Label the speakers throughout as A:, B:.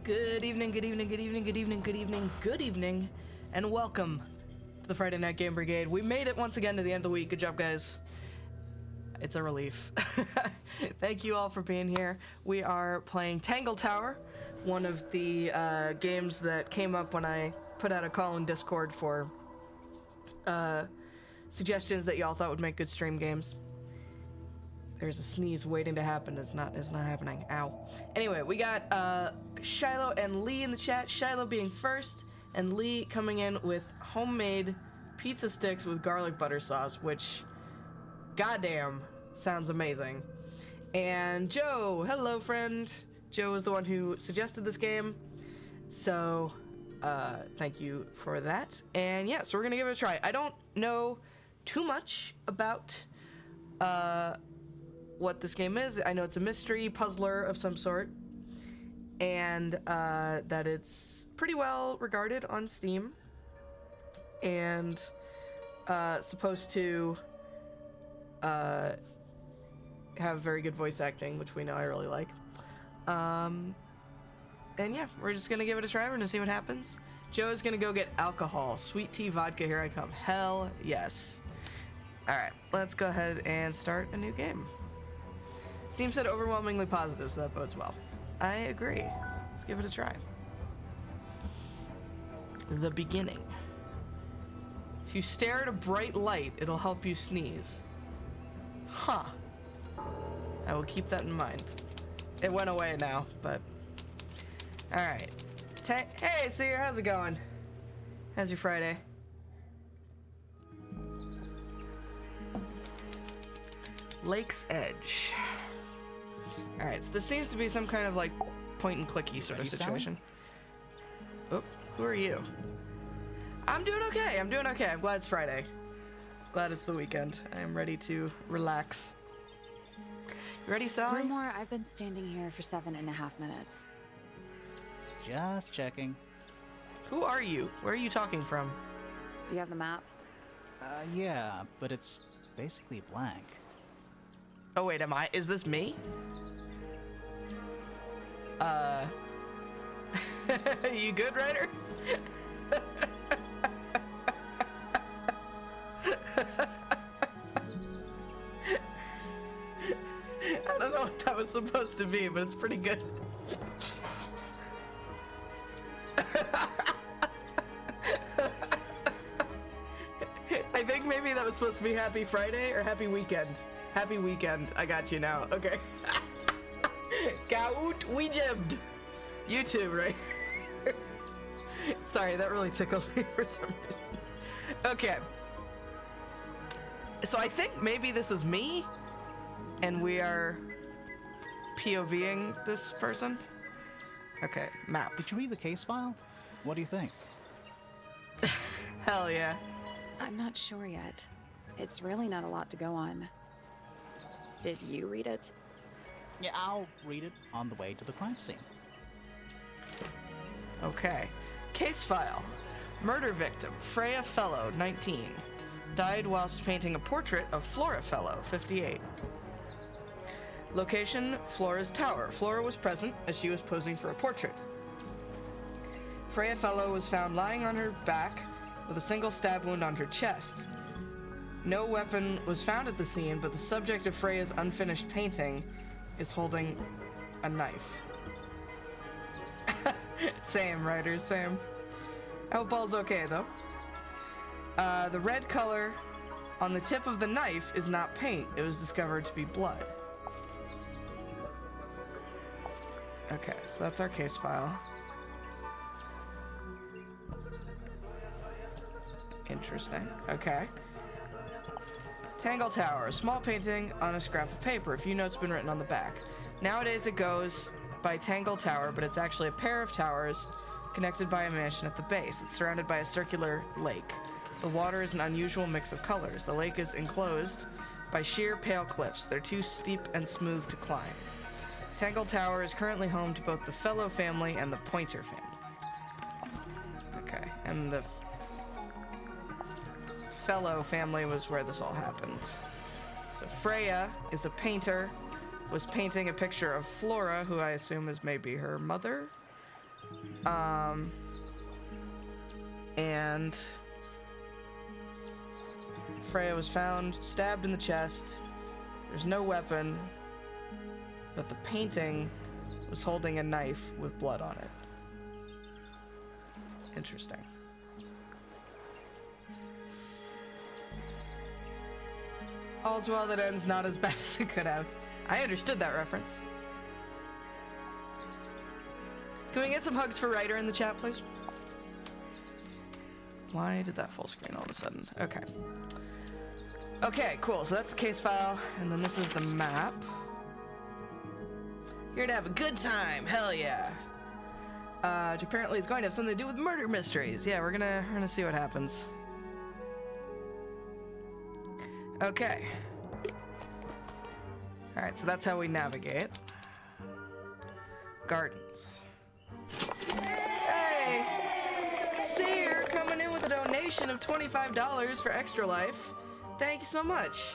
A: Good evening, good evening, good evening, good evening, good evening, good evening, and welcome to the Friday Night Game Brigade. We made it once again to the end of the week. Good job, guys. It's a relief. Thank you all for being here. We are playing Tangle Tower, one of the games that came up when I put out a call in Discord for suggestions that y'all thought would make good stream games. There's a sneeze waiting to happen. It's not happening. Ow. Anyway, we got Shiloh and Lee in the chat. Shiloh being first, and Lee coming in with homemade pizza sticks with garlic butter sauce, which, goddamn, sounds amazing. And Joe, hello, friend. Joe is the one who suggested this game, so thank you for that. And yeah, so we're gonna give it a try. I don't know too much about what this game is. I know it's a mystery puzzler of some sort, and that it's pretty well regarded on Steam, and supposed to have very good voice acting, which we know I really like. And yeah, we're just gonna give it a try. We're gonna see what happens. Joe is gonna go get alcohol. Sweet tea, vodka, here I come. Hell yes. Alright, let's go ahead and start a new game. Steam said overwhelmingly positive, so that bodes well. I agree. Let's give it a try. The beginning. If you stare at a bright light, it'll help you sneeze. Huh. I will keep that in mind. It went away now, but... Alright. Hey, Seer, how's it going? How's your Friday? Lake's Edge. Alright, so this seems to be some kind of like point and clicky sort of situation. Oh, who are you? I'm doing okay. I'm glad it's Friday. Glad it's the weekend. I am ready to relax. You ready, Sally?
B: Rumor, I've been standing here for 7.5 minutes.
C: Just checking.
A: Who are you? Where are you talking from?
B: Do you have the map?
C: Yeah, but it's basically blank.
A: Oh wait, is this me? You good, Ryder? I don't know what that was supposed to be, but it's pretty good. I think maybe that was supposed to be Happy Friday or Happy Weekend. Happy Weekend. I got you now. Okay. Gaut Weekend. You too, right? Sorry, that really tickled me for some reason. Okay. So I think maybe this is me, and we are POVing this person. Okay, map.
C: Did you read the case file? What do you think?
A: Hell yeah.
B: I'm not sure yet. It's really not a lot to go on. Did you read it?
C: Yeah, I'll read it on the way to the crime scene.
A: Okay. Case file. Murder victim, Freya Fellow, 19. Died whilst painting a portrait of Flora Fellow, 58. Location, Flora's tower. Flora was present as she was posing for a portrait. Freya Fellow was found lying on her back with a single stab wound on her chest. No weapon was found at the scene, but the subject of Freya's unfinished painting is holding a knife. Same, writers, same. I hope all's okay, though. The red color on the tip of the knife is not paint. It was discovered to be blood. Okay, so that's our case file. Interesting. Okay. Tangle Tower, a small painting on a scrap of paper. A few notes have been written on the back. Nowadays it goes by Tangle Tower, but it's actually a pair of towers connected by a mansion at the base. It's surrounded by a circular lake. The water is an unusual mix of colors. The lake is enclosed by sheer pale cliffs. They're too steep and smooth to climb. Tangle Tower is currently home to both the Fellow family and the Pointer family. Okay, and the Fellow family was where this all happened. So Freya is a painter, was painting a picture of Flora, who I assume is maybe her mother, And Freya was found stabbed in the chest. There's no weapon, but the painting was holding a knife with blood on it. Interesting. All's well that ends not as bad as it could have. I understood that reference. Can we get some hugs for Ryder in the chat, please? Why did that full screen all of a sudden? Okay. Okay, cool. So that's the case file, and then this is the map. Here to have a good time. Hell yeah. Which apparently is going to have something to do with murder mysteries. Yeah, we're gonna see what happens. Okay. All right, so that's how we navigate. Gardens. Hey! Seer coming in with a donation of $25 for Extra Life. Thank you so much.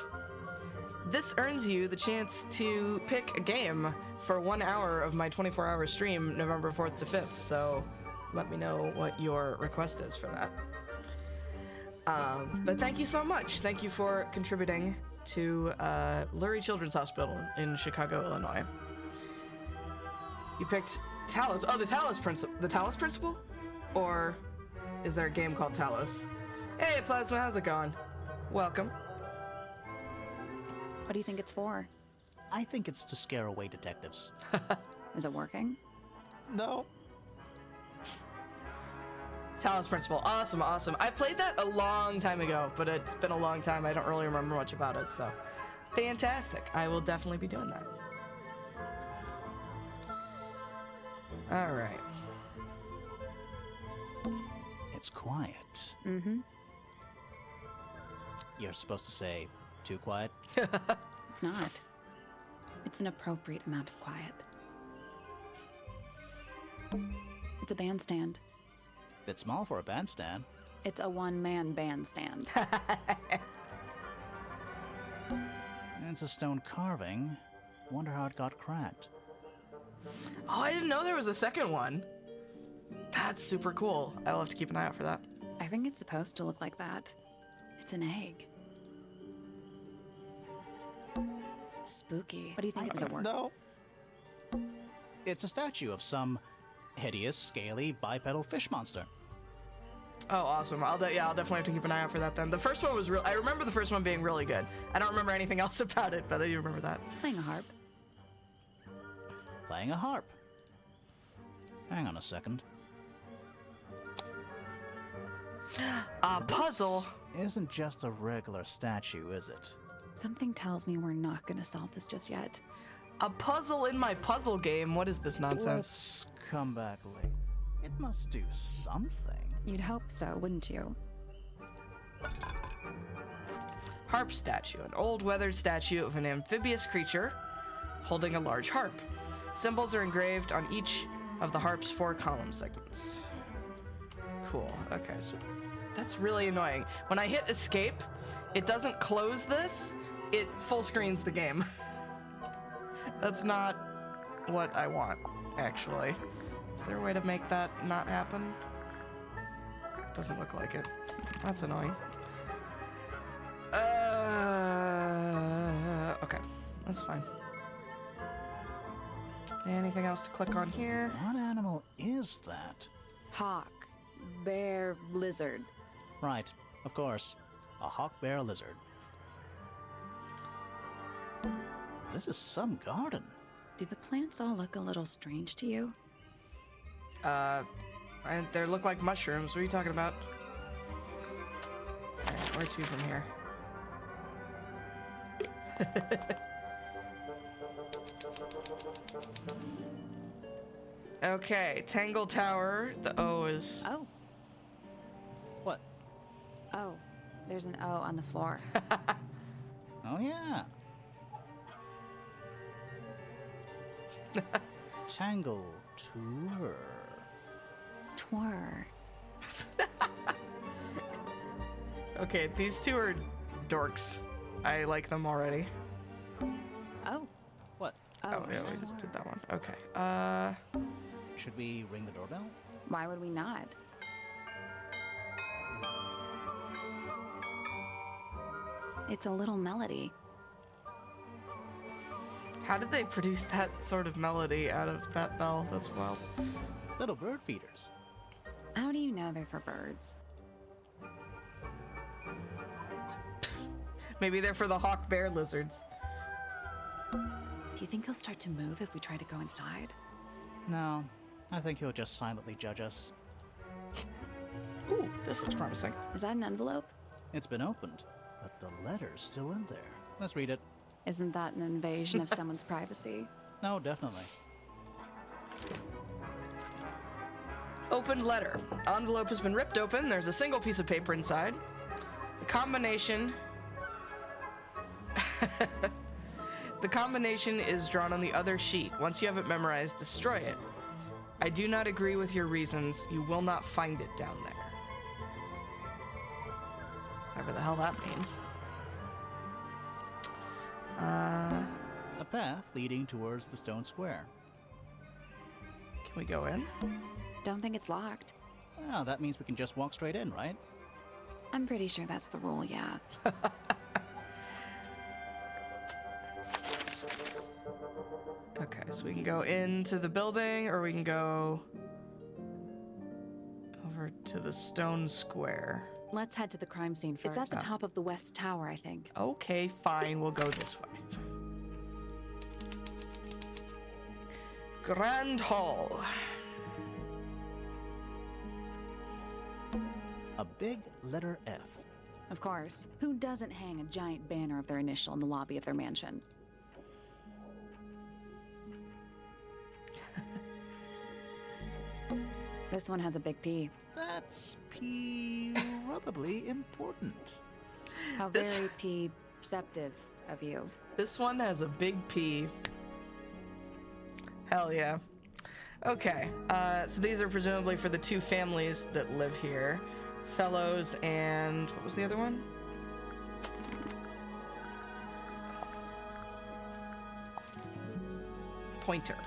A: This earns you the chance to pick a game for 1 hour of my 24-hour stream, November 4th to 5th. So let me know what your request is for that. But thank you so much. Thank you for contributing to Lurie Children's Hospital in Chicago, Illinois. You picked Talos. Oh, the Talos Principle. The Talos Principle? Or is there a game called Talos? Hey, Plasma, how's it going? Welcome.
B: What do you think it's for?
C: I think it's to scare away detectives.
B: Is it working?
C: No.
A: Talos Principle. Awesome, awesome. I played that a long time ago, but it's been a long time. I don't really remember much about it, so fantastic. I will definitely be doing that. All right.
C: It's quiet.
B: Mm-hmm.
C: You're supposed to say, too quiet?
B: It's not. It's an appropriate amount of quiet. It's a bandstand.
C: Bit small for a bandstand.
B: It's a one-man bandstand.
C: It's a stone carving. Wonder how it got cracked.
A: Oh, I didn't know there was a second one. That's super cool. I'll have to keep an eye out for that.
B: I think it's supposed to look like that. It's an egg. Spooky. What do you think? Does it work?
C: No. It's a statue of some hideous, scaly, bipedal fish monster.
A: Oh, awesome. I'll definitely have to keep an eye out for that then. The first one was real. I remember the first one being really good. I don't remember anything else about it, but I do remember that.
B: Playing a harp.
C: Playing a harp. Hang on a second.
A: A puzzle.
C: This isn't just a regular statue, is it?
B: Something tells me we're not going to solve this just yet.
A: A puzzle in my puzzle game. What is this nonsense?
C: Let's come back late. It must do something.
B: You'd hope so, wouldn't you?
A: Harp statue. An old weathered statue of an amphibious creature holding a large harp. Symbols are engraved on each of the harp's 4 column segments. Cool. Okay, so that's really annoying. When I hit escape, it doesn't close this, it full screens the game. That's not what I want, actually. Is there a way to make that not happen? Doesn't look like it. That's annoying. Okay, that's fine. Anything else to click on here?
C: What animal is that?
B: Hawk. Bear. Lizard.
C: Right, of course. A hawk bear lizard. This is some garden.
B: Do the plants all look a little strange to you?
A: And they look like mushrooms. What are you talking about? Alright, where to from here? Okay, Tangle Tower. The O is...
B: Oh.
C: What?
B: Oh. There's an O on the floor.
C: Oh, yeah. Tangle Tour.
B: Twir.
A: Okay, these two are dorks. I like them already.
B: Oh.
C: What?
A: Oh, yeah, we just did that one. Okay.
C: Should we ring the doorbell?
B: Why would we not? It's a little melody.
A: How did they produce that sort of melody out of that bell? That's wild.
C: Little bird feeders.
B: How do you know they're for birds?
A: Maybe they're for the hawk bear lizards.
B: Do you think he'll start to move if we try to go inside?
C: No, I think he'll just silently judge us.
A: Ooh, this looks promising.
B: Is that an envelope?
C: It's been opened, but the letter's still in there. Let's read it.
B: Isn't that an invasion of someone's privacy?
C: No, definitely.
A: Opened letter. Envelope has been ripped open. There's a single piece of paper inside. The combination... The combination is drawn on the other sheet. Once you have it memorized, destroy it. I do not agree with your reasons. You will not find it down there. Whatever the hell that means.
C: A path leading towards the stone square.
A: Can we go in?
B: Don't think it's locked.
C: Well, that means we can just walk straight in, right?
B: I'm pretty sure that's the rule, yeah.
A: Okay, so we can go into the building, or we can go over to the stone square.
B: Let's head to the crime scene first. It's at the top of the west tower, I think.
A: Okay, fine, we'll go this way. Grand Hall.
C: A big letter F.
B: Of course. Who doesn't hang a giant banner of their initial in the lobby of their mansion? This one has a big P.
C: That's probably important.
B: How very P-ceptive of you.
A: This one has a big P. Hell yeah. Okay, so these are presumably for the two families that live here. Fellows and... what was the other one? Pointer.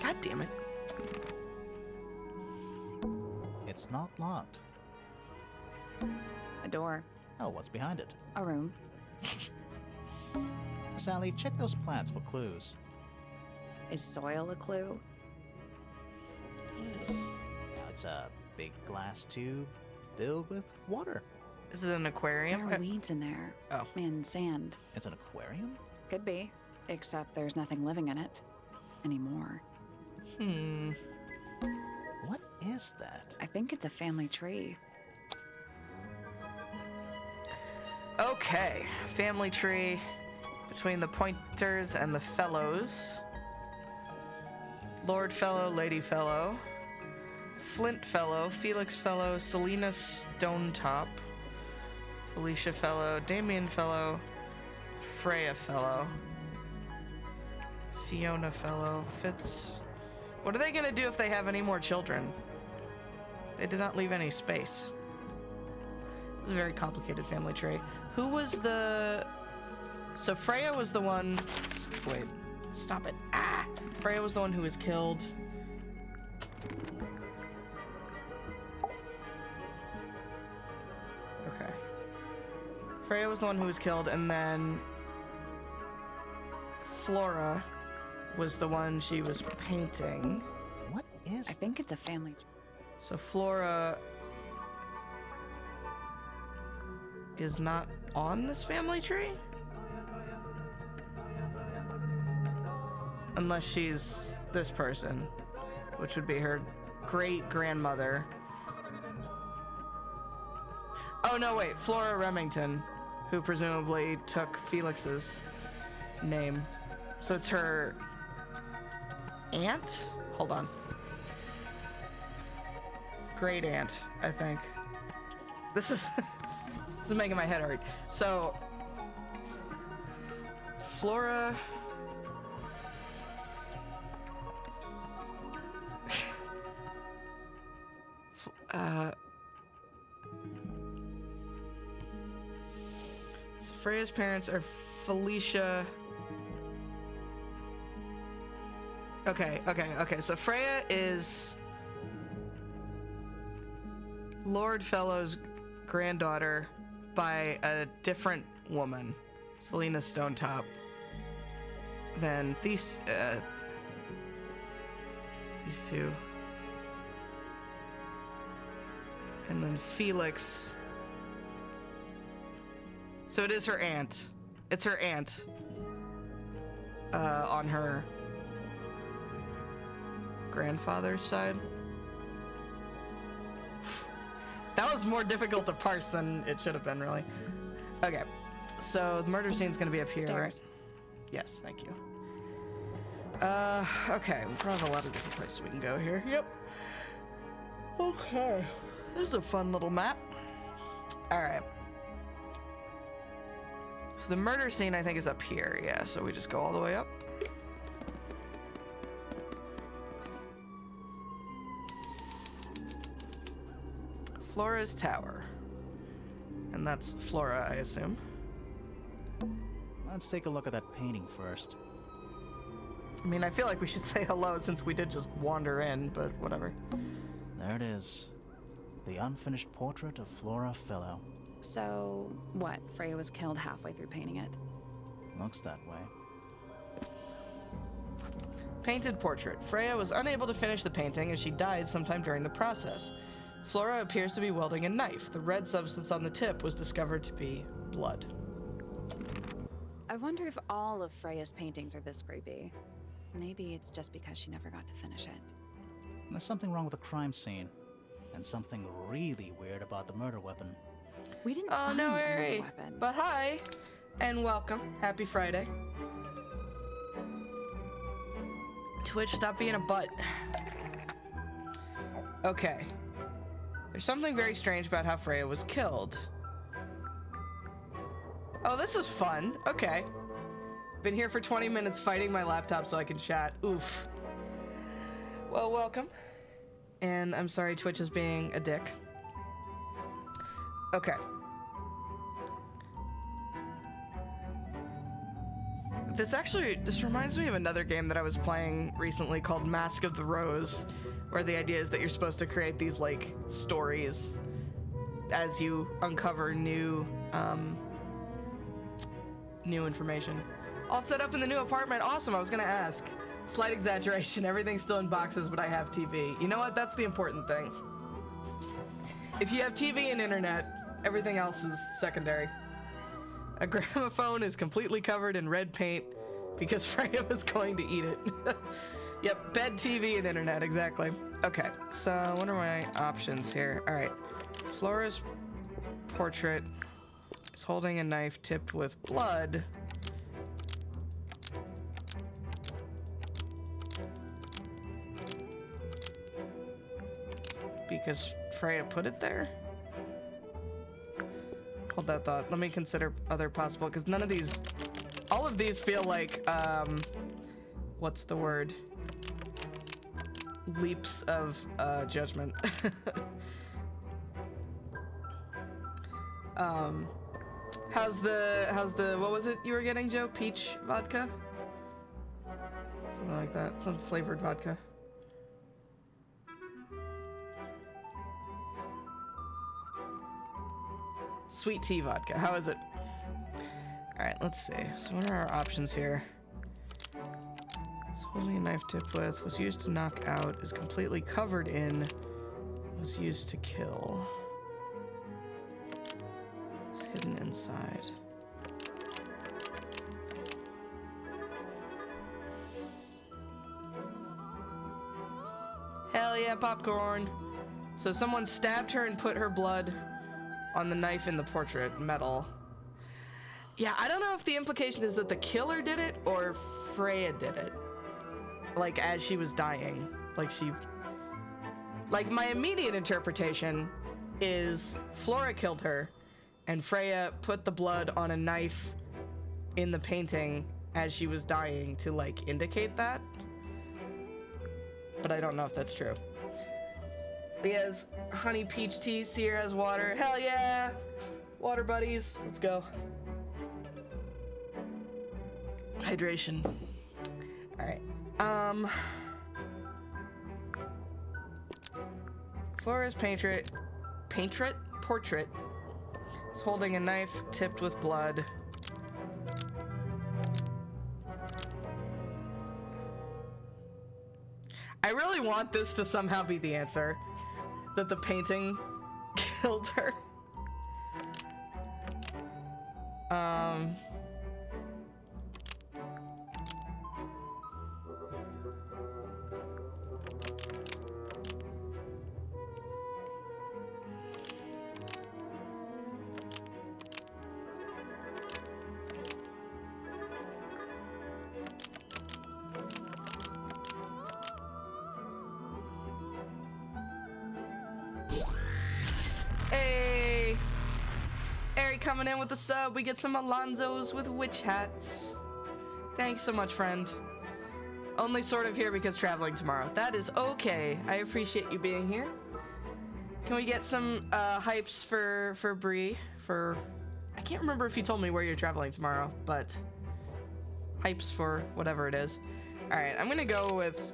A: God damn it.
C: It's not locked.
B: A door.
C: Oh, what's behind it?
B: A room.
C: Sally, check those plants for clues.
B: Is soil a clue?
C: Now, it's a big glass tube filled with water.
A: Is it an aquarium?
B: There are weeds in there.
A: Oh.
B: And sand.
C: It's an aquarium?
B: Could be. Except there's nothing living in it. Anymore.
C: What is that?
B: I think it's a family tree.
A: Okay, family tree between the Pointers and the Fellows. Lord Fellow, Lady Fellow, Flint Fellow, Felix Fellow, Selena Stonetop, Felicia Fellow, Damien Fellow, Freya Fellow, Fiona Fellow, Fitz. What are they gonna do if they have any more children? They did not leave any space. It's a very complicated family tree. Who was the... So Freya was the one... Wait. Stop it. Ah! Freya was the one who was killed. Okay. Freya was the one who was killed, and then... Flora was the one she was painting.
C: What is
B: I think it's a family tree.
A: So Flora is not on this family tree? Unless she's this person, which would be her great-grandmother. Oh, no, wait. Flora Remington, who presumably took Felix's name. So it's her aunt? Hold on. Great aunt, I think. This is... this is making my head hurt. So... Flora... So Freya's parents are Felicia... Okay, so Freya is Lord Fellow's granddaughter by a different woman, Selena Stonetop, then these two, and then Felix. So it is her aunt. It's her aunt on her grandfather's side. That was more difficult to parse than it should have been, really. Okay, so the murder scene's gonna be up here,
B: Stairs.
A: right? Yes, thank you. Okay, we probably have a lot of different places we can go here. Yep. Okay, this is a fun little map. All right. So the murder scene, I think, is up here. Yeah, so we just go all the way up. Flora's tower. And that's Flora, I assume.
C: Let's take a look at that painting first.
A: I mean, I feel like we should say hello since we did just wander in, but whatever.
C: There it is. The unfinished portrait of Flora Fellow.
B: So, what? Freya was killed halfway through painting it.
C: Looks that way.
A: Painted portrait. Freya was unable to finish the painting as she died sometime during the process. Flora appears to be wielding a knife. The red substance on the tip was discovered to be blood.
B: I wonder if all of Freya's paintings are this creepy. Maybe it's just because she never got to finish it.
C: There's something wrong with the crime scene. And something really weird about the murder weapon.
B: We didn't
A: Oh,
B: find
A: no,
B: the
A: Harry.
B: weapon.
A: But hi, and welcome. Happy Friday. Twitch, stop being a butt. Okay. There's something very strange about how Freya was killed. Oh, this is fun. Okay. Been here for 20 minutes fighting my laptop so I can chat. Oof. Well, welcome. And I'm sorry Twitch is being a dick. Okay. This reminds me of another game that I was playing recently called Mask of the Rose, where the idea is that you're supposed to create these, like, stories as you uncover new information. All set up in the new apartment. Awesome, I was gonna ask. Slight exaggeration, everything's still in boxes, but I have TV. You know what? That's the important thing. If you have TV and internet, everything else is secondary. A gramophone is completely covered in red paint because Freya was going to eat it. Yep, bed, TV, and internet, exactly. Okay, so what are my options here? All right, Flora's portrait is holding a knife tipped with blood. Because Freya put it there? Hold that thought. Let me consider other possible, because none of these, all of these feel like, what's the word? Leaps of judgment. How's the, what was it you were getting, Joe? Peach vodka? Something like that. Some flavored vodka. Sweet tea vodka. How is it? All right, let's see. So what are our options here? It's holding a knife tipped with, was used to knock out, is completely covered in, was used to kill. It's hidden inside. Hell yeah, popcorn. So someone stabbed her and put her blood on the knife in the portrait, metal. Yeah, I don't know if the implication is that the killer did it or Freya did it. Like, as she was dying. Like, my immediate interpretation is Flora killed her and Freya put the blood on a knife in the painting as she was dying to, like, indicate that. But I don't know if that's true. He has honey peach tea, Sierra has water. Hell yeah! Water buddies, let's go. Hydration. Alright. Flora's portrait. He's holding a knife tipped with blood. I really want this to somehow be the answer. That the painting killed her. Hey! Ari coming in with the sub. We get some Alonzos with witch hats. Thanks so much, friend. Only sort of here because traveling tomorrow. That is okay. I appreciate you being here. Can we get some hypes for Bree? I can't remember if you told me where you're traveling tomorrow, but hypes for whatever it is. All right, I'm gonna go with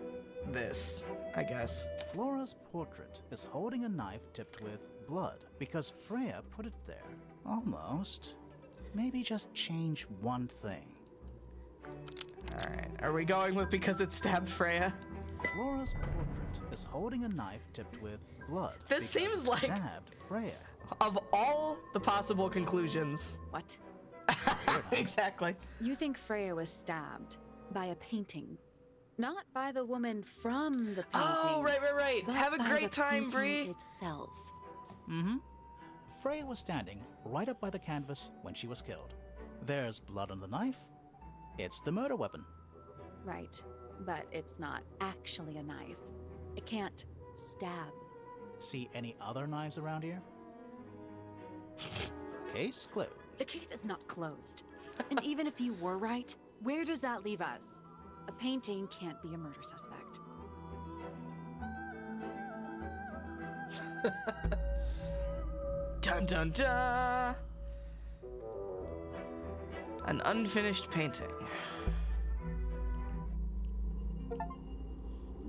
A: this, I guess.
C: Flora's portrait is holding a knife tipped with blood because Freya put it there. Almost. Maybe just change one thing.
A: Alright, are we going with because it stabbed Freya?
C: Flora's portrait is holding a knife tipped with blood.
A: This seems like
C: stabbed Freya.
A: Of all the possible conclusions.
B: What?
A: Exactly.
B: You think Freya was stabbed by a painting, not by the woman from the painting.
A: Oh, right.
B: But
A: Have a
B: by
A: great
B: the
A: time,
B: painting
A: Bree.
B: itself.
C: Mm-hmm. Freya was standing right up by the canvas when she was killed. There's blood on the knife. It's the murder weapon.
B: Right, but it's not actually a knife. It can't stab.
C: See any other knives around here? Case closed.
B: The case is not closed. And even if you were right, where does that leave us? A painting can't be a murder suspect.
A: Dun dun dun! An unfinished painting.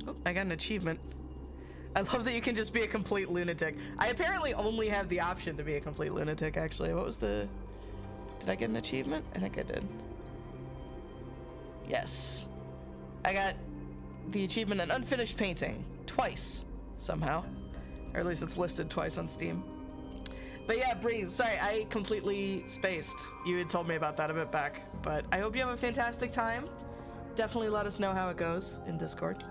A: Oh, I got an achievement. I love that you can just be a complete lunatic. I apparently only have the option to be a complete lunatic, actually. What was the... Did I get an achievement? I think I did. Yes. I got the achievement, an unfinished painting, twice, somehow. Or at least it's listed twice on Steam. But yeah, Breeze, sorry, I completely spaced. You had told me about that a bit back. But I hope you have a fantastic time. Definitely let us know how it goes in Discord.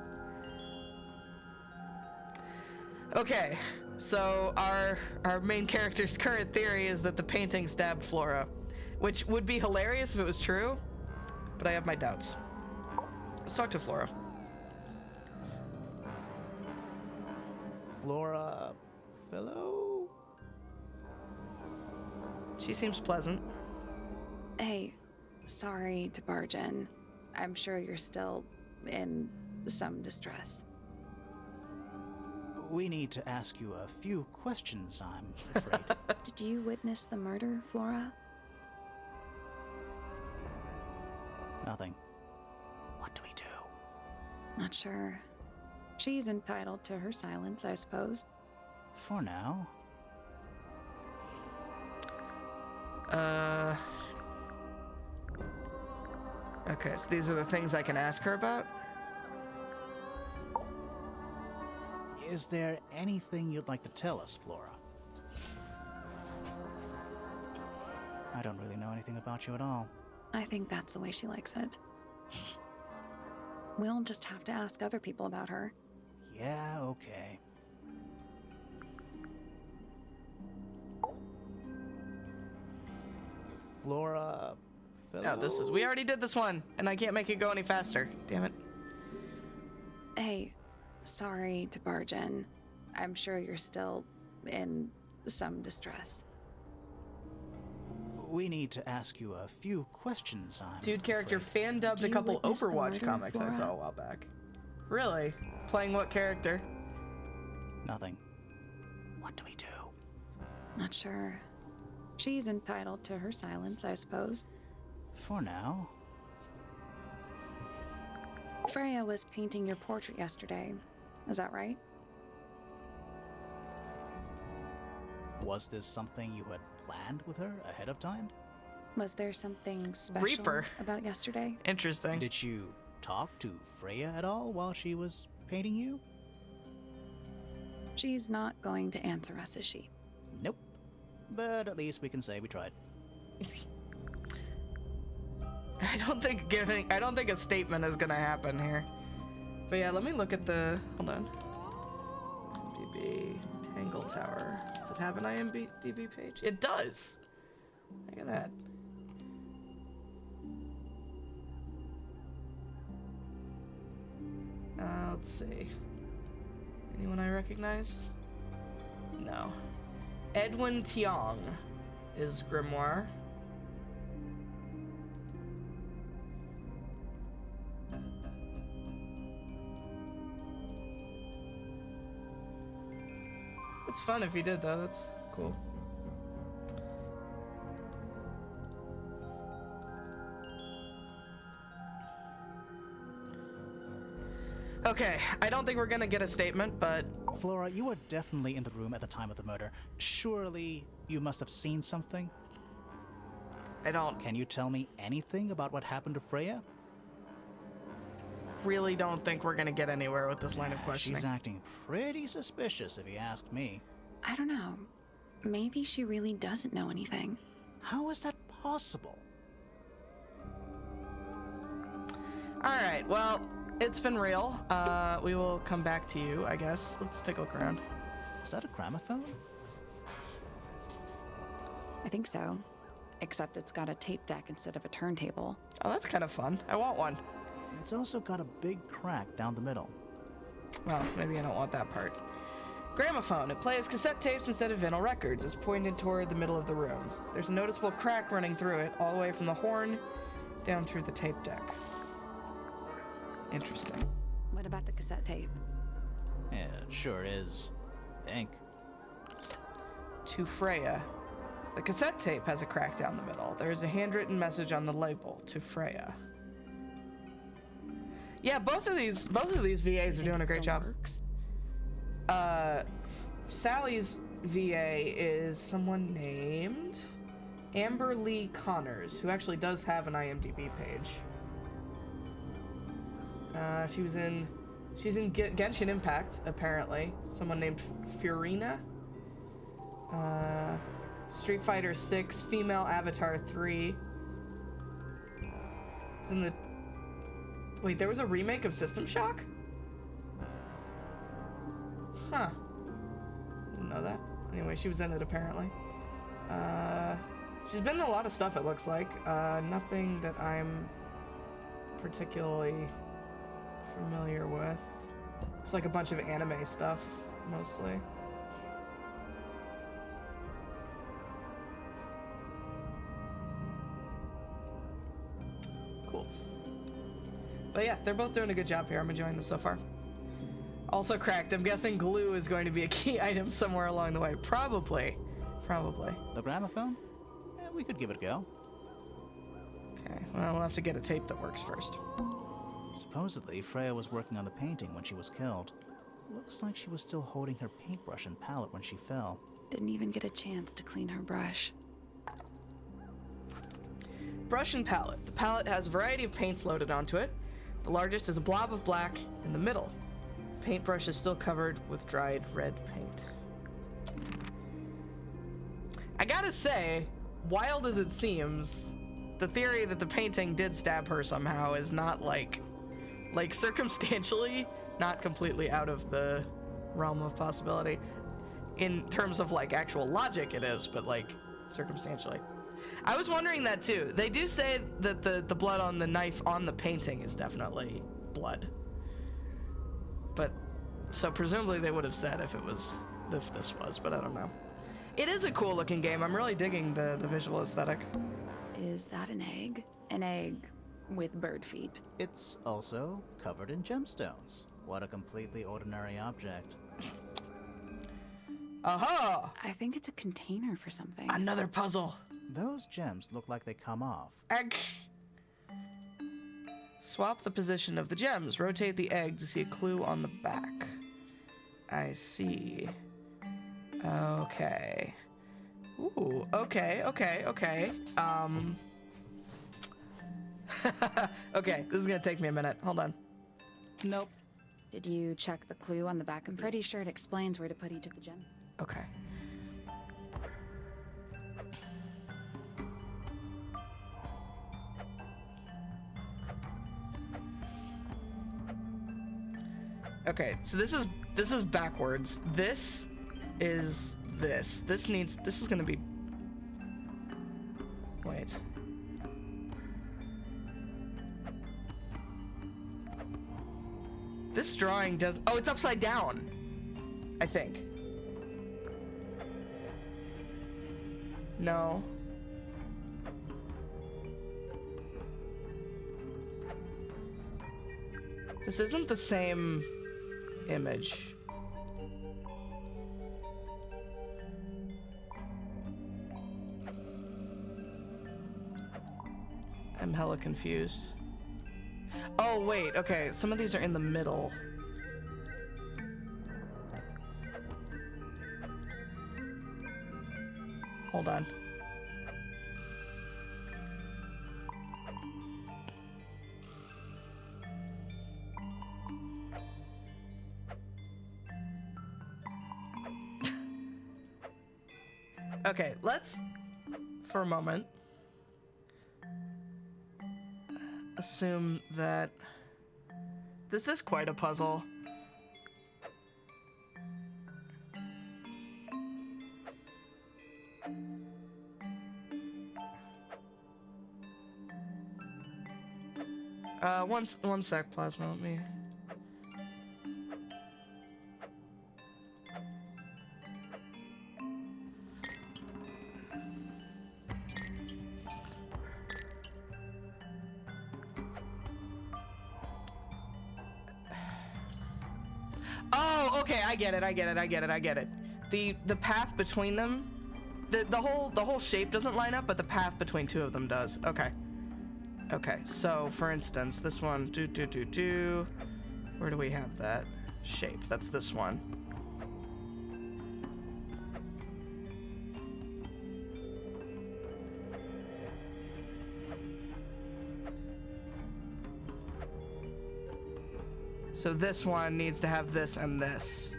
A: Okay, so our main character's current theory is that the painting stabbed Flora, which would be hilarious if it was true, but I have my doubts. Let's talk to Flora.
C: Flora... fellow?
A: She seems pleasant.
B: Hey, sorry to barge in. I'm sure you're still in some distress.
C: We need to ask you a few questions, I'm afraid.
B: Did you witness the murder, Flora?
C: Nothing. What do we do?
B: Not sure. She's entitled to her silence, I suppose.
C: For now.
A: Okay, so these are the things I can ask her about?
C: Is there anything you'd like to tell us, Flora? I don't really know anything about you at all.
B: I think that's the way she likes it. We'll just have to ask other people about her.
C: Yeah, okay. Flora...
A: No, we already did this one, and I can't make it go any faster. Damn it.
B: Hey, sorry to barge in. I'm sure you're still in some distress.
C: We need to ask you a few questions, I'm
A: Dude character
C: afraid.
A: fan dubbed a
B: you
A: couple
B: witness the
A: Overwatch
B: murder,
A: comics I
B: Flora?
A: saw a while back. Really? Playing what character?
C: Nothing. What do we do?
B: Not sure. She's entitled to her silence, I suppose.
C: For now.
B: Freya was painting your portrait yesterday. Is that right?
C: Was this something you had planned with her ahead of time?
B: Was there something special
A: Reaper.
B: about yesterday?
A: Interesting.
C: Did you talk to Freya at all while she was painting you?
B: She's not going to answer us, is she?
C: Nope. But at least we can say we tried.
A: I don't think a statement is gonna happen here. But yeah, let me look at the, hold on. DB Tangle Tower. Does it have an IMDb page? It does. Look at that. Let's see. Anyone I recognize? No. Edwin Tiong is Grimoire. It's fun if he did, though. That's cool. Okay, I don't think we're gonna get a statement, but
C: Flora, you were definitely in the room at the time of the murder. Surely you must have seen something?
A: I don't
C: Can you tell me anything about what happened to Freya?
A: really don't think we're gonna get anywhere with this line of questioning.
C: She's acting pretty suspicious, if you ask me.
B: I don't know. Maybe she really doesn't know anything.
C: How is that possible?
A: Alright, well, it's been real. We will come back to you, I guess. Let's take a look around.
C: Is that a gramophone?
B: I think so. Except it's got a tape deck instead of a turntable.
A: Oh, that's kind of fun. I want one.
C: It's also got a big crack down the middle.
A: Well, maybe I don't want that part. Gramophone. It plays cassette tapes instead of vinyl records. It's pointed toward the middle of the room. There's a noticeable crack running through it, all the way from the horn down through the tape deck. Interesting.
B: What about the cassette tape?
C: Yeah, it sure is. Ink.
A: To Freya. The cassette tape has a crack down the middle. There is a handwritten message on the label. To Freya. Yeah, both of these VAs are doing a great job.
B: Works?
A: Sally's VA is someone named Amber Lee Connors, who actually does have an IMDb page. She's in Genshin Impact, apparently. Someone named Furina. Street Fighter 6, Female Avatar 3. It's in the... Wait, there was a remake of System Shock? Huh. Didn't know that. Anyway, she was in it, apparently. She's been in a lot of stuff, it looks like. Nothing that I'm particularly familiar with. It's like a bunch of anime stuff, mostly. Cool. But yeah, they're both doing a good job here. I'm enjoying this so far. Also cracked. I'm guessing glue is going to be a key item somewhere along the way. Probably.
C: The gramophone? Yeah, we could give it a go.
A: Okay, well, we'll have to get a tape that works first.
C: Supposedly, Freya was working on the painting when she was killed. Looks like she was still holding her paintbrush and palette when she fell.
B: Didn't even get a chance to clean her brush.
A: Brush and palette. The palette has a variety of paints loaded onto it. The largest is a blob of black in the middle. Paintbrush is still covered with dried red paint. I gotta say, wild as it seems, the theory that the painting did stab her somehow is not like circumstantially not completely out of the realm of possibility. In terms of like actual logic it is, but like circumstantially. I was wondering that too. They do say that the blood on the knife on the painting is definitely blood. But so presumably they would have said if this was, but I don't know. It is a cool looking game. I'm really digging the visual aesthetic.
B: Is that an egg? An egg with bird feet.
C: It's also covered in gemstones. What a completely ordinary object.
A: Aha!
B: I think it's a container for something.
A: Another puzzle.
C: Those gems look like they come off.
A: Egg. Swap the position of the gems. Rotate the egg to see a clue on the back. I see. Okay. Ooh, okay. Okay, this is gonna take me a minute. Hold on.
C: Nope.
B: Did you check the clue on the back? I'm pretty sure it explains where to put each of the gems.
A: Okay. Okay, so this is backwards. This is this. This is gonna be... Wait. This drawing does... Oh, it's upside down, I think. No. This isn't the same image. I'm hella confused. Oh, wait, okay, some of these are in the middle. Hold on. Okay, let's, for a moment, assume that this is quite a puzzle. One sec, Plasma, let me... Oh, okay, I get it. The path between them, the whole shape doesn't line up, but the path between two of them does. Okay. Okay, so for instance, this one, where do we have that shape? That's this one. So this one needs to have this and this.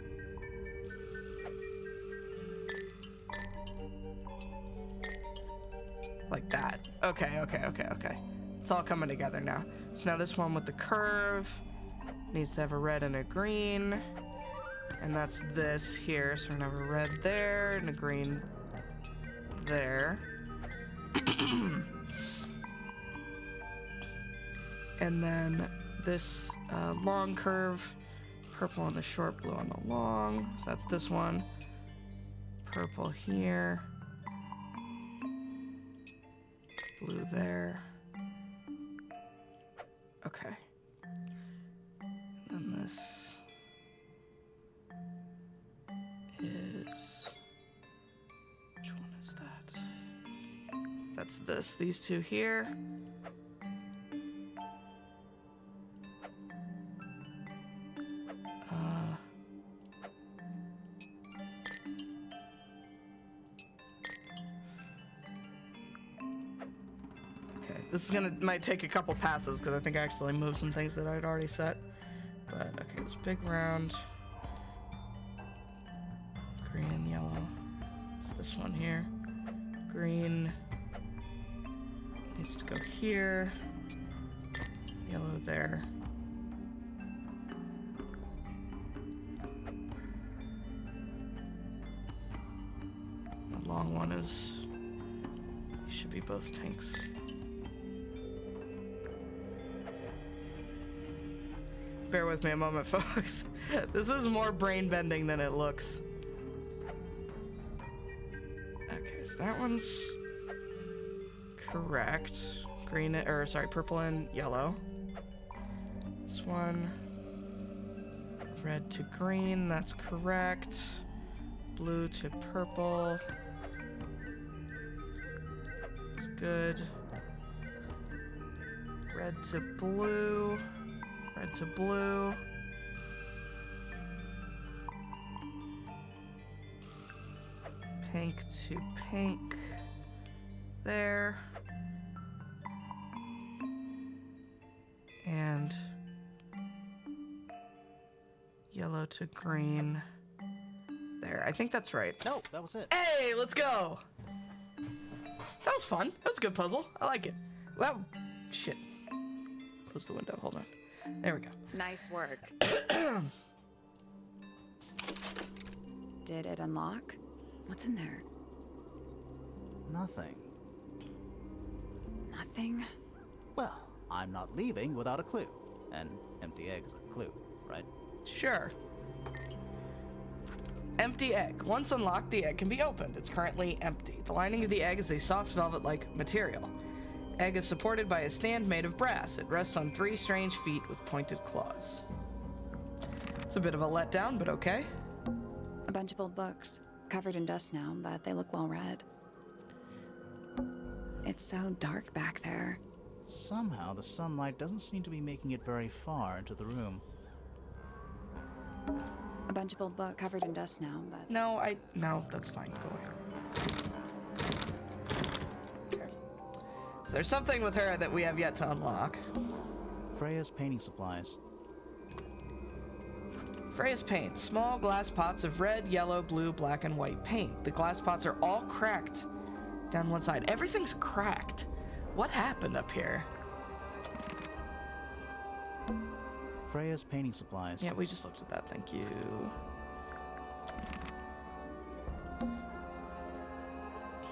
A: Like that. Okay. It's all coming together now. So now this one with the curve needs to have a red and a green. And that's this here. So we're gonna have a red there and a green there. And then this long curve, purple on the short, blue on the long. So that's this one. Purple here. Blue there. Okay. And this is... Which one is that? That's this. These two here. This is might take a couple passes because I think I accidentally moved some things that I'd already set. But okay, this big round. Green and yellow. It's this one here. Green needs to go here. Yellow there. The long one is... These should be both tanks. Bear with me a moment, folks. This is more brain bending than it looks. Okay, so that one's correct. Purple and yellow. This one, red to green, that's correct. Blue to purple. It's good. Red to blue. Red to blue. Pink to pink. There. And yellow to green. There, I think that's right.
C: No, that was it.
A: Hey, let's go! That was fun. That was a good puzzle. I like it. Well, shit. Close the window. Hold on. There we go.
B: Nice work. Did it unlock? What's in there?
C: Nothing.
B: Nothing?
C: Well, I'm not leaving without a clue. An empty egg is a clue, right?
A: Sure. Empty egg. Once unlocked, the egg can be opened. It's currently empty. The lining of the egg is a soft velvet-like material. Egg is supported by a stand made of brass. It rests on 3 strange feet with pointed claws. It's a bit of a letdown, but okay.
B: A bunch of old books. Covered in dust now, but they look well read. It's so dark back there.
C: Somehow, the sunlight doesn't seem to be making it very far into the room.
B: A bunch of old books covered in dust now, but...
A: No, that's fine. Go away. Okay. So there's something with her that we have yet to unlock.
C: Freya's painting supplies.
A: Freya's paint. Small glass pots of red, yellow, blue, black, and white paint. The glass pots are all cracked down one side. Everything's cracked. What happened up here?
C: Freya's painting supplies.
A: Yeah, we just looked at that. Thank you.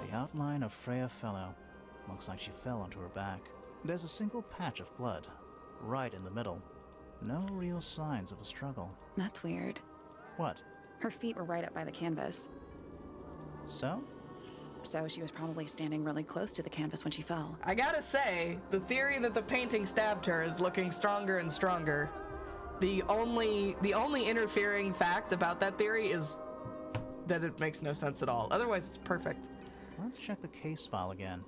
C: The outline of Freya Fellow. Looks like she fell onto her back. There's a single patch of blood, right in the middle. No real signs of a struggle.
B: That's weird.
C: What?
B: Her feet were right up by the canvas.
C: So?
B: So she was probably standing really close to the canvas when she fell.
A: I gotta say, the theory that the painting stabbed her is looking stronger and stronger. The only interfering fact about that theory is that it makes no sense at all. Otherwise, it's perfect.
C: Let's check the case file again.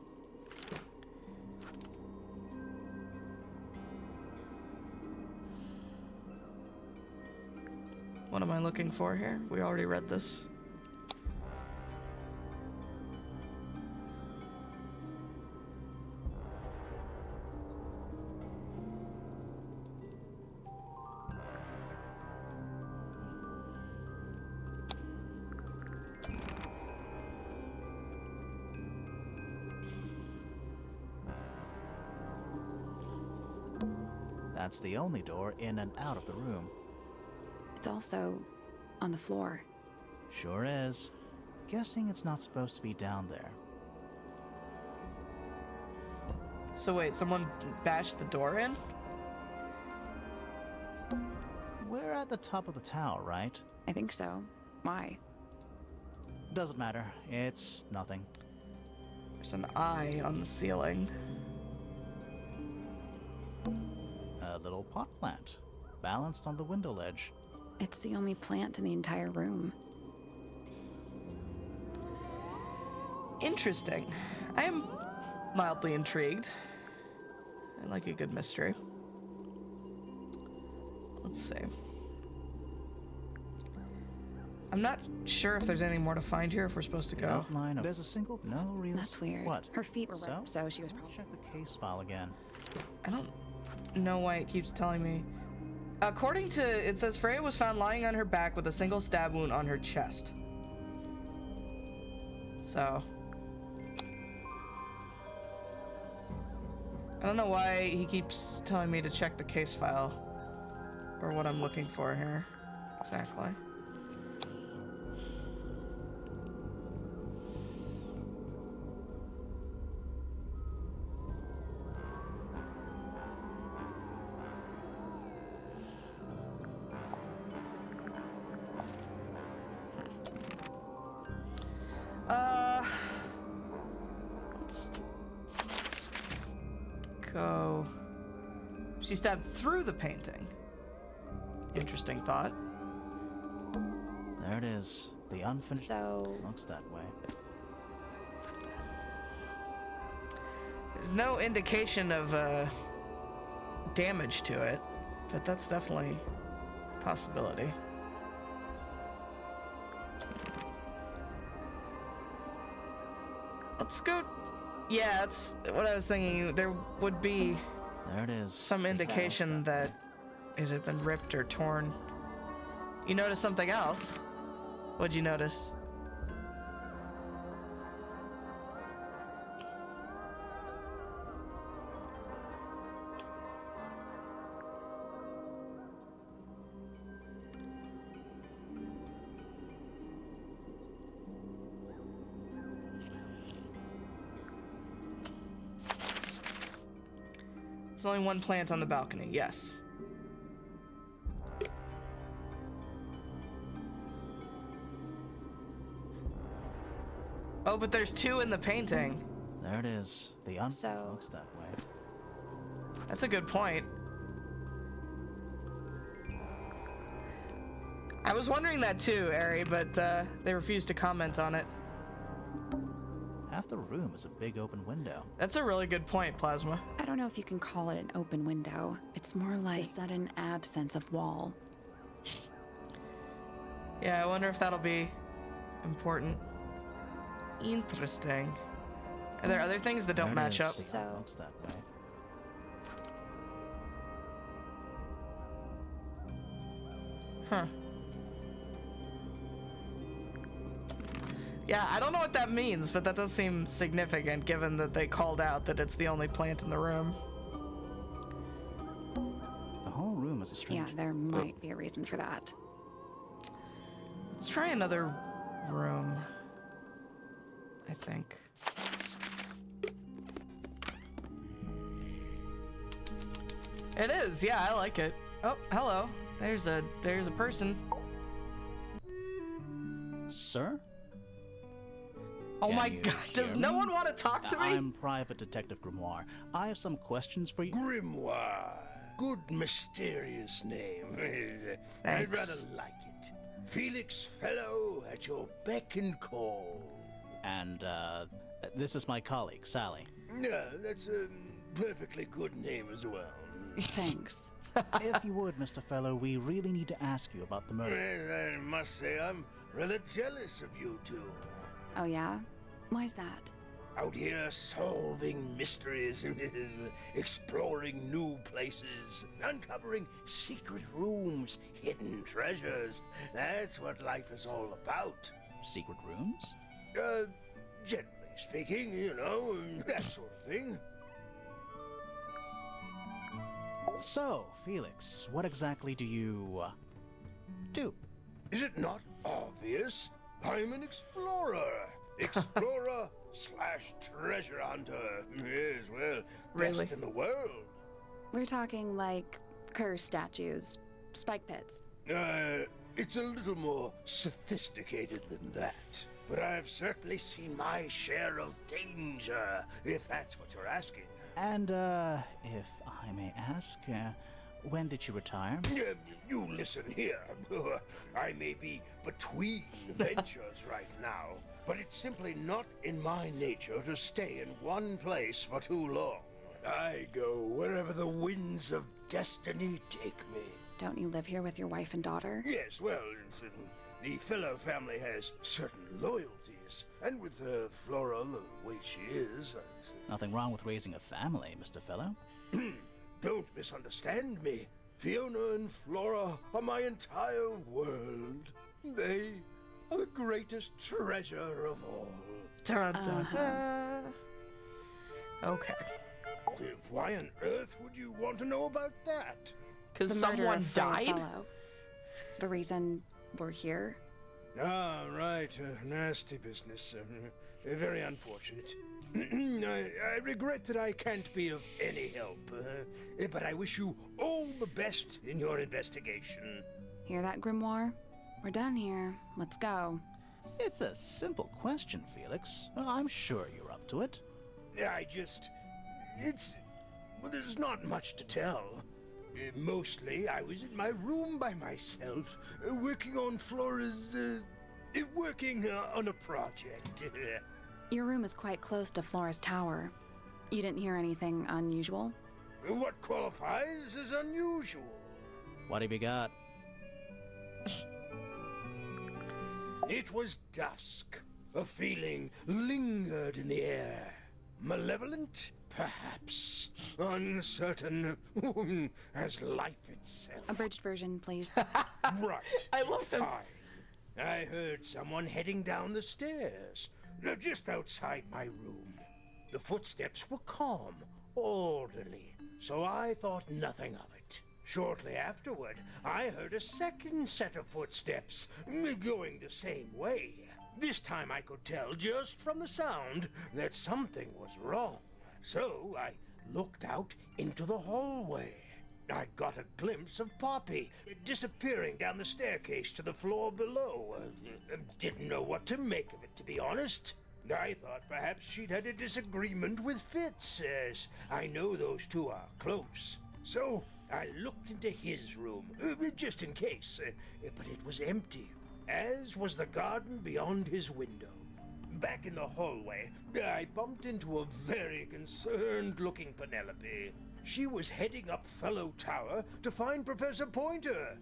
A: What am I looking for here? We already read this.
C: That's the only door in and out of the room.
B: It's also on the floor.
C: Sure is. Guessing it's not supposed to be down there.
A: So wait, someone bashed the door in?
C: We're at the top of the tower, right?
B: I think so. Why?
C: Doesn't matter. It's nothing.
A: There's an eye on the ceiling.
C: A little pot plant, balanced on the window ledge.
B: It's the only plant in the entire room.
A: Interesting. I am mildly intrigued. I like a good mystery. Let's see. I'm not sure if there's anything more to find here, if we're supposed to
C: The
A: go.
C: outline of... There's a single... No real...
B: That's weird.
C: What?
B: Her feet were right, so she was
C: Let's
B: probably...
C: check the case file again.
A: I don't know why it keeps telling me. According to, it says Freya was found lying on her back with a single stab wound on her chest. So. I don't know why he keeps telling me to check the case file. Or what I'm looking for here. Exactly. Let's go. She stabbed through the painting. Interesting thought.
C: There it is. The unfinished...
B: So...
C: Looks that way.
A: There's no indication of damage to it, but that's definitely a possibility. Let's go. Yeah, that's what I was thinking. There would be
C: There it is.
A: some indication that it had been ripped or torn. You noticed something else? What'd you notice? There's only one plant on the balcony, yes. Oh, but there's two in the painting.
C: There it is. The
B: So-
C: looks that way.
A: That's a good point. I was wondering that too, Ari, but they refused to comment on it.
C: Half the room is a big open window.
A: That's a really good point, Plasma.
B: I don't know if you can call it an open window. It's more like a sudden absence of wall.
A: Yeah, I wonder if that'll be important. Interesting. Are there other things that don't
C: There it
A: match
C: is.
A: up?
C: The
B: So-
C: looks that way.
A: Huh. Yeah, I don't know what that means, but that does seem significant given that they called out that it's the only plant in the room.
C: The whole room is a
B: Yeah,
C: strange.
B: there might be a reason for that.
A: Let's try another room, I think. It is, yeah, I like it. Oh, hello. There's a person.
C: Sir?
A: Oh
C: Can
A: my
C: you
A: god, does
C: hear
A: no
C: me?
A: one want to talk to me?
C: I'm Private Detective Grimoire. I have some questions for you.
D: Grimoire. Good mysterious name. I'd rather
A: Thanks.
D: like it. Felix Fellow at your beck and call.
C: And, this is my colleague, Sally.
D: Yeah, that's a perfectly good name as well.
B: Thanks.
C: If you would, Mr. Fellow, we really need to ask you about the murder.
D: Well, I must say I'm rather jealous of you two.
B: Oh yeah? Why's that?
D: Out here solving mysteries, exploring new places, uncovering secret rooms, hidden treasures. That's what life is all about.
C: Secret rooms?
D: Generally speaking, you know, that sort of thing.
C: So, Felix, what exactly do you, do?
D: Is it not obvious? I'm an explorer. Explorer slash treasure hunter. Yes, well,
A: Really?
D: best in the world.
B: We're talking like curse statues, spike pits.
D: It's a little more sophisticated than that. But I've certainly seen my share of danger, if that's what you're asking.
C: And, if I may ask, when did you retire?
D: You listen here. I may be between ventures right now, but it's simply not in my nature to stay in one place for too long. I go wherever the winds of destiny take me.
B: Don't you live here with your wife and daughter?
D: Yes, well, the Fellow family has certain loyalties, and with Flora the way she is,
C: Nothing wrong with raising a family, Mr. Fellow.
D: don't misunderstand me. Fiona and Flora are my entire world. They are the greatest treasure of all.
A: Dun, dun, dun. Okay.
D: Why on earth would you want to know about that?
A: Because
B: The murder
A: someone
B: of Freya
A: died?
B: Fellow. The reason we're here?
D: Ah, right. Nasty business. Very unfortunate. I regret that I can't be of any help, but I wish you all the best in your investigation.
B: Hear that, Grimoire? We're done here. Let's go.
C: It's a simple question, Felix. I'm sure you're up to it.
D: Well, there's not much to tell. Mostly, I was in my room by myself, working on Flora's, working on a project.
B: Your room is quite close to Flora's tower. You didn't hear anything unusual?
D: What qualifies as unusual?
C: What have you got?
D: It was dusk. A feeling lingered in the air. Malevolent? Perhaps. Uncertain as life itself.
B: Abridged version, please.
D: Right.
A: I love them.
D: Fine. I heard someone heading down the stairs, just outside my room. The footsteps were calm, orderly, so I thought nothing of it. Shortly afterward, I heard a second set of footsteps, going the same way. This time I could tell just from the sound that something was wrong. So I looked out into the hallway. I got a glimpse of Poppy disappearing down the staircase to the floor below. Didn't know what to make of it, to be honest. I thought perhaps she'd had a disagreement with Fitz, as I know those two are close. So I looked into his room, just in case, but it was empty, as was the garden beyond his window. Back in the hallway, I bumped into a very concerned-looking Penelope. She was heading up Fellow Tower to find Professor Pointer,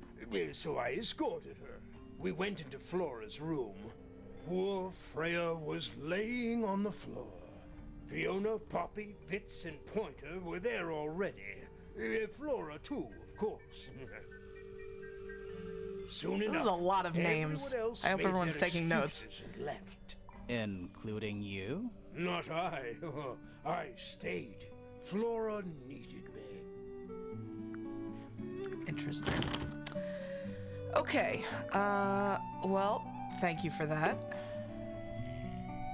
D: so I escorted her. We went into Flora's room. Poor Freya was laying on the floor. Fiona, Poppy, Fitz, and Pointer were there already. Flora, too, of course. Soon enough,
A: This is a lot of names.
D: everyone else
A: I hope
D: made
A: everyone's
D: their
A: taking notes.
D: excuses and left.
C: Including you?
D: Not I. I stayed. Flora needed me.
A: Interesting. Okay. Well, thank you for that.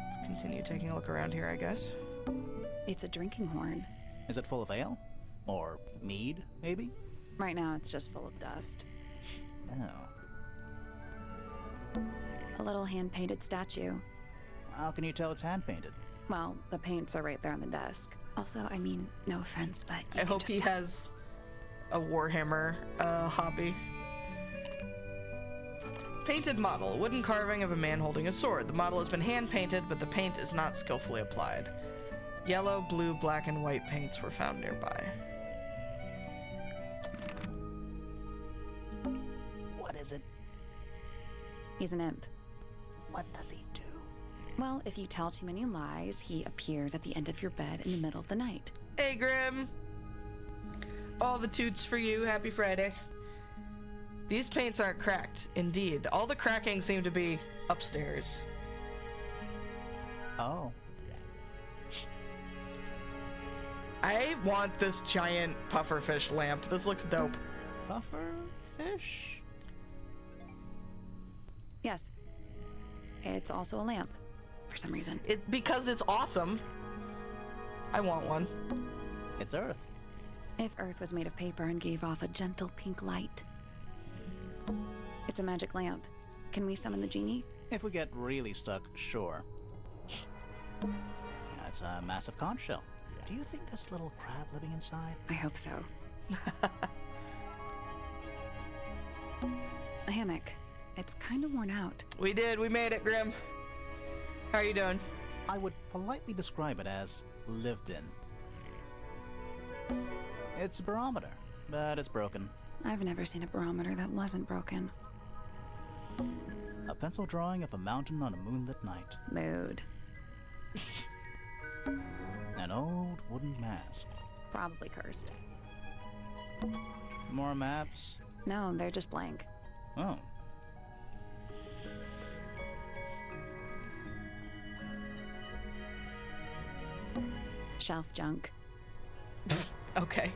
A: Let's continue taking a look around here, I guess.
B: It's a drinking horn.
C: Is it full of ale? Or mead, maybe?
B: Right now, it's just full of dust.
C: Oh.
B: A little hand-painted statue.
C: How can you tell it's hand-painted?
B: Well, the paints are right there on the desk. Also, I mean, no offense, but you
A: I
B: can
A: hope
B: just
A: he
B: tell.
A: has a Warhammer hobby. Painted model. Wooden carving of a man holding a sword. The model has been hand-painted, but the paint is not skillfully applied. Yellow, blue, black, and white paints were found nearby.
C: What is it?
B: He's an imp.
C: What does he do?
B: Well, if you tell too many lies, he appears at the end of your bed in the middle of the night.
A: Hey, Grim. All the toots for you. Happy Friday. These paints aren't cracked. Indeed. All the cracking seem to be upstairs.
C: Oh.
A: I want this giant pufferfish lamp. This looks dope.
C: Puffer fish?
B: Yes. It's also a lamp, for some reason.
A: Because it's awesome. I want one.
C: It's Earth.
B: If Earth was made of paper and gave off a gentle pink light. It's a magic lamp. Can we summon the genie?
C: If we get really stuck, sure. That's a massive conch shell. Do you think there's a little crab living inside?
B: I hope so. A hammock. It's kind of worn out.
A: We did. We made it, Grim. How are you doing?
C: I would politely describe it as lived in. It's a barometer, but it's broken.
B: I've never seen a barometer that wasn't broken.
C: A pencil drawing of a mountain on a moonlit night.
B: Mood.
C: An old wooden mask.
B: Probably cursed.
C: More maps?
B: No, they're just blank.
C: Oh.
B: Shelf junk.
A: Okay.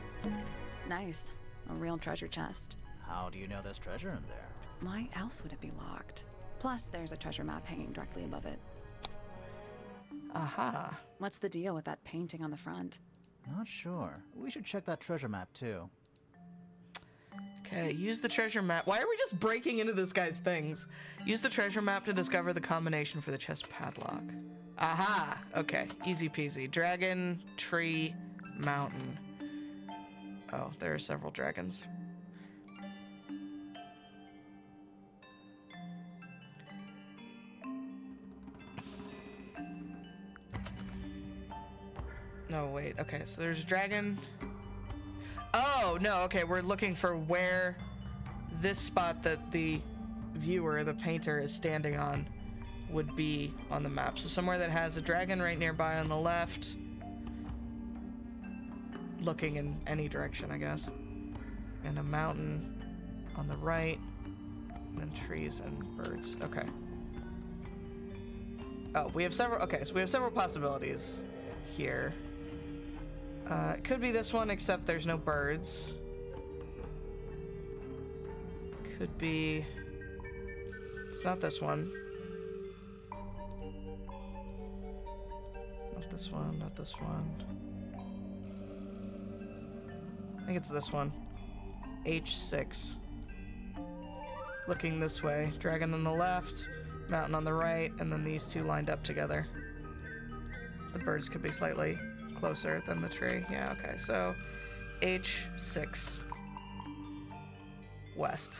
B: Nice. A real treasure chest.
C: How do you know there's treasure in there?
B: Why else would it be locked? Plus, there's a treasure map hanging directly above it.
A: Aha.
B: What's the deal with that painting on the front?
C: Not sure. We should check that treasure map too.
A: Okay, use the treasure map. Why are we just breaking into this guy's things? Use the treasure map to discover the combination for the chest padlock. Aha! Okay, easy peasy. Dragon, tree, mountain. Oh, there are several dragons. No, wait. Okay, so there's dragon. Oh, no, okay, we're looking for where this spot that the viewer, the painter, is standing on, would be on the map. So somewhere that has a dragon right nearby on the left, looking in any direction, I guess, and a mountain on the right, and then trees and birds. Okay. Oh, we have several. Okay, so we have several possibilities here. It could be this one, except there's no birds. Could be. It's not this one. Not this one, not this one. I think it's this one. H6. Looking this way. Dragon on the left, mountain on the right, and then these two lined up together. The birds could be slightly closer than the tree. Yeah, okay, so H6 west.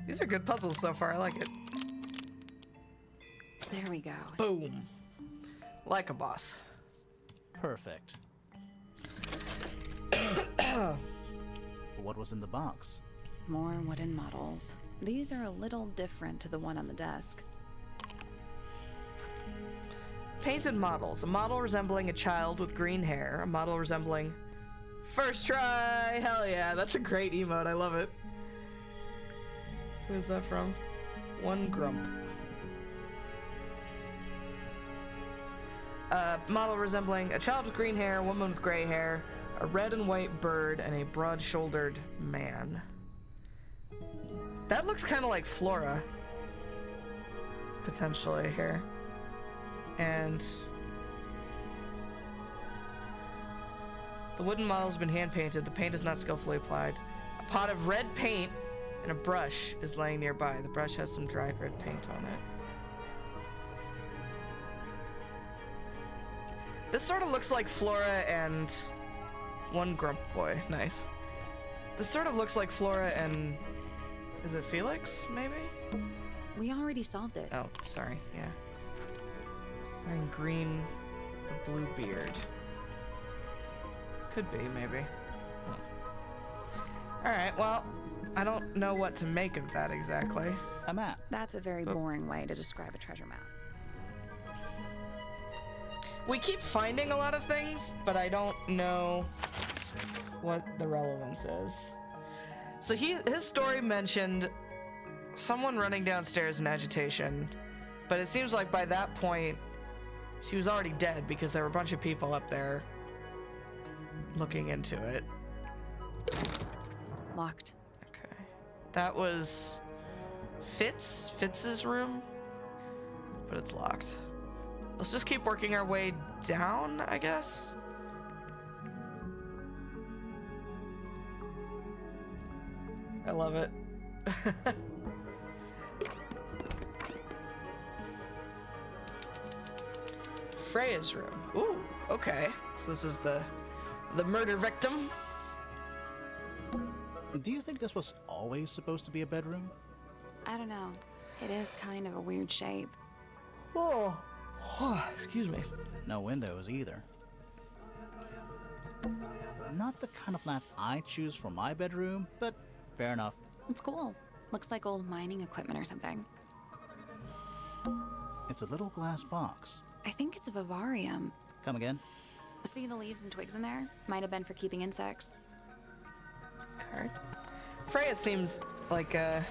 A: These are good puzzles so far, I like it.
B: There we go.
A: Boom. Like a boss.
C: Perfect. What was in the box?
B: More wooden models. These are a little different to the one on the desk.
A: Painted models. A model resembling a child with green hair. A model resembling... First try! Hell yeah, that's a great emote. I love it. Who is that from? One Grump. Model resembling a child with green hair, a woman with gray hair, a red and white bird, and a broad-shouldered man. That looks kind of like Flora. Potentially here. And the wooden model's been hand-painted. The paint is not skillfully applied. A pot of red paint and a brush is laying nearby. The brush has some dried red paint on it. This sort of looks like Flora and One Grump Boy. Nice. This sort of looks like Flora and... Is it Felix, maybe?
B: We already solved it.
A: Oh, sorry, yeah. Wearing green, the blue beard. Could be, maybe. Alright, well, I don't know what to make of that exactly.
C: A map.
B: That's a very boring way to describe a treasure map.
A: We keep finding a lot of things, but I don't know what the relevance is. So his story mentioned someone running downstairs in agitation, but it seems like by that point she was already dead because there were a bunch of people up there looking into it.
B: Locked.
A: Okay. That was Fitz's room, but it's locked. Let's just keep working our way down, I guess. I love it. Freya's room. Ooh, okay. So this is the murder victim.
C: Do you think this was always supposed to be a bedroom?
B: I don't know. It is kind of a weird shape.
A: Oh, excuse me.
C: No windows either. Not the kind of lamp I choose for my bedroom, but fair enough.
B: It's cool. Looks like old mining equipment or something.
C: It's a little glass box.
B: I think it's a vivarium.
C: Come again?
B: See the leaves and twigs in there? Might have been for keeping insects.
A: Okay. Freya seems like a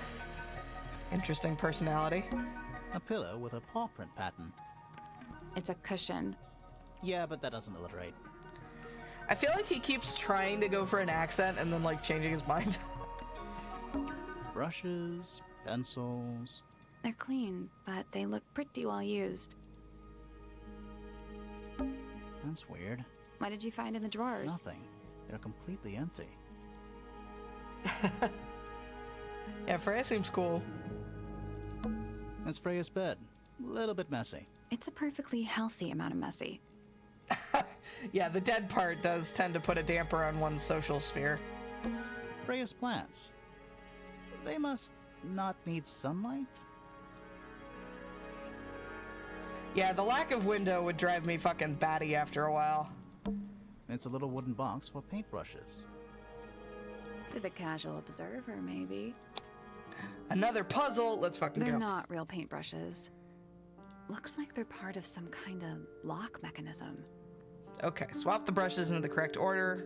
A: interesting personality.
C: A pillow with a paw print pattern.
B: It's a cushion.
C: Yeah, but that doesn't alliterate.
A: I feel like he keeps trying to go for an accent and then like changing his mind.
C: Brushes, pencils.
B: They're clean, but they look pretty well used.
C: That's weird.
B: What did you find in the drawers?
C: Nothing. They're completely empty.
A: Yeah, Freya seems cool.
C: That's Freya's bed. A little bit messy.
B: It's a perfectly healthy amount of messy.
A: Yeah, the dead part does tend to put a damper on one's social sphere.
C: Freya's plants. They must not need sunlight?
A: Yeah, the lack of window would drive me fucking batty after a while.
C: It's a little wooden box for paintbrushes.
B: To the casual observer, maybe.
A: Another puzzle. Let's fucking
B: They're
A: go.
B: not real paintbrushes. Looks like they're part of some kind of lock mechanism.
A: Okay, swap the brushes into the correct order.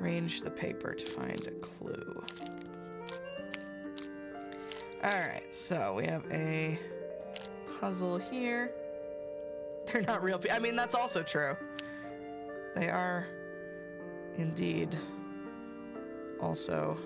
A: Arrange the paper to find a clue. Alright, so we have a puzzle here. They're not real I mean, that's also true. They are indeed also...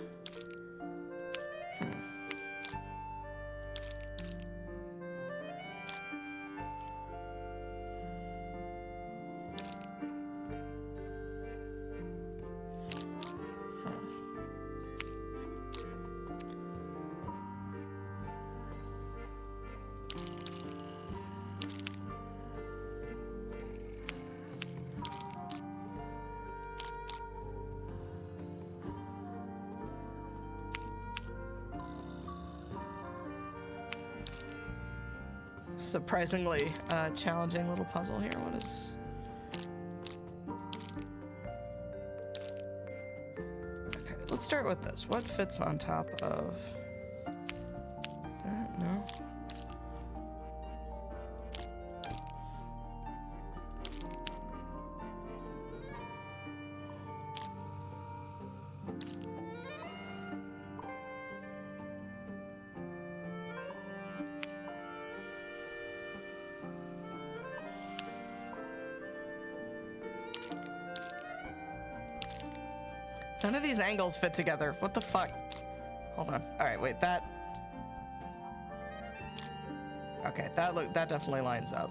A: Surprisingly challenging little puzzle here. What is... Okay, let's start with this. What fits on top of... that? No. None of these angles fit together. What the fuck? Hold on. All right, wait, that... Okay, that definitely lines up.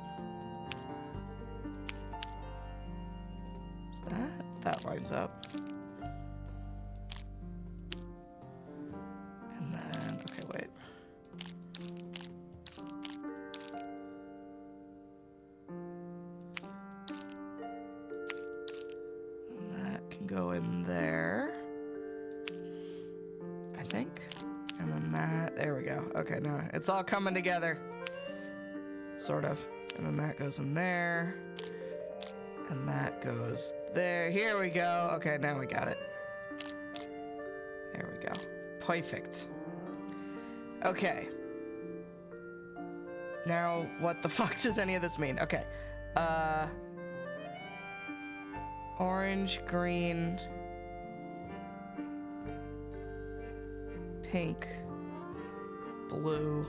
A: Is that? That lines up. And then, okay, wait. And that can go in there, I think. And then that, there we go. Okay, now it's all coming together. Sort of. And then that goes in there. And that goes there. Here we go. Okay, now we got it. There we go. Perfect. Okay. Now, what the fuck does any of this mean? Okay. Orange, green, pink, blue.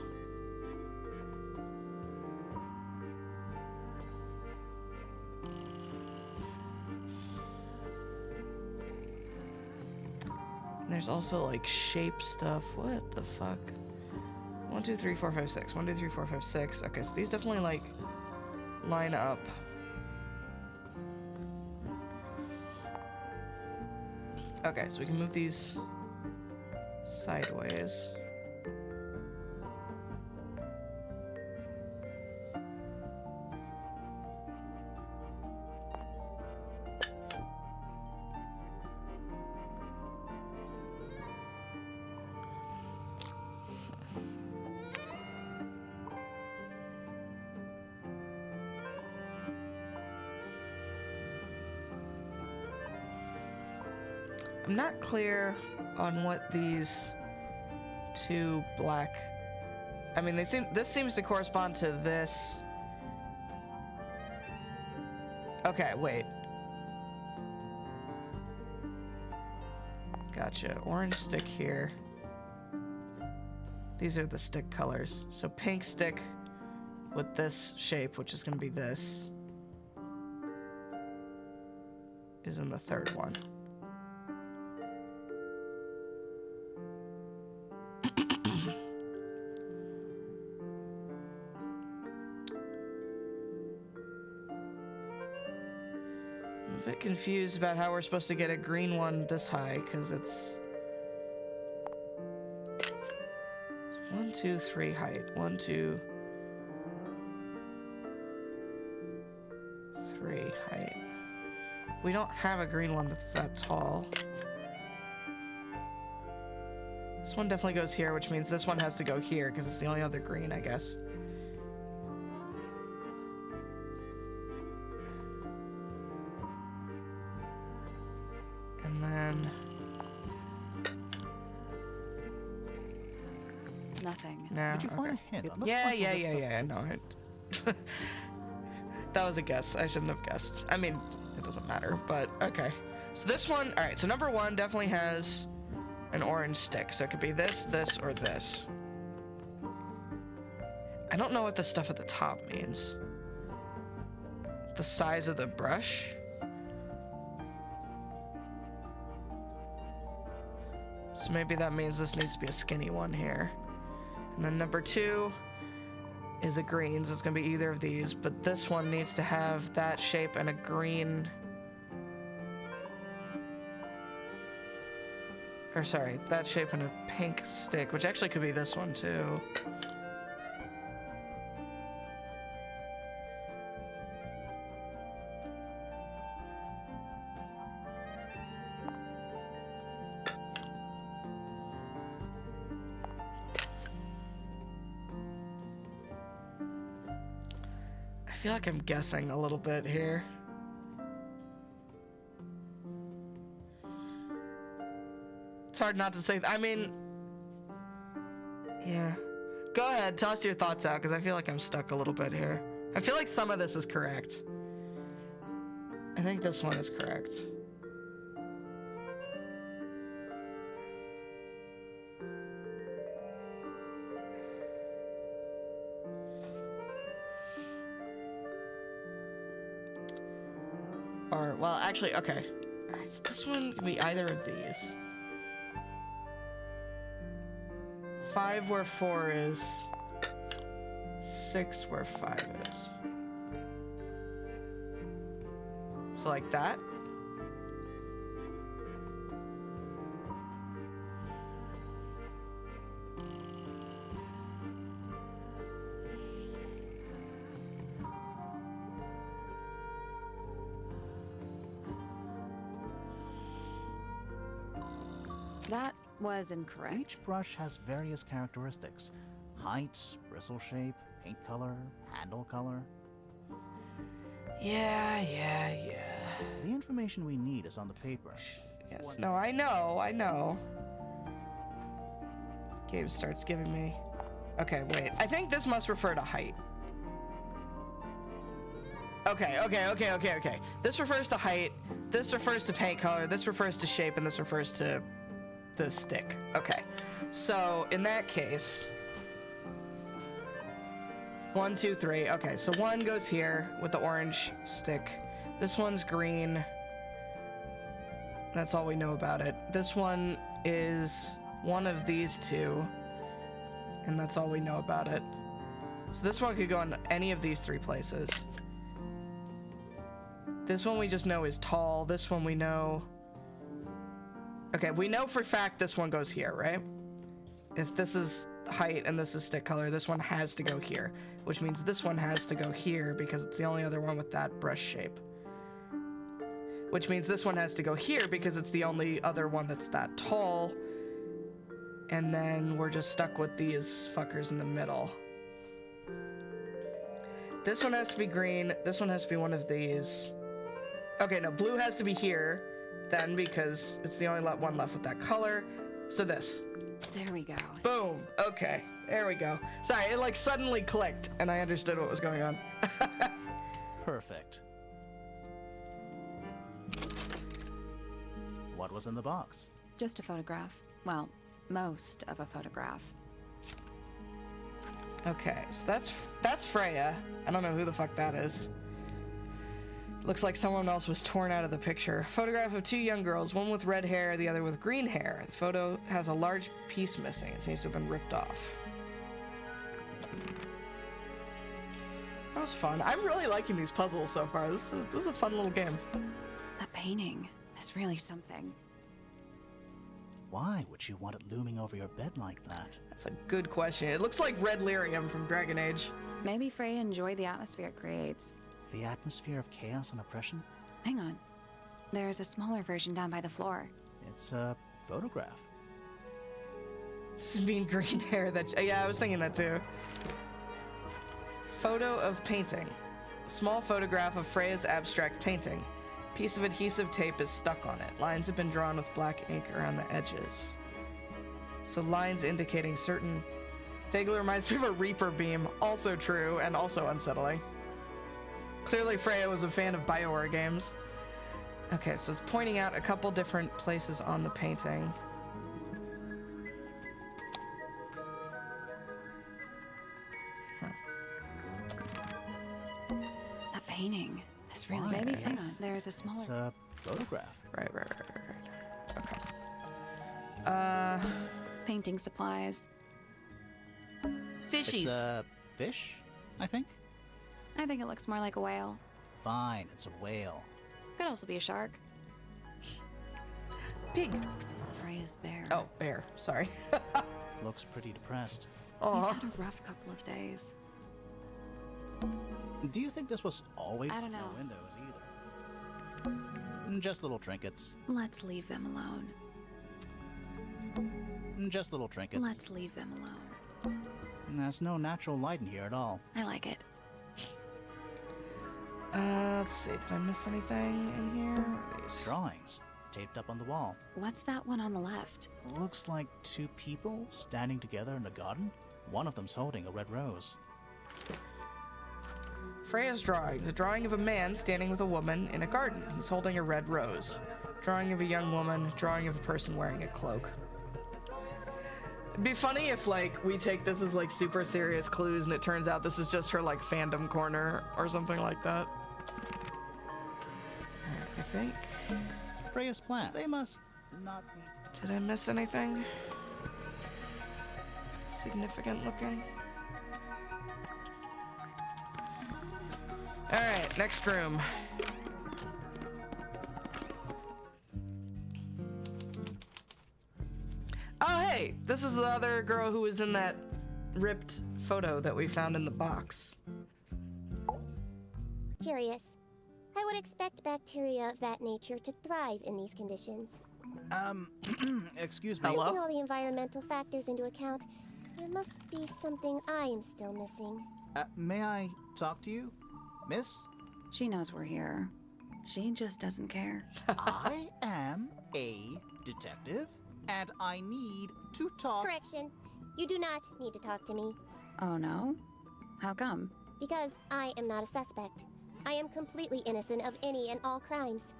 A: And there's also like shape stuff. What the fuck? 1, 2, 3, 4, 5, 6. 1, 2, 3, 4, 5, 6. Okay, so these definitely like line up. Okay, so we can move these sideways. I'm not clear on what these two black... I mean, this seems to correspond to this. Okay, wait. Gotcha. Orange stick here. These are the stick colors. So pink stick with this shape, which is going to be this, is in the third one. I'm a bit confused about how we're supposed to get a green one this high, because it's 1, 2, 3 height. 1, 2, 3 height. We don't have a green one that's that tall. This one definitely goes here, which means this one has to go here, because it's the only other green, I guess. And then...
B: Nothing.
A: No.
C: Did you find
A: okay.
C: a hint? It looks
A: Yeah,
C: like
A: yeah,
C: a
A: yeah,
C: lift
A: yeah.
C: of
A: No,
C: voices.
A: that was a guess. I shouldn't have guessed. I mean, it doesn't matter, but okay. So this one, all right. So number 1 definitely has an orange stick. So it could be this, this, or this. I don't know what the stuff at the top means. The size of the brush. So maybe that means this needs to be a skinny one here. And then number 2 is a green, so it's gonna be either of these, but this one needs to have that shape and a green. Or sorry, that shape and a pink stick, which actually could be this one too. I feel like I'm guessing a little bit here. It's hard not to say. I mean, yeah. Go ahead, toss your thoughts out, because I feel like I'm stuck a little bit here. I feel like some of this is correct. I think this one is correct. Or, well, actually, okay. All right, so this one can be either of these. 5 where 4 is. 6 where 5 is. So like that.
B: That was incorrect.
C: Each brush has various characteristics. Height, bristle shape, paint color, handle color.
A: Yeah.
C: The information we need is on the paper.
A: Yes, no, I know. Gabe starts giving me... Okay, wait. I think this must refer to height. Okay. This refers to height, this refers to paint color, this refers to shape, and this refers to the stick. Okay. So, in that case... 1, 2, 3. Okay, so 1 goes here with the orange stick. This one's green. That's all we know about it. This one is one of these two, and that's all we know about it. So this one could go in any of these 3 places. This one we just know is tall. This one we know... Okay, we know for a fact this one goes here, right? If this is height and this is stick color, this one has to go here, which means this one has to go here because it's the only other one with that brush shape. Which means this one has to go here because it's the only other one that's that tall. And then we're just stuck with these fuckers in the middle. This one has to be green. This one has to be one of these. Okay, no, blue has to be here then because it's the only one left with that color. So this.
B: There we go.
A: Boom. Okay, there we go. Sorry, it like suddenly clicked and I understood what was going on.
C: Perfect. What was in the box?
B: Just a photograph. Well, most of a photograph.
A: Okay, so that's Freya. I don't know who the fuck that is. Looks like someone else was torn out of the picture. Photograph of 2 young girls, one with red hair, the other with green hair. The photo has a large piece missing. It seems to have been ripped off. That was fun. I'm really liking these puzzles so far. This is a fun little game.
B: That painting is really something.
C: Why would you want it looming over your bed like that?
A: That's a good question. It looks like red lyrium from Dragon Age.
B: Maybe Freya enjoyed the atmosphere it creates.
C: The atmosphere of chaos and oppression?
B: Hang on. There's a smaller version down by the floor.
C: It's a photograph.
A: This is mean green hair that... Yeah, I was thinking that too. Photo of painting. Small photograph of Freya's abstract painting. Piece of adhesive tape is stuck on it. Lines have been drawn with black ink around the edges. So lines indicating certain Vaguely reminds me of a Reaper beam. Also true and also unsettling. Clearly Freya was a fan of BioWare games. Okay, so it's pointing out a couple different places on the painting.
B: That painting is really
C: Why?
B: maybe hang on. There's a smaller.
C: It's a photograph.
A: Right. Okay.
B: Painting supplies.
A: Fishies.
C: It's a fish, I think.
B: I think it looks more like a whale.
C: Fine, it's a whale.
B: Could also be a shark.
A: Pig.
B: Freya's bear.
A: Oh, bear. Sorry.
C: Looks pretty depressed.
B: He's
A: Aw.
B: had a rough couple of days.
C: Do you think this was always
B: I don't know.
C: no windows either? Just little trinkets.
B: Let's leave them alone.
C: Just little trinkets.
B: Let's leave them alone.
C: There's no natural light in here at all.
B: I like it.
A: Let's see. Did I miss anything in here? What are these?
C: Drawings taped up on the wall.
B: What's that one on the left?
C: Looks like two people standing together in a garden. One of them's holding a red rose.
A: Freya's drawing. The drawing of a man standing with a woman in a garden. He's holding a red rose. Drawing of a young woman. Drawing of a person wearing a cloak. It'd be funny if, like, we take this as, like, super serious clues and it turns out this is just her, like, fandom corner or something like that. Alright, I think...
C: Freya's plants. They must not be...
A: Did I miss anything significant looking? Alright, next room. Oh, hey! This is the other girl who was in that ripped photo that we found in the box.
E: Curious. I would expect bacteria of that nature to thrive in these conditions.
C: Excuse me.
A: Hello?
E: Taking all the environmental factors into account, there must be something I am still missing.
C: May I talk to you, miss?
B: She knows we're here. She just doesn't care.
C: I am a detective, and I need to talk...
E: Correction. You do not need to talk to me,
B: Oh no? How come?
E: because I am not a suspect. I am completely innocent of any and all crimes.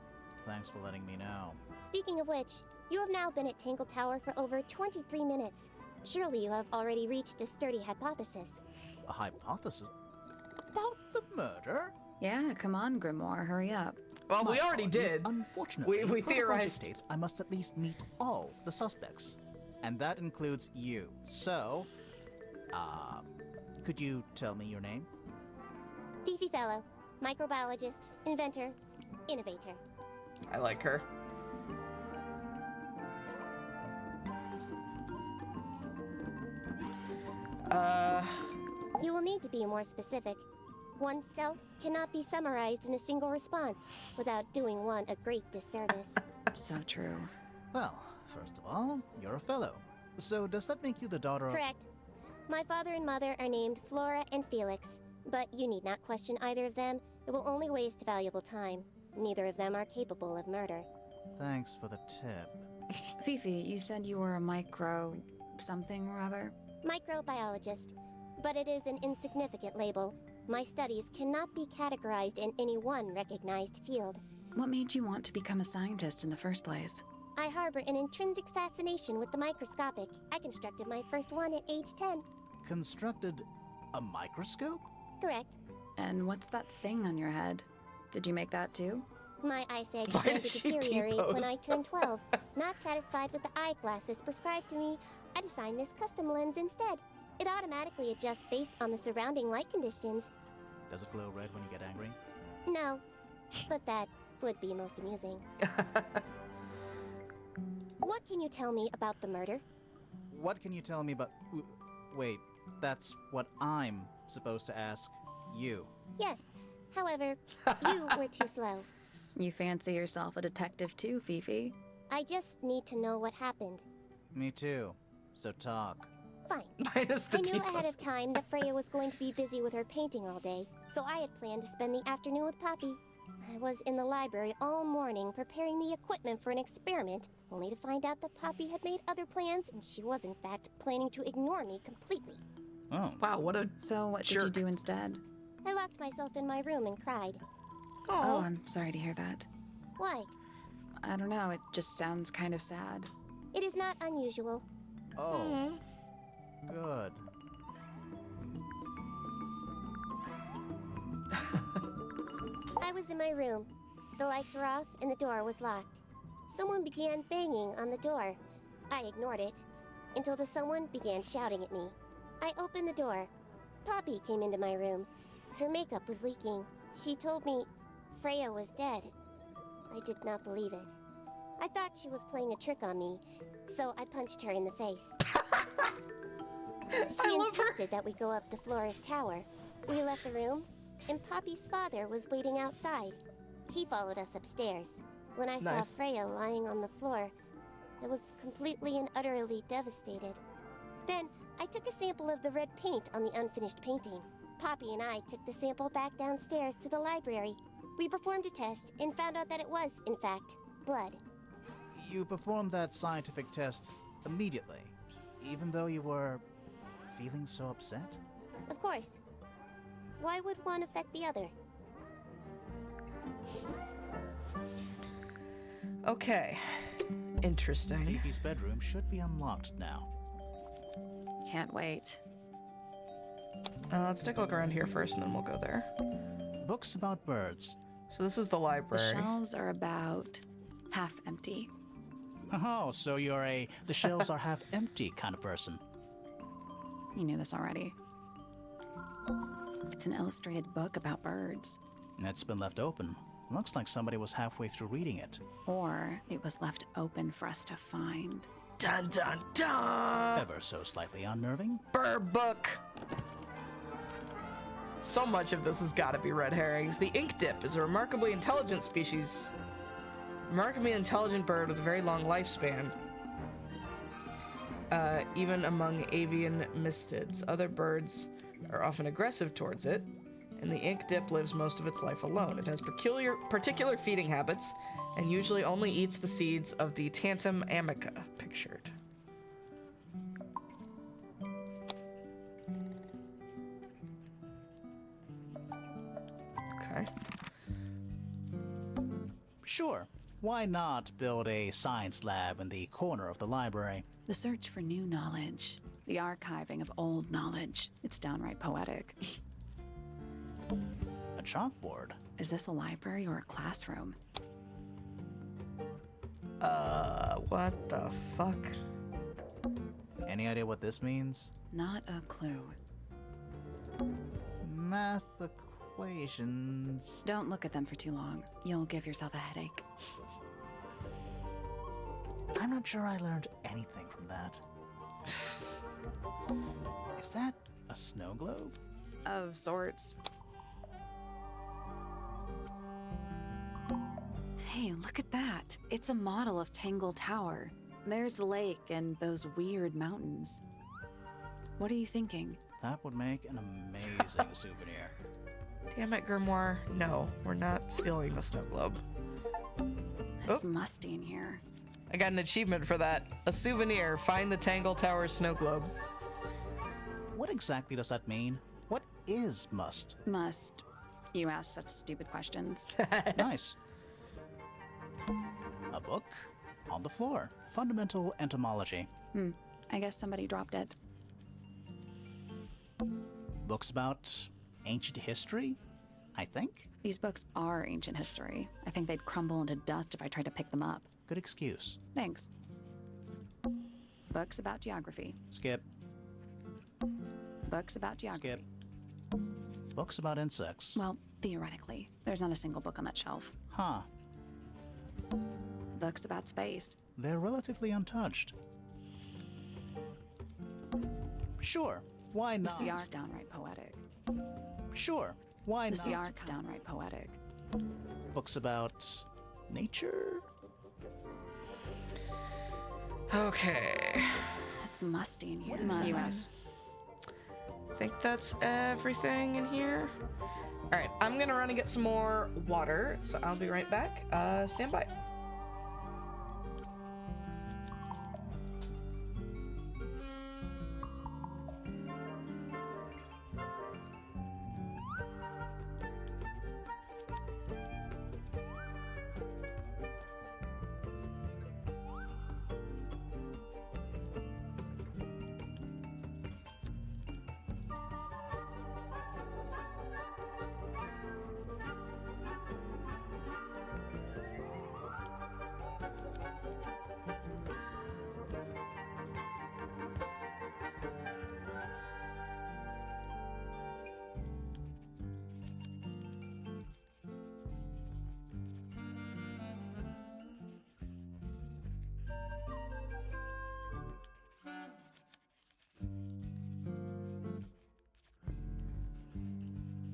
C: Thanks for letting me know.
E: Speaking of which, you have now been at Tangle Tower for over 23 minutes. Surely you have already reached a sturdy hypothesis.
C: A hypothesis? About the murder?
B: Yeah, come on, Grimoire, hurry up.
A: Well,
C: My
A: we already
C: apologies.
A: did.
C: Unfortunately,
A: We
C: protocol
A: theorized.
C: states I must at least meet all the suspects. And that includes you. So, could you tell me your name?
E: Fifi Fellow, microbiologist, inventor, innovator.
A: I like her.
E: You will need to be more specific. Oneself cannot be summarized in a single response without doing one a great disservice.
B: So true.
C: Well, first of all, you're a fellow. So does that make you the daughter of...
E: Correct. My father and mother are named Flora and Felix, but you need not question either of them. It will only waste valuable time. Neither of them are capable of murder.
C: Thanks for the tip.
B: Fifi, you said you were a micro... something or other?
E: Microbiologist, but it is an insignificant label. My studies cannot be categorized in any one recognized field.
B: What made you want to become a scientist in the first place?
E: I harbor an intrinsic fascination with the microscopic. I constructed my first one at age 10.
C: Constructed a microscope?
E: Correct.
B: And what's that thing on your head? Did you make that too?
E: My eyesight
A: Why
E: began
A: did
E: to
A: she
E: deteriorate when
A: T-pose?
E: I turned 12. Not satisfied with the eyeglasses prescribed to me, I designed this custom lens instead. It automatically adjusts based on the surrounding light conditions.
C: Does it glow red when you get angry?
E: No, but that would be most amusing. What can you tell me about the murder?
C: What can you tell me about... Wait, that's what I'm supposed to ask you.
E: Yes, however, you were too slow.
B: You fancy yourself a detective too, Fifi.
E: I just need to know what happened.
C: Me too. So talk.
E: Fine.
A: Minus the
E: I knew
A: T-pose.
E: ahead of time that Freya was going to be busy with her painting all day, so I had planned to spend the afternoon with Poppy. I was in the library all morning preparing the equipment for an experiment, only to find out that Poppy had made other plans and she was in fact planning to ignore me completely.
C: Oh.
A: Wow, what a
B: So what did
A: jerk.
B: you do instead?
E: I locked myself in my room and cried.
B: Oh, I'm sorry to hear that.
E: Why?
B: I don't know, it just sounds kind of sad.
E: It is not unusual.
C: Oh. Good.
E: I was in my room. The lights were off and the door was locked. Someone began banging on the door. I ignored it until the someone began shouting at me. I opened the door. Poppy came into my room. Her makeup was leaking. She told me Freya was dead. I did not believe it. I thought she was playing a trick on me, so I punched her in the face. She
A: love her.
E: insisted that we go up to Flora's tower. We left the room, and Poppy's father was waiting outside. He followed us upstairs. When I saw
A: Nice.
E: Freya lying on the floor, I was completely and utterly devastated. Then, I took a sample of the red paint on the unfinished painting. Poppy and I took the sample back downstairs to the library. We performed a test and found out that it was, in fact, blood.
C: You performed that scientific test immediately, even though you were feeling so upset?
E: Of course. Why would one affect the other?
A: Okay. Interesting.
C: Fifi's bedroom should be unlocked now.
B: Can't wait.
A: Let's take a look around here first, and then we'll go there.
C: Books about birds.
A: So this is the
B: The
A: library.
B: shelves are about half empty.
C: Oh, so you're a the shelves are half empty kind of person.
B: You knew this already. It's an illustrated book about birds.
C: And it's been left open. Looks like somebody was halfway through reading it.
B: Or it was left open for us to find.
A: Dun dun dun!
C: Ever so slightly unnerving.
A: Bird book. So much of this has got to be red herrings. The ink dip is a remarkably intelligent species. Remarkably intelligent bird with a very long lifespan. Even among avian mystids. Other birds are often aggressive towards it, and the ink dip lives most of its life alone. It has particular feeding habits, and usually only eats the seeds of the Tantum amica pictured. Okay.
C: Sure. Why not build a science lab in the corner of the library?
B: The search for new knowledge. The archiving of old knowledge. It's downright poetic.
C: A chalkboard.
B: Is this a library or a classroom?
A: What the fuck?
C: Any idea what this means?
B: Not a clue.
C: Math equations.
B: Don't look at them for too long. You'll give yourself a headache.
C: I'm not sure I learned anything from that. Is that a snow globe?
B: Of sorts. Hey, look at that. It's a model of Tangle Tower. There's the lake and those weird mountains. What are you thinking?
C: That would make an amazing souvenir.
A: Damn it, Grimoire. No, we're not stealing the snow globe.
B: It's musty in here.
A: I got an achievement for that. A souvenir. Find the Tangle Tower snow globe.
C: What exactly does that mean? What is must?
B: Must. You ask such stupid questions.
C: Nice. A book on the floor. Fundamental entomology.
B: I guess somebody dropped it.
C: Books about ancient history, I think.
B: These books are ancient history. I think they'd crumble into dust if I tried to pick them up.
C: Good excuse.
B: Thanks. Books about geography.
C: Skip.
B: Books about geography.
C: Skip. Books about insects.
B: Well, theoretically, there's not a single book on that shelf.
C: Huh.
B: Books about space.
C: They're relatively untouched. Sure. Why
B: The
C: not?
B: sea art's downright poetic.
C: Sure. Why
B: The
C: not?
B: sea art's downright poetic.
C: Books about nature?
A: Okay.
B: It's musty in here.
C: What exactly?
B: You ask.
A: I think that's everything in here. All right, I'm gonna run and get some more water, so I'll be right back. Stand by.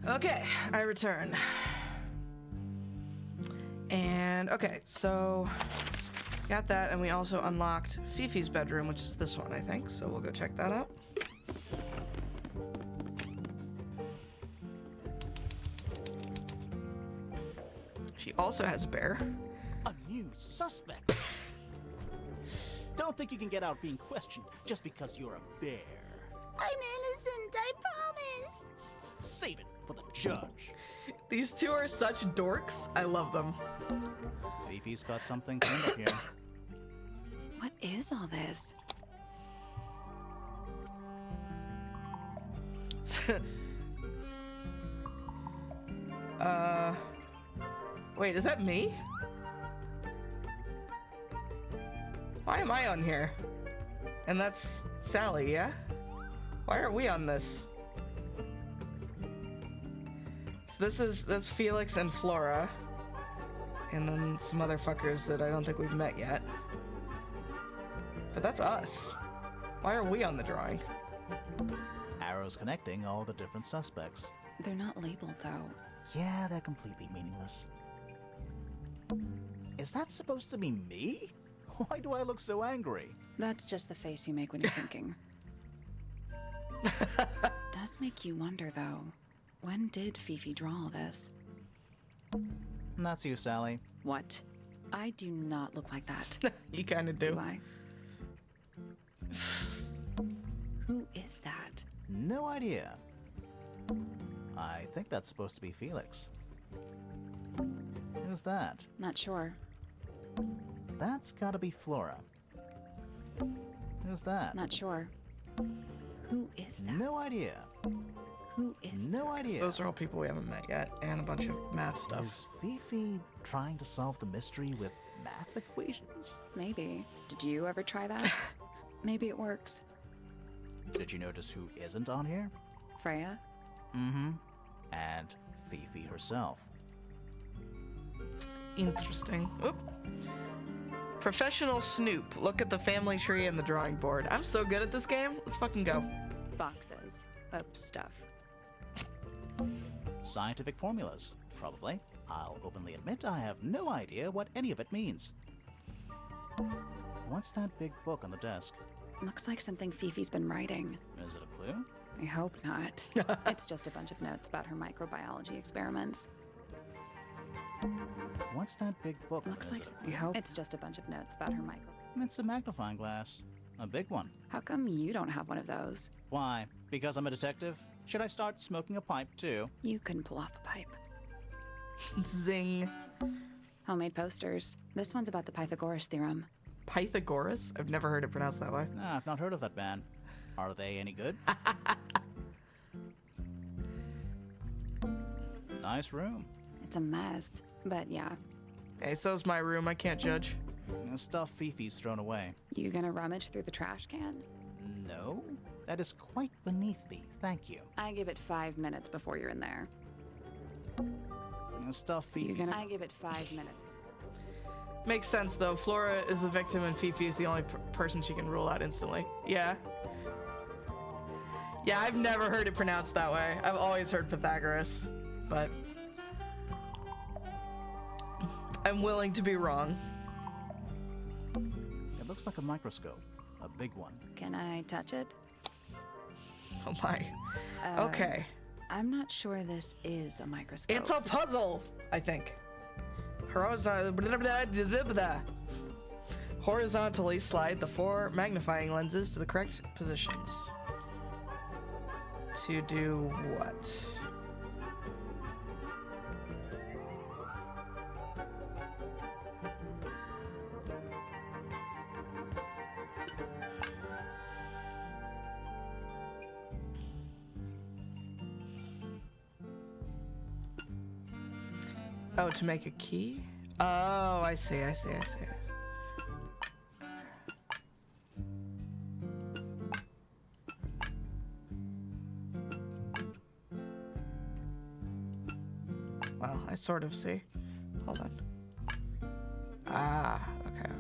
A: Okay, I return. And, okay, so got that, and we also unlocked Fifi's bedroom, which is this one, I think, so we'll go check that out. She also has a bear.
C: A new suspect. Don't think you can get out being questioned just because you're a bear.
E: I'm innocent, I promise.
C: Save it for the judge.
A: These two are such dorks. I love them.
C: Fifi's got something cleaned up here.
B: What is all this?
A: Wait, is that me? Why am I on here? And that's Sally, yeah? Why are we on this? So that's Felix and Flora. And then some other fuckers that I don't think we've met yet. But that's us. Why are we on the drawing?
C: Arrows connecting all the different suspects.
B: They're not labeled, though.
C: Yeah, they're completely meaningless. Is that supposed to be me? Why do I look so angry?
B: That's just the face you make when you're thinking. Does make you wonder, though. When did Fifi draw all this?
C: And that's you, Sally.
B: What? I do not look like that.
A: You kind of do.
B: Do I? Who is that?
C: No idea. I think that's supposed to be Felix. Who's that?
B: Not sure.
C: That's gotta be Flora. Who's that?
B: Not sure. Who is that?
C: No idea.
B: Who is
C: No
B: that?
C: idea.
A: Those are all people we haven't met yet, and a bunch of math stuff.
C: Is Fifi trying to solve the mystery with math equations?
B: Maybe. Did you ever try that? Maybe it works.
C: Did you notice who isn't on here?
B: Freya?
C: Mm-hmm. And Fifi herself.
A: Interesting. Oop. Professional Snoop. Look at the family tree and the drawing board. I'm so good at this game. Let's fucking go.
B: Boxes of stuff.
C: Scientific formulas, probably. I'll openly admit I have no idea what any of it means. What's that big book on the desk?
B: Looks like something Fifi's been writing.
C: Is it a clue?
B: I hope not. It's just a bunch of notes about her microbiology experiments.
C: What's that big book?
B: Looks like
C: Is
B: I hope it's just a bunch of notes about her micro.
C: It's a magnifying glass. A big one.
B: How come you don't have one of those?
C: Why? Because I'm a detective? Should I start smoking a pipe too?
B: You can pull off a pipe.
A: Zing.
B: Homemade posters. This one's about the Pythagoras theorem.
A: Pythagoras? I've never heard it pronounced that way.
C: Ah, I've not heard of that band. Are they any good? Nice room.
B: It's a mess, but yeah.
A: Hey, so's my room. I can't judge.
C: The stuff Fifi's thrown away.
B: You gonna rummage through the trash can?
C: No, that is quite beneath me. Thank you.
B: I give it 5 minutes before you're in there.
C: The stuff Fifi.
B: I give it 5 minutes.
A: Makes sense, though. Flora is the victim and Fifi is the only person she can rule out instantly. Yeah. Yeah, I've never heard it pronounced that way. I've always heard Pythagoras, but I'm willing to be wrong.
C: It looks like a microscope. A big one.
B: Can I touch it?
A: Oh my. Okay.
B: I'm not sure this is a microscope.
A: It's a puzzle, I think. Horizontally slide the 4 magnifying lenses to the correct positions. To do what? Oh, to make a key? Oh, I see. Well, I sort of see. Hold on. Ah, okay.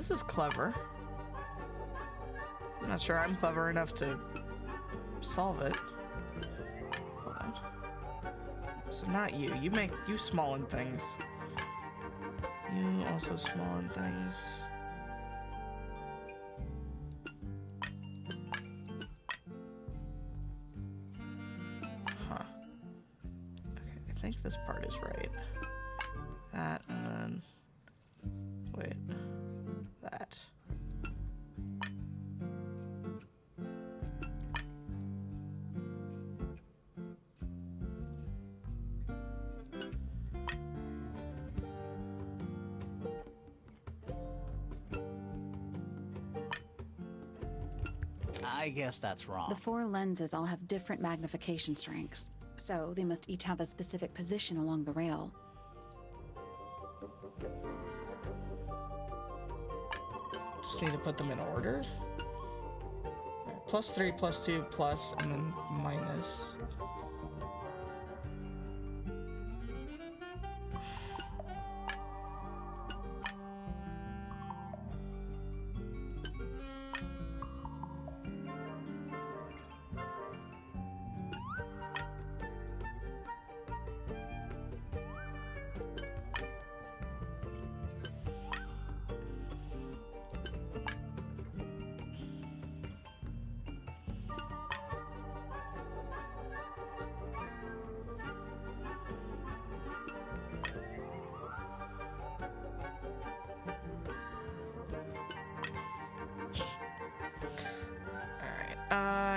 A: This is clever. I'm not sure I'm clever enough to solve it. Hold on. So not you. You small in things. You also small in things. Huh. Okay, I think this part is right. That, and then... Wait. That.
C: I guess that's wrong.
B: The 4 lenses all have different magnification strengths, so they must each have a specific position along the rail.
A: Just need to put them in order. +3, +2, plus, and then minus.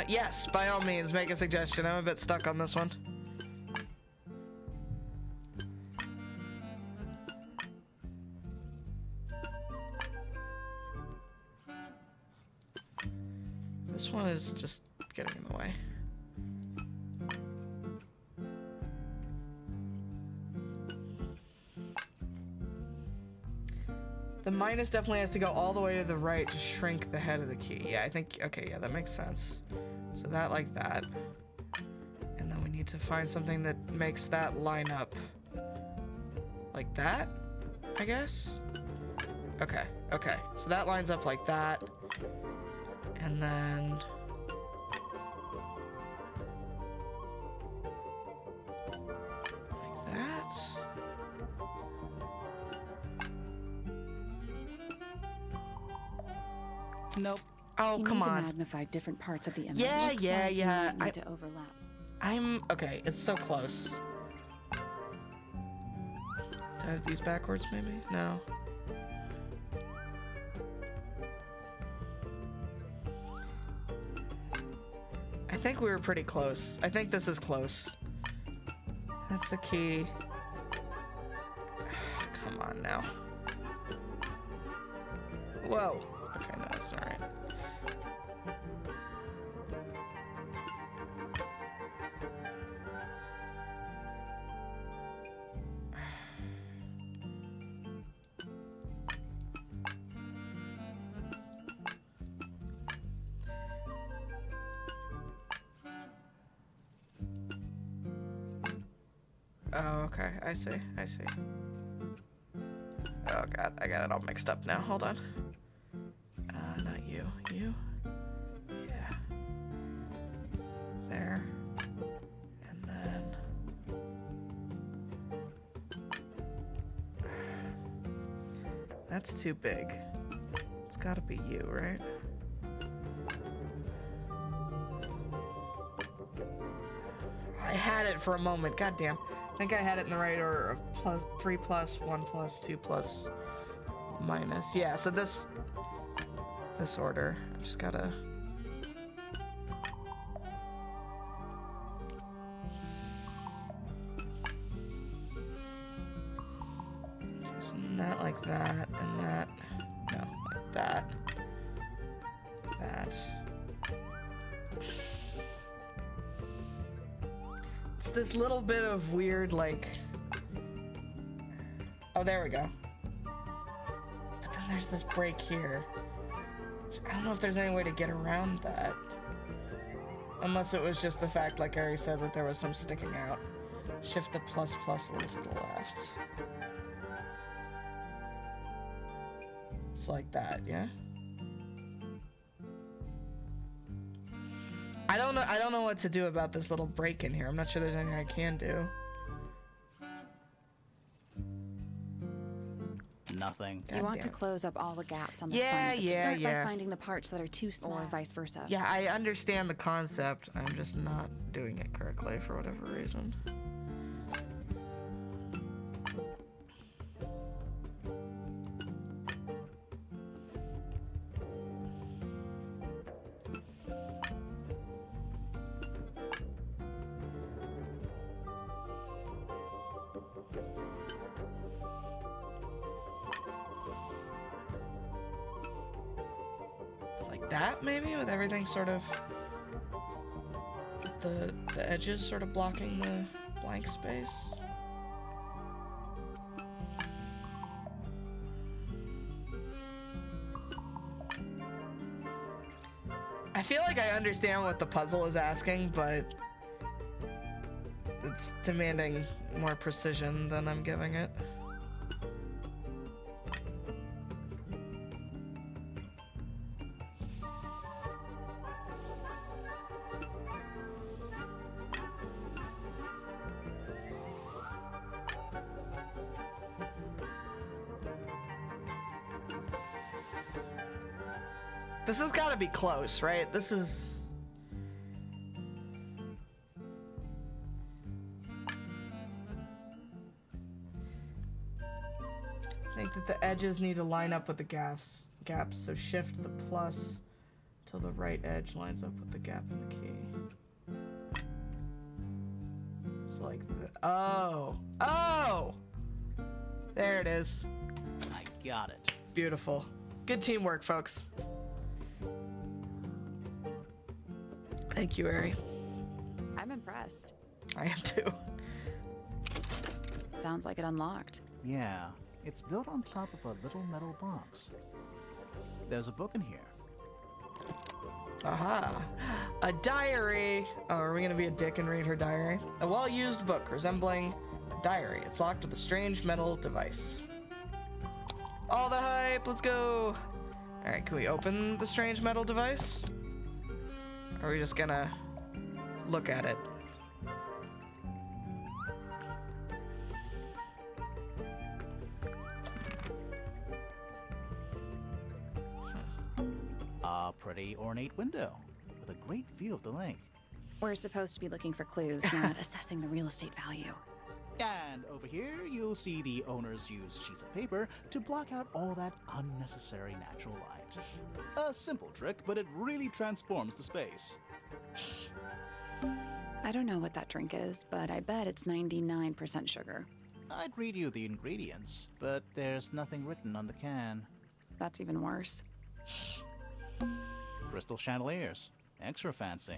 A: Yes, by all means, make a suggestion. I'm a bit stuck on this one. This one is just getting in the way. The minus definitely has to go all the way to the right to shrink the head of the key. Yeah, I think, okay, yeah, that makes sense. So that like that. And then we need to find something that makes that line up. Like that, I guess? Okay, okay. So that lines up like that. And then... like that.
C: Nope.
A: Oh,
B: you
A: come
B: need to
A: on.
B: magnify different parts of the image.
A: Yeah,
B: Looks
A: yeah,
B: like you
A: yeah.
B: might need to overlap.
A: I'm... okay, it's so close. Do I have these backwards, maybe? No. I think we were pretty close. I think this is close. That's the key. Come on now. Whoa. Okay, no, that's not right. Oh, okay. I see. I see. Oh, God. I got it all mixed up now. Hold on. Not you. You? Yeah. There. And then... that's too big. It's gotta be you, right? I had it for a moment. God damn. I think I had it in the right order of plus 3 plus 1 plus 2 plus minus. Yeah, so this order. I just gotta... isn't that like that and that? No, like that. That. It's this little bit of weird, like... oh, there we go. But then there's this break here. I don't know if there's any way to get around that. Unless it was just the fact, like I already said, that there was some sticking out. Shift the plus plus a little to the left. just like that, yeah? I don't know what to do about this little break in here. I'm not sure there's anything I can do.
C: Nothing.
B: You want
A: damn
B: to
A: it.
B: close up all the gaps on the
A: Yeah,
B: spine of the
A: yeah,
B: start
A: yeah.
B: by finding the parts that are too small, or vice versa.
A: Yeah, I understand the concept. I'm just not doing it correctly for whatever reason. Like that, maybe, with everything sort of the edges sort of blocking the blank space. I feel like I understand what the puzzle is asking, but it's demanding more precision than I'm giving it. This has got to be close, right? This is... I think that the edges need to line up with the gaps, so shift the plus till the right edge lines up with the gap in the key. It's like oh! There it is.
C: I got it.
A: Beautiful. Good teamwork, folks. Thank you, Ari.
B: I'm impressed.
A: I am too.
B: Sounds like it unlocked.
C: Yeah, it's built on top of a little metal box. There's a book in here.
A: Aha. A diary. Oh, are we gonna be a dick and read her diary? A well-used book resembling a diary. It's locked with a strange metal device. All the hype, let's go. All right, can we open the strange metal device? Or are we just gonna look at it?
C: A pretty ornate window with a great view of the lake.
B: We're supposed to be looking for clues, not assessing the real estate value.
C: And over here, you'll see the owners use sheets of paper to block out all that unnecessary natural light. A simple trick, but it really transforms the space.
B: I don't know what that drink is, but I bet it's 99% sugar.
C: I'd read you the ingredients, but there's nothing written on the can.
B: That's even worse.
C: Crystal chandeliers. Extra fancy.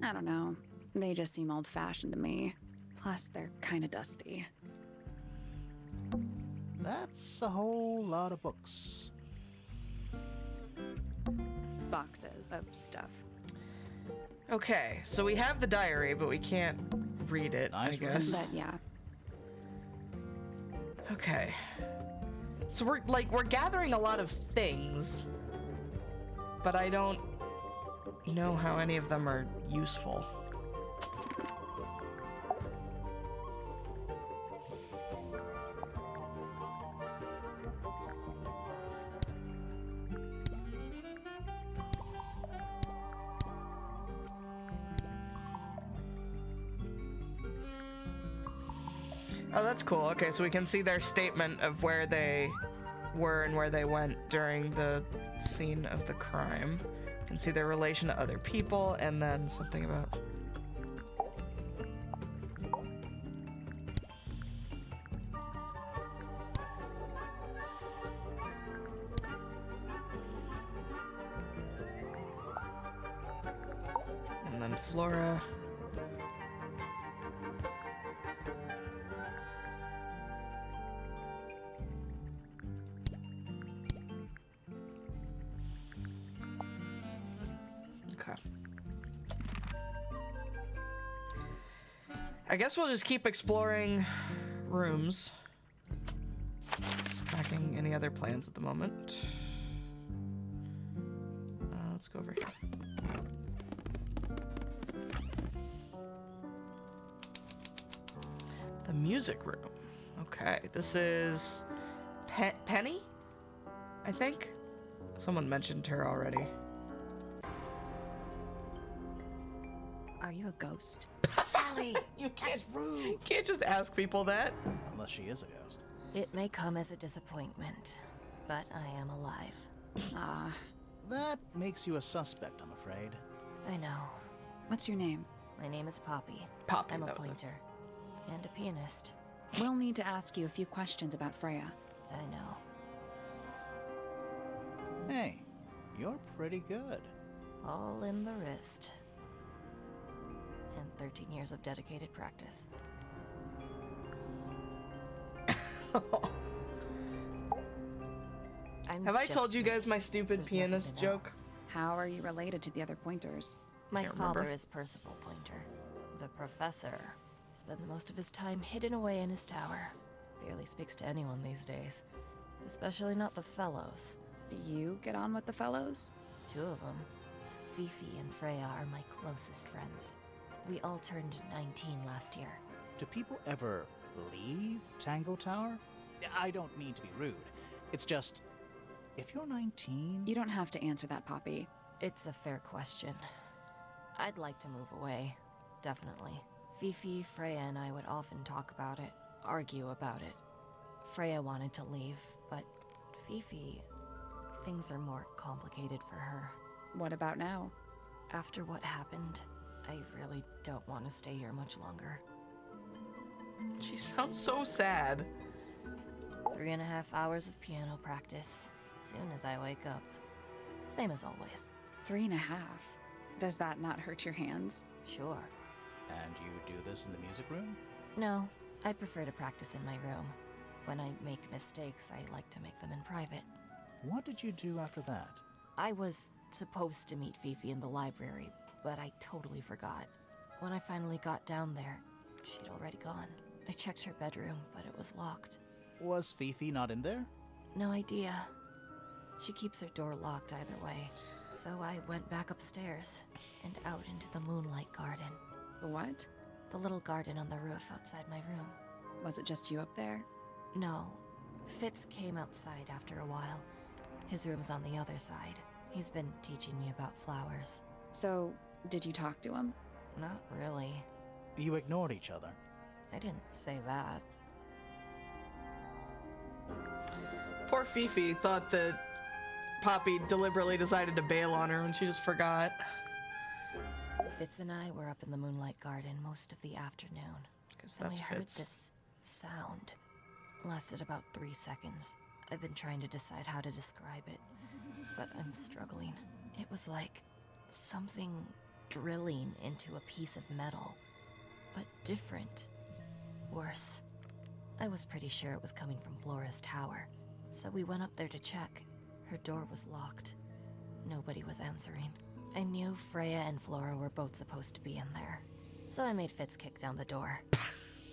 B: I don't know. They just seem old-fashioned to me. Plus, they're kinda dusty.
C: That's a whole lot of books.
B: Boxes of stuff.
A: Okay, so we have the diary, but we can't read it, I
C: Nice
A: guess.
B: But yeah.
A: Okay. So we're gathering a lot of things, but I don't know how any of them are useful. Oh, that's cool. Okay, so we can see their statement of where they were and where they went during the scene of the crime. You can see their relation to other people, and then something about... And then Flora... I guess we'll just keep exploring rooms. Tracking any other plans at the moment. go over here. The music room. Okay, this is Penny, I think. Someone mentioned her already.
B: Are you a ghost?
F: Sally!
A: You
F: That's rude!
A: can't just ask people that.
C: Unless she is a ghost.
F: It may come as a disappointment, but I am alive.
B: Ah,
C: That makes you a suspect, I'm afraid.
F: I know.
B: what's your name?
F: My name is Poppy.
A: Poppy,
F: I'm a
A: that was it.
F: pointer. And a pianist.
B: We'll need to ask you a few questions about Freya.
F: I know.
C: Hey, you're pretty good.
F: All in the wrist. And 13 years of dedicated practice.
A: Have I told you guys my stupid
F: There's nothing
A: pianist
F: to know.
A: joke?
B: How are you related to the other pointers?
F: My
A: Can't
F: father
A: remember.
F: is Percival Pointer. The professor spends most of his time hidden away in his tower. Barely speaks to anyone these days. Especially not the fellows.
B: Do you get on with the fellows?
F: 2 of them. Fifi and Freya are my closest friends. We all turned 19 last year.
C: Do people ever leave Tangle Tower? I don't mean to be rude. It's just, if you're 19...
B: You don't have to answer that, Poppy.
F: It's a fair question. I'd like to move away. Definitely. Fifi, Freya, and I would often talk about it, argue about it. Freya wanted to leave, but Fifi... Things are more complicated for her.
B: What about now?
F: After what happened, I really don't want to stay here much longer.
A: She sounds so sad.
F: 3.5 hours of piano practice. Soon as I wake up. Same as always.
B: 3.5. Does that not hurt your hands?
F: Sure.
C: And you do this in the music room?
F: No, I prefer to practice in my room. When I make mistakes, I like to make them in private.
C: What did you do after that?
F: I was supposed to meet Fifi in the library, but I totally forgot. When I finally got down there, she'd already gone. I checked her bedroom, but it was locked.
C: Was Fifi not in there?
F: No idea. She keeps her door locked either way. So I went back upstairs and out into the moonlight garden.
B: The what?
F: The little garden on the roof outside my room.
B: Was it just you up there?
F: No. Fitz came outside after a while. His room's on the other side. He's been teaching me about flowers.
B: So, did you talk to him?
F: Not really.
C: You ignored each other.
F: I didn't say that.
A: Poor Fifi thought that Poppy deliberately decided to bail on her and she just forgot.
F: Fitz and I were up in the moonlight garden most of the afternoon.
A: Because
F: Then we
A: that's
F: heard
A: Fitz.
F: this sound. Lasted about 3 seconds. I've been trying to decide how to describe it, but I'm struggling. It was like something drilling into a piece of metal, but different. Worse. I was pretty sure it was coming from Flora's tower, so we went up there to check. Her door was locked. Nobody was answering. I knew Freya and Flora were both supposed to be in there, so I made Fitz kick down the door.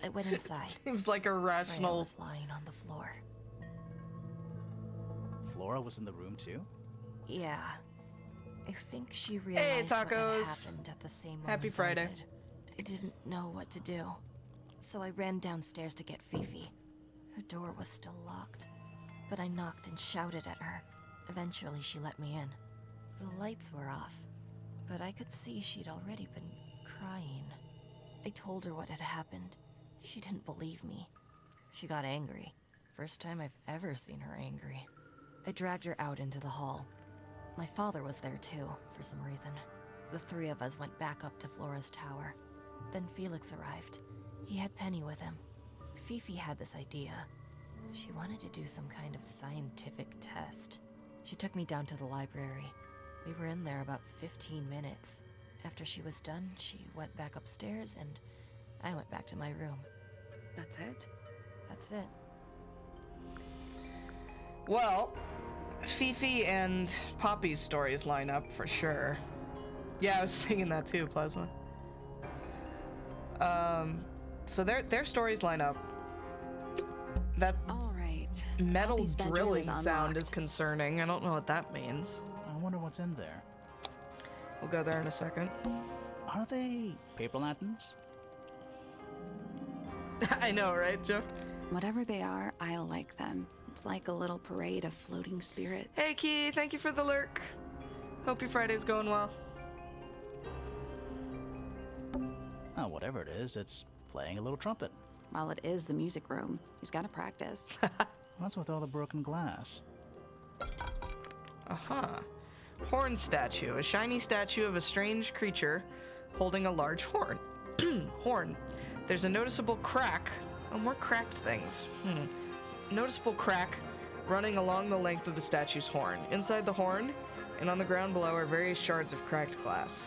F: I went inside.
A: Seems like a
F: Freya
A: rational.
F: was lying on the floor.
C: Flora was in the room too?
F: Yeah. I think she realized what had
A: tacos.
F: happened at the same moment.
A: Happy Friday.
F: I didn't know what to do. So I ran downstairs to get Fifi. Her door was still locked, but I knocked and shouted at her. Eventually she let me in. The lights were off, but I could see she'd already been crying. I told her what had happened. She didn't believe me. She got angry. First time I've ever seen her angry. I dragged her out into the hall. My father was there too, for some reason. The 3 of us went back up to Flora's tower. Then Felix arrived. He had Penny with him. Fifi had this idea. She wanted to do some kind of scientific test. She took me down to the library. We were in there about 15 minutes. After she was done, she went back upstairs and I went back to my room.
B: That's it?
F: That's it.
A: Well, Fifi and Poppy's stories line up for sure. Yeah, I was thinking that too, Plasma. So their stories line up. That
B: All right.
A: metal
B: Poppy's bedroom
A: drilling
B: is
A: sound is
B: unlocked.
A: concerning. I don't know what that means.
C: I wonder what's in there.
A: We'll go there in a second.
C: Are they paper lanterns?
A: I know, right, Joe?
B: Whatever they are, I like them. It's like a little parade of floating spirits.
A: Hey, Key, thank you for the lurk. Hope your Friday's going well.
C: Oh, whatever it is, it's playing a little trumpet.
B: Well, it is the music room. He's got to practice.
C: What's with all the broken glass?
A: Uh-huh. Horn statue. A shiny statue of a strange creature holding a large horn. Horn. There's a noticeable crack. Oh, more cracked things. Noticeable crack running along the length of the statue's horn. Inside the horn and on the ground below are various shards of cracked glass.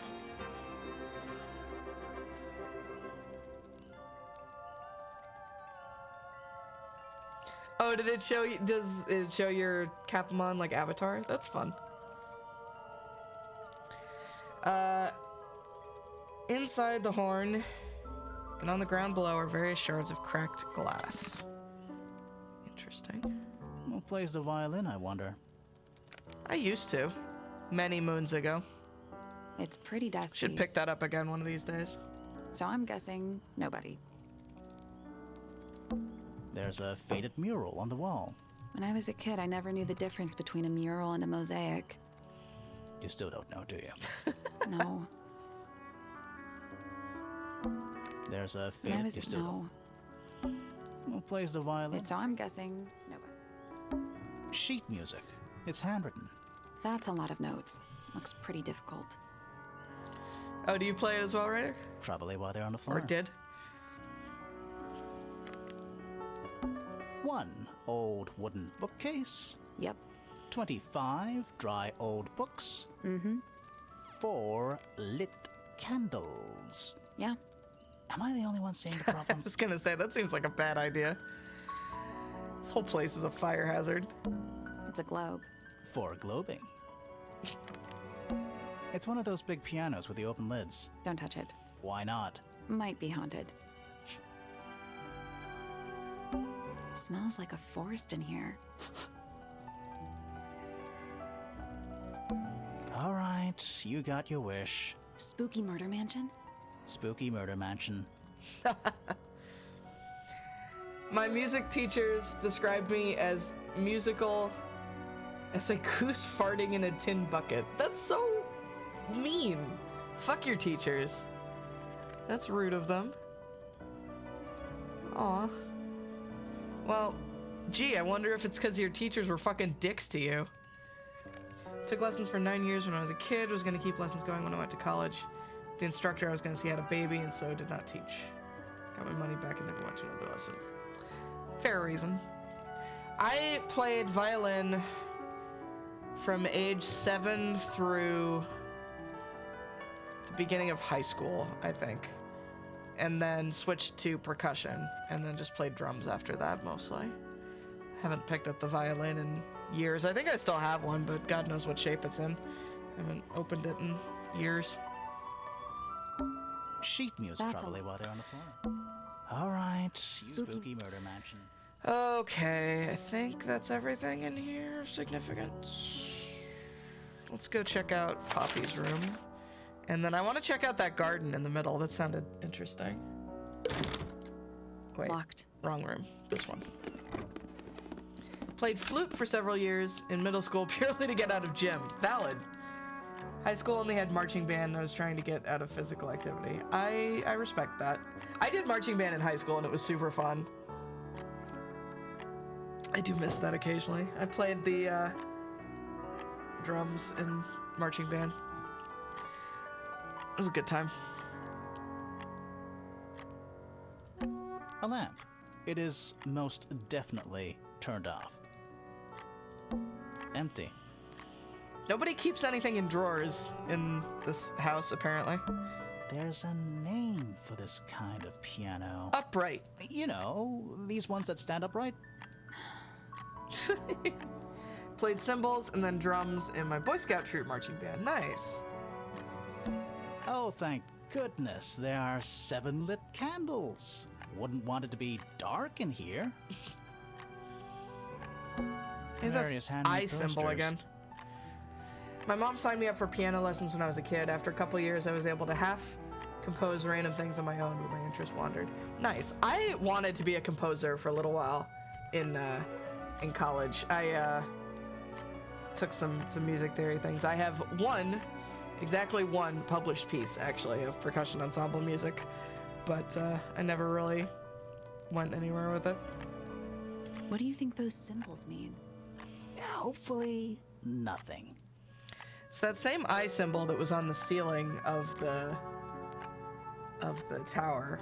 A: Oh, did it show you? Does it show your Capamon like avatar? That's fun. Inside the horn and on the ground below are various shards of cracked glass. Interesting.
C: Who plays the violin, I wonder?
A: I used to, many moons ago.
B: It's pretty dusty.
A: Should pick that up again one of these days.
B: So I'm guessing nobody.
C: There's a faded mural on the wall.
B: When I was a kid, I never knew the difference between a mural and a mosaic.
C: You still don't know, do you?
B: No.
C: There's a
B: When I
C: faded...
B: was
C: You still
B: no.
C: don't. Who plays the violin?
B: So I'm guessing nobody.
C: Sheet music. It's handwritten.
B: That's a lot of notes. Looks pretty difficult.
A: Oh, do you play it as well, Ryder?
C: Probably while they're on the floor.
A: Or did?
C: One old wooden bookcase.
B: Yep.
C: 25 dry old books.
B: Mm-hmm.
C: 4 lit candles.
B: Yeah.
C: Am I the only one seeing the
A: I
C: problem?
A: was gonna say, that seems like a bad idea. This whole place is a fire hazard.
B: It's a globe.
C: 4 globing. It's one of those big pianos with the open lids.
B: Don't touch it.
C: Why not?
B: Might be haunted. Smells like a forest in here.
C: All right, you got your wish.
B: Spooky murder mansion?
C: Spooky murder mansion.
A: My music teachers described me as musical as a goose farting in a tin bucket. That's so mean. Fuck your teachers. That's rude of them. Aw. Well, gee, I wonder if it's because your teachers were fucking dicks to you. Took lessons for 9 years when I was a kid, was gonna keep lessons going when I went to college. The instructor I was gonna see had a baby and so did not teach. Got my money back and never went to another lesson. Fair reason. I played violin from age 7 through the beginning of high school, I think. And then switched to percussion, and then just played drums after that, mostly. Haven't picked up the violin in years. I think I still have one, but God knows what shape it's in. Haven't opened it in years.
C: Sheet music,
B: That's
C: probably, while they're on the floor. All right, spooky murder mansion.
A: Okay, I think that's everything in here of significance. Let's go check out Poppy's room. And then I want to check out that garden in the middle. That sounded interesting. Wait,
B: Locked.
A: wrong room. This one. Played flute for several years in middle school purely to get out of gym. Valid. High school only had marching band and I was trying to get out of physical activity. I respect that. I did marching band in high school and it was super fun. I do miss that occasionally. I played the drums in marching band. It was a good time.
C: A lamp. It is most definitely turned off. Empty.
A: Nobody keeps anything in drawers in this house, apparently.
C: There's a name for this kind of piano.
A: Upright.
C: You know, these ones that stand upright.
A: Played cymbals and then drums in my Boy Scout troop marching band. Nice.
C: Oh, thank goodness, there are 7 lit candles. Wouldn't want it to be dark in here.
A: Is
C: Various
A: that
C: handmade
A: eye symbol
C: toasters.
A: again? My mom signed me up for piano lessons when I was a kid. After a couple years, I was able to half compose random things on my own, but my interest wandered. Nice. I wanted to be a composer for a little while in college. I took some music theory things. I have exactly one published piece, actually, of percussion ensemble music, but I never really went anywhere with it.
B: What do you think those symbols mean?
C: Hopefully, nothing.
A: It's that same eye symbol that was on the ceiling of the tower.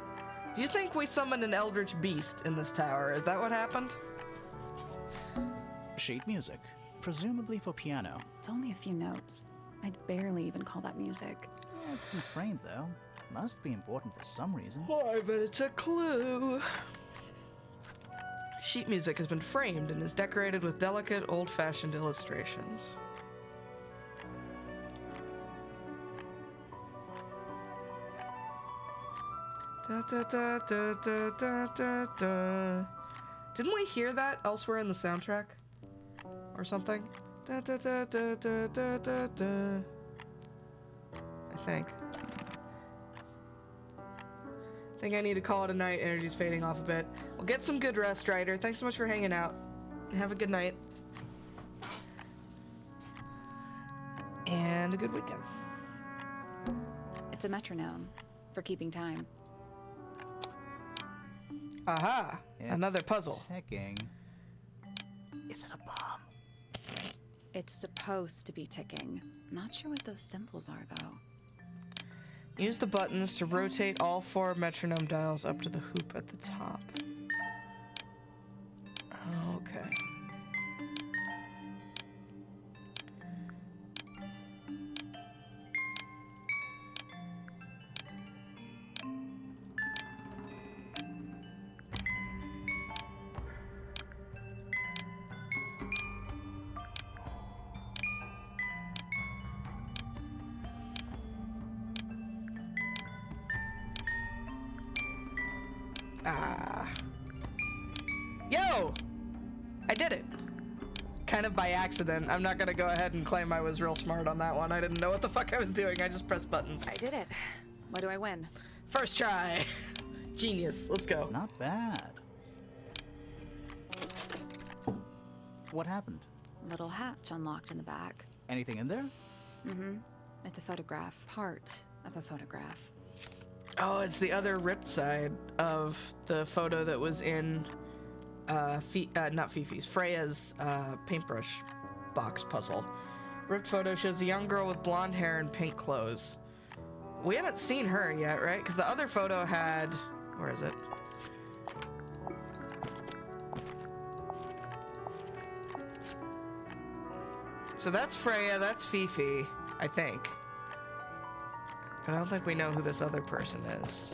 A: Do you think we summoned an eldritch beast in this tower? Is that what happened?
C: Sheet music, presumably for piano.
B: It's only a few notes. I'd barely even call that music.
C: It's been framed, though. Must be important for some reason.
A: Oh, I bet it's a clue. Sheet music has been framed and is decorated with delicate, old-fashioned illustrations. Da, da, da, da, da, da, da, da. Didn't we hear that elsewhere in the soundtrack? Or something? Da, da, da, da, da, da, da, da. I think I need to call it a night. Energy's fading off a bit. Well, get some good rest, Ryder. Thanks so much for hanging out. Have a good night. And a good weekend.
B: It's a metronome for keeping time.
A: Aha! Another puzzle.
C: Ticking. Is it a bomb?
B: It's supposed to be ticking. Not sure what those symbols are, though.
A: Use the buttons to rotate all 4 metronome dials up to the hoop at the top. Okay. Yo! I did it! Kind of by accident. I'm not gonna go ahead and claim I was real smart on that one. I didn't know what the fuck I was doing. I just pressed buttons.
B: I did it. What do I win?
A: First try! Genius. Let's go.
C: Not bad. What happened?
B: Little hatch unlocked in the back.
C: Anything in there?
B: Mm-hmm. It's a photograph. Part of a photograph.
A: Oh, it's the other ripped side of the photo that was in not Fifi's, Freya's paintbrush box puzzle. Ripped photo shows a young girl with blonde hair and pink clothes. We haven't seen her yet, right? Because the other photo had... Where is it? So that's Freya, that's Fifi, I think. But I don't think we know who this other person is.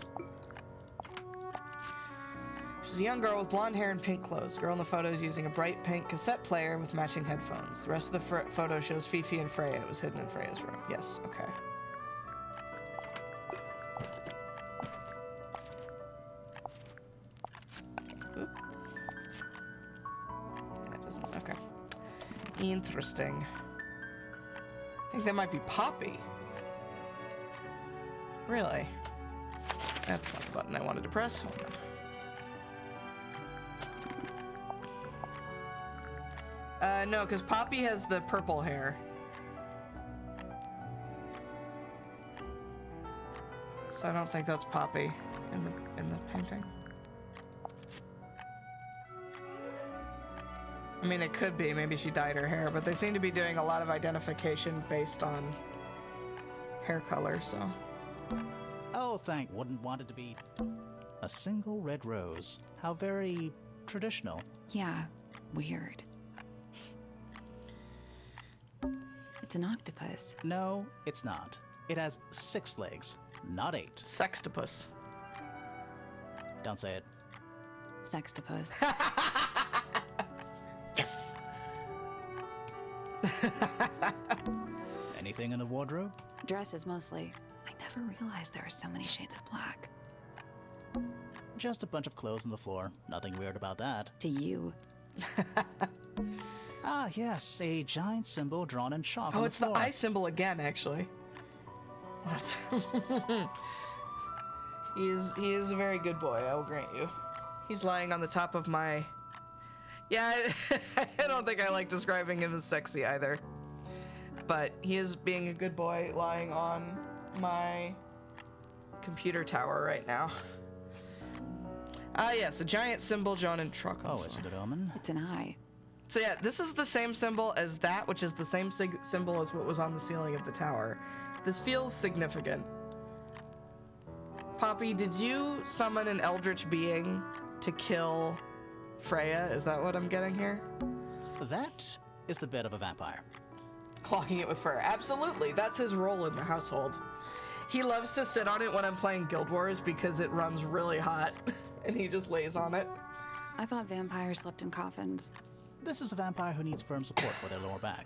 A: She's a young girl with blonde hair and pink clothes. The girl in the photo is using a bright pink cassette player with matching headphones. The rest of the photo shows Fifi and Freya. It was hidden in Freya's room. Yes, okay. Oop. That doesn't, okay. Interesting. I think that might be Poppy. Really? That's not the button I wanted to press. Hold on. No, because Poppy has the purple hair. So I don't think that's Poppy in the painting. I mean, it could be. Maybe she dyed her hair, but they seem to be doing a lot of identification based on hair color, so...
C: Oh, wouldn't want it to be a single red rose. How very traditional.
B: Yeah, weird. It's an octopus.
C: No, it's not. It has 6 legs, not 8.
A: Sextopus.
C: Don't say it.
B: Sextopus.
A: Yes!
C: Anything in the wardrobe?
B: Dresses mostly. I never realized there are so many shades of black.
C: Just a bunch of clothes on the floor. Nothing weird about that.
B: To you.
C: Ah, yes, a giant symbol drawn in chalk
A: Oh,
C: on
A: it's
C: the
A: the
C: floor.
A: eye symbol again, actually. That's he is a very good boy, I will grant you. He's lying on the top of my... Yeah, I don't think I like describing him as sexy either. But he is being a good boy lying on my computer tower right now. Ah, yes, a giant symbol drawn in chalk.
C: Oh, it's a good omen.
B: It's an eye.
A: So yeah, this is the same symbol as that, which is the same symbol as what was on the ceiling of the tower. This feels significant. Poppy, did you summon an eldritch being to kill Freya? Is that what I'm getting here?
C: That is the bed of a vampire.
A: Clocking it with fur. Absolutely, that's his role in the household. He loves to sit on it when I'm playing Guild Wars because it runs really hot, and he just lays on it.
B: I thought vampires slept in coffins.
C: This is a vampire who needs firm support for their lower back.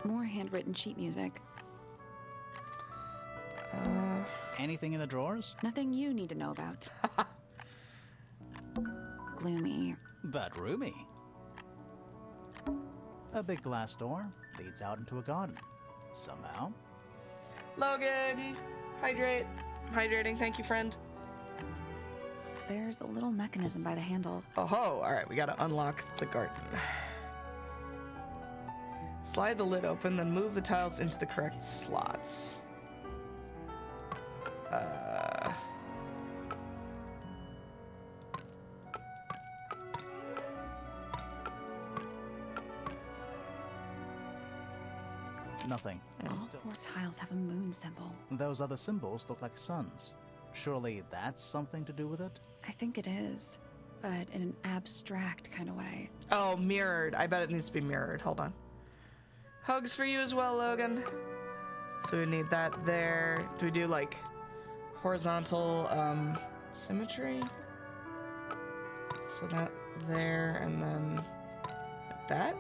B: More handwritten sheet music.
C: Anything in the drawers?
B: Nothing you need to know about. Gloomy.
C: But roomy. A big glass door leads out into a garden. Somehow.
A: Logan, hydrate. Hydrating, thank you, friend.
B: There's a little mechanism by the handle.
A: Oh ho, all right, we gotta unlock the garden. Slide the lid open, then move the tiles into the correct slots.
C: Nothing.
B: All four tiles have a moon symbol.
C: Those other symbols look like suns. Surely that's something to do with it?
B: I think it is, but in an abstract kind of way.
A: Oh, mirrored. I bet it needs to be mirrored. Hold on. Hugs for you as well, Logan. So we need that there. Do we do like horizontal symmetry? So that there and then like that?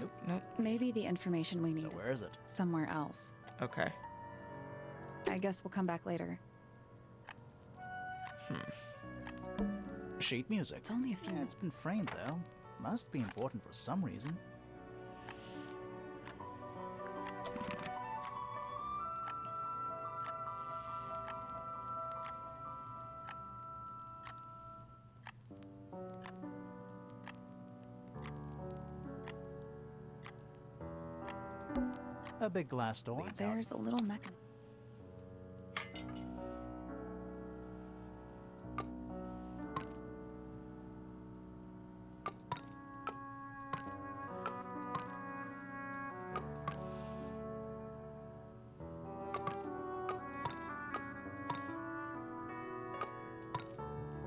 C: Nope.
A: Nope.
B: Maybe the information we need
C: So where is it?
B: is somewhere else.
A: Okay.
B: I guess we'll come back later.
C: Sheet music.
B: It's only a few
C: Yeah,
B: minutes.
C: it's been framed though. Must be important for some reason. A big glass door leads out.
B: There's a little mechanism.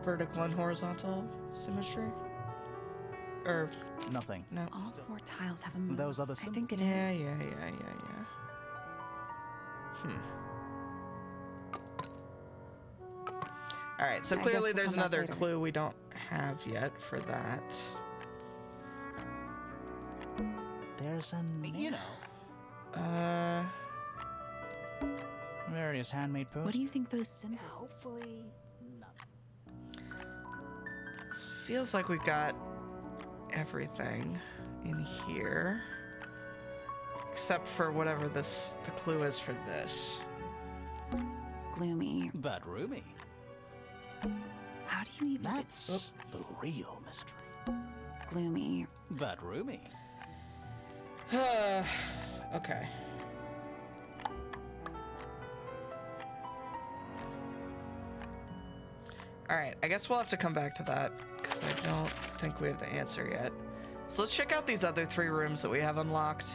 A: Vertical and horizontal symmetry? Or
C: Nothing.
A: no?
B: All four tiles have a moon.
C: Those other
B: I think it is.
A: Yeah. All right, so
B: I guess
A: clearly
B: we'll
A: there's
B: come back
A: another
B: later.
A: clue we don't have yet for that.
C: There's an, you know,
A: Uh,
C: various handmade posters.
B: What do you think those symbols?
C: Hopefully, nothing.
A: feels like we got everything in here. Except for whatever the clue is for this.
B: Gloomy.
C: But roomy.
B: How do you even
C: That's the real mystery.
B: get gloomy?
C: But roomy.
A: Okay. Alright, I guess we'll have to come back to that, because I don't think we have the answer yet. So let's check out these other 3 rooms that we have unlocked.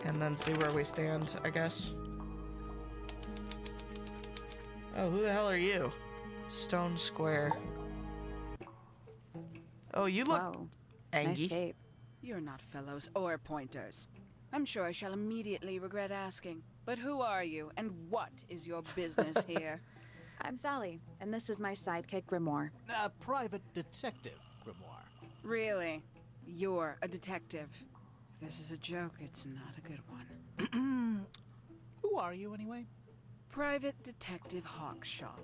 A: And then see where we stand, I guess. Oh, who the hell are you? Stone Square. Oh, you look
B: Whoa.
A: angry.
B: Nice cape.
G: You're not fellows or pointers. I'm sure I shall immediately regret asking. But who are you, and what is your business here?
B: I'm Sally, and this is my sidekick Grimoire.
C: A private detective, Grimoire.
G: Really? You're a detective. If this is a joke, it's not a good one.
C: Who are you, anyway?
G: Private Detective Hawkshaw.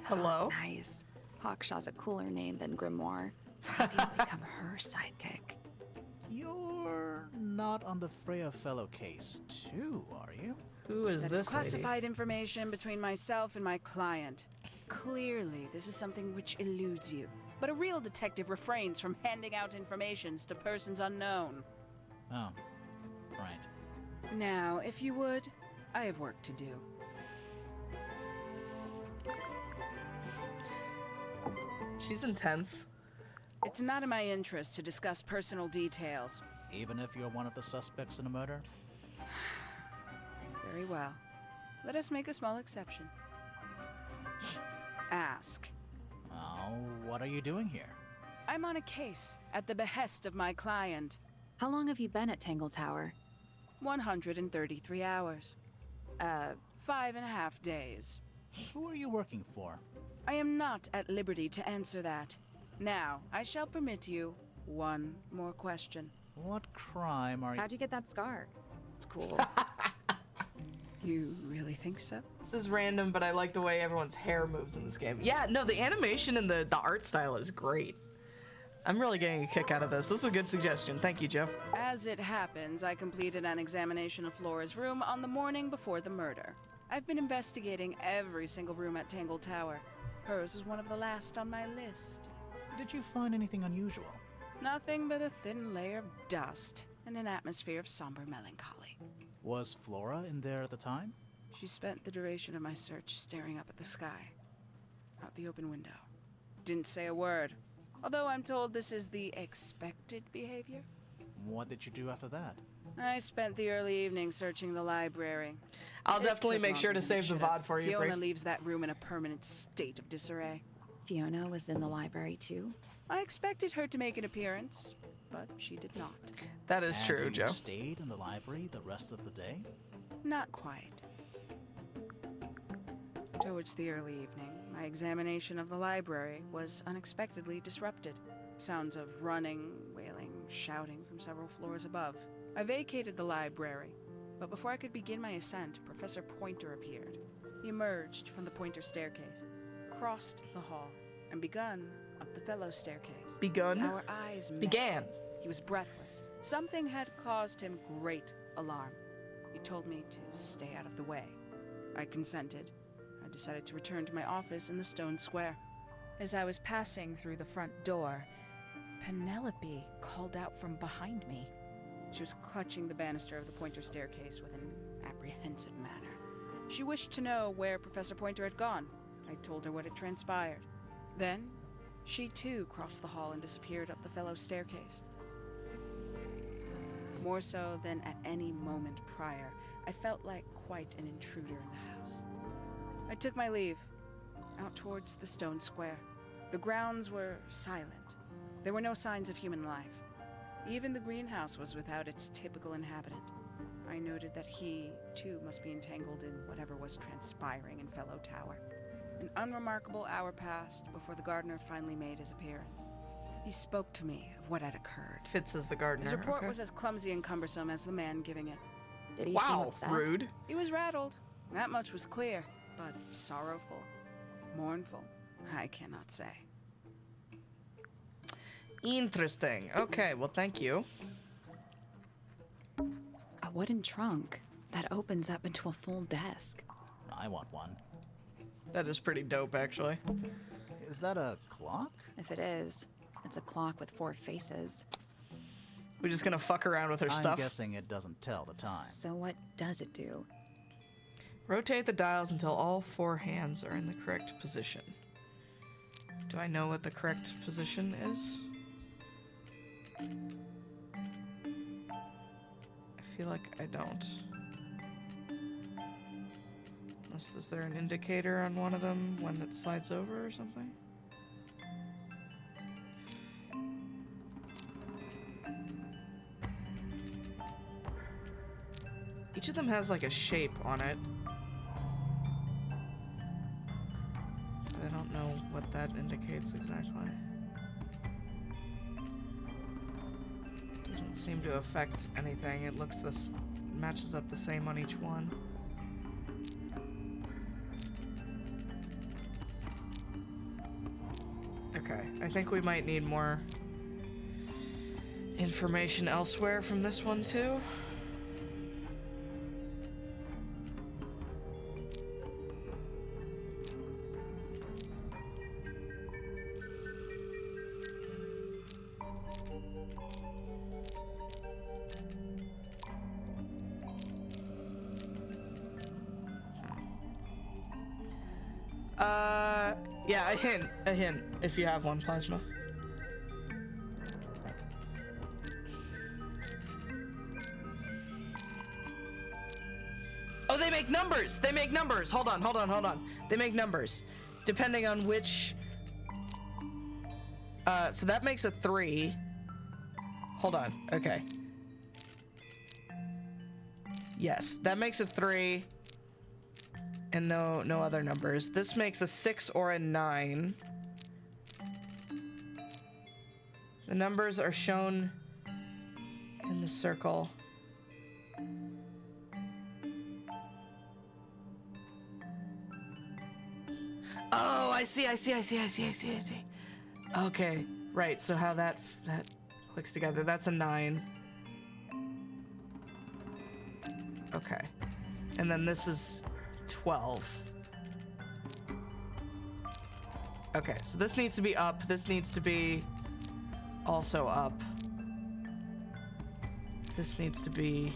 A: Hello?
B: Nice. Hawkshaw's a cooler name than Grimoire. Maybe I'll become her sidekick.
C: You're not on the Freya Fellow case, too, are you?
A: Who is
G: That
A: this
G: is classified information between myself and my client. Clearly, this is something which eludes you. But a real detective refrains from handing out informations to persons unknown.
C: Oh, right.
G: Now, if you would, I have work to do.
A: She's intense.
G: It's not in my interest to discuss personal details.
C: Even if you're one of the suspects in a murder?
G: Very well. Let us make a small exception. Ask.
C: Oh, what are you doing here?
G: I'm on a case at the behest of my client.
B: How long have you been at Tangle Tower?
G: 133 hours. 5.5 days.
C: Who are you working for?
G: I am not at liberty to answer that. Now, I shall permit you one more question.
C: What crime are you...
B: How'd you get that scar? It's cool.
G: You really think so?
A: This is random, but I like the way everyone's hair moves in this game. Yeah, no, the animation and the art style is great. I'm really getting a kick out of this. This is a good suggestion. Thank you, Joe.
G: As it happens, I completed an examination of Flora's room on the morning before the murder. I've been investigating every single room at Tangle Tower. Hers was one of the last on my list.
C: Did you find anything unusual?
G: Nothing but a thin layer of dust and an atmosphere of somber melancholy.
C: Was Flora in there at the time?
G: She spent the duration of my search staring up at the sky, out the open window. Didn't say a word, although I'm told this is the expected behavior.
C: What did you do after that?
G: I spent the early evening searching the library.
A: I'll
G: It
A: definitely
G: took
A: make sure to
G: longer than
A: save
G: it
A: the
G: should have.
A: VOD for you,
G: Fiona
A: Brie.
G: leaves that room in a permanent state of disarray.
B: Fiona was in the library too?
G: I expected her to make an appearance, but she did not.
A: That is
C: And
A: true,
C: you
A: Joe.
C: stayed in the library the rest of the day?
G: Not quite. Towards the early evening, my examination of the library was unexpectedly disrupted. Sounds of running, wailing, shouting from several floors above. I vacated the library, but before I could begin my ascent, Professor Pointer appeared. He emerged from the Pointer staircase, crossed the hall, and begun up the fellow staircase.
A: Begun?
G: Our eyes met.
A: Began.
G: He was breathless. Something had caused him great alarm. He told me to stay out of the way. I consented. I decided to return to my office in the stone square. As I was passing through the front door, Penelope called out from behind me. She was clutching the banister of the Pointer staircase with an apprehensive manner. She wished to know where Professor Pointer had gone. I told her what had transpired. Then, she too crossed the hall and disappeared up the fellow staircase. More so than at any moment prior, I felt like quite an intruder in the house. I took my leave, out towards the stone square. The grounds were silent. There were no signs of human life. Even the greenhouse was without its typical inhabitant. I noted that he, too, must be entangled in whatever was transpiring in Fellow Tower. An unremarkable hour passed before the gardener finally made his appearance. He spoke to me of what had occurred.
A: Fitz as the gardener.
G: His report
A: okay.
G: was as clumsy and cumbersome as the man giving it.
B: Did he seem
A: Wow,
B: upset?
A: rude.
G: He was rattled. That much was clear, but sorrowful, mournful, I cannot say.
A: Interesting. Okay, well, thank you.
B: A wooden trunk that opens up into a full desk.
C: I want one.
A: That is pretty dope, actually.
C: Is that a clock?
B: If it is, it's a clock with 4 faces.
A: We're just gonna fuck around with her
C: I'm
A: stuff.
C: guessing it doesn't tell the time.
B: So what does it do?
A: Rotate the dials until all 4 hands are in the correct position. Do I know what the correct position is? I feel like I don't. Unless, is there an indicator on one of them when it slides over or something? Each of them has like a shape on it. But I don't know what that indicates exactly. Doesn't seem to affect anything. It looks this matches up the same on each one. Okay, I think we might need more information elsewhere from this one too. Yeah, a hint, if you have one, Plasma. Oh, they make numbers! They make numbers! Hold on. They make numbers. Depending on which... so that makes a 3. Hold on, okay. Yes, that makes a 3. And no other numbers. This makes a 6 or a 9. The numbers are shown in the circle. Oh, I see. Okay, right, so how that clicks together. That's a 9. Okay. And then this is 12. Okay, so this needs to be up. This needs to be also up. This needs to be...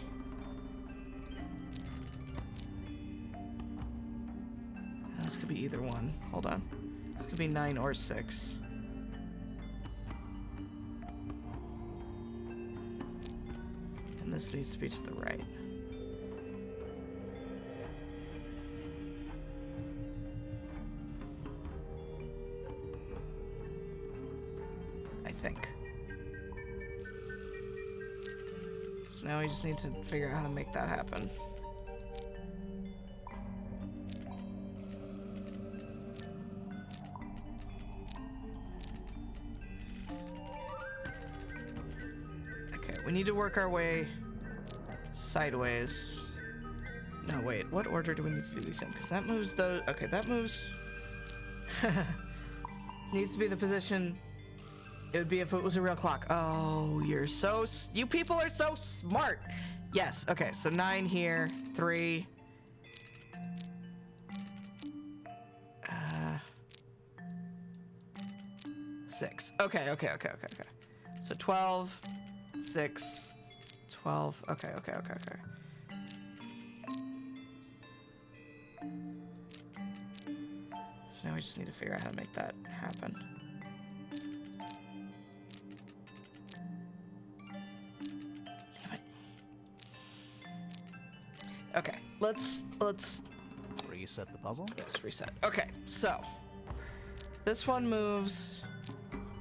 A: This could be either one. Hold on. This could be 9 or 6. And this needs to be to the right. I think. So now we just need to figure out how to make that happen. We need to work our way sideways. No, wait. What order do we need to do these in? Because that moves those... Okay, that moves... Needs to be the position... It would be if it was a real clock. Oh, you're so... You people are so smart! Yes, okay. So 9 here. 3... 6. Okay. So 12... 6, 12, okay. So now we just need to figure out how to make that happen. Damn it. Okay, let's...
C: Reset the puzzle?
A: Yes, reset. Okay, so this one moves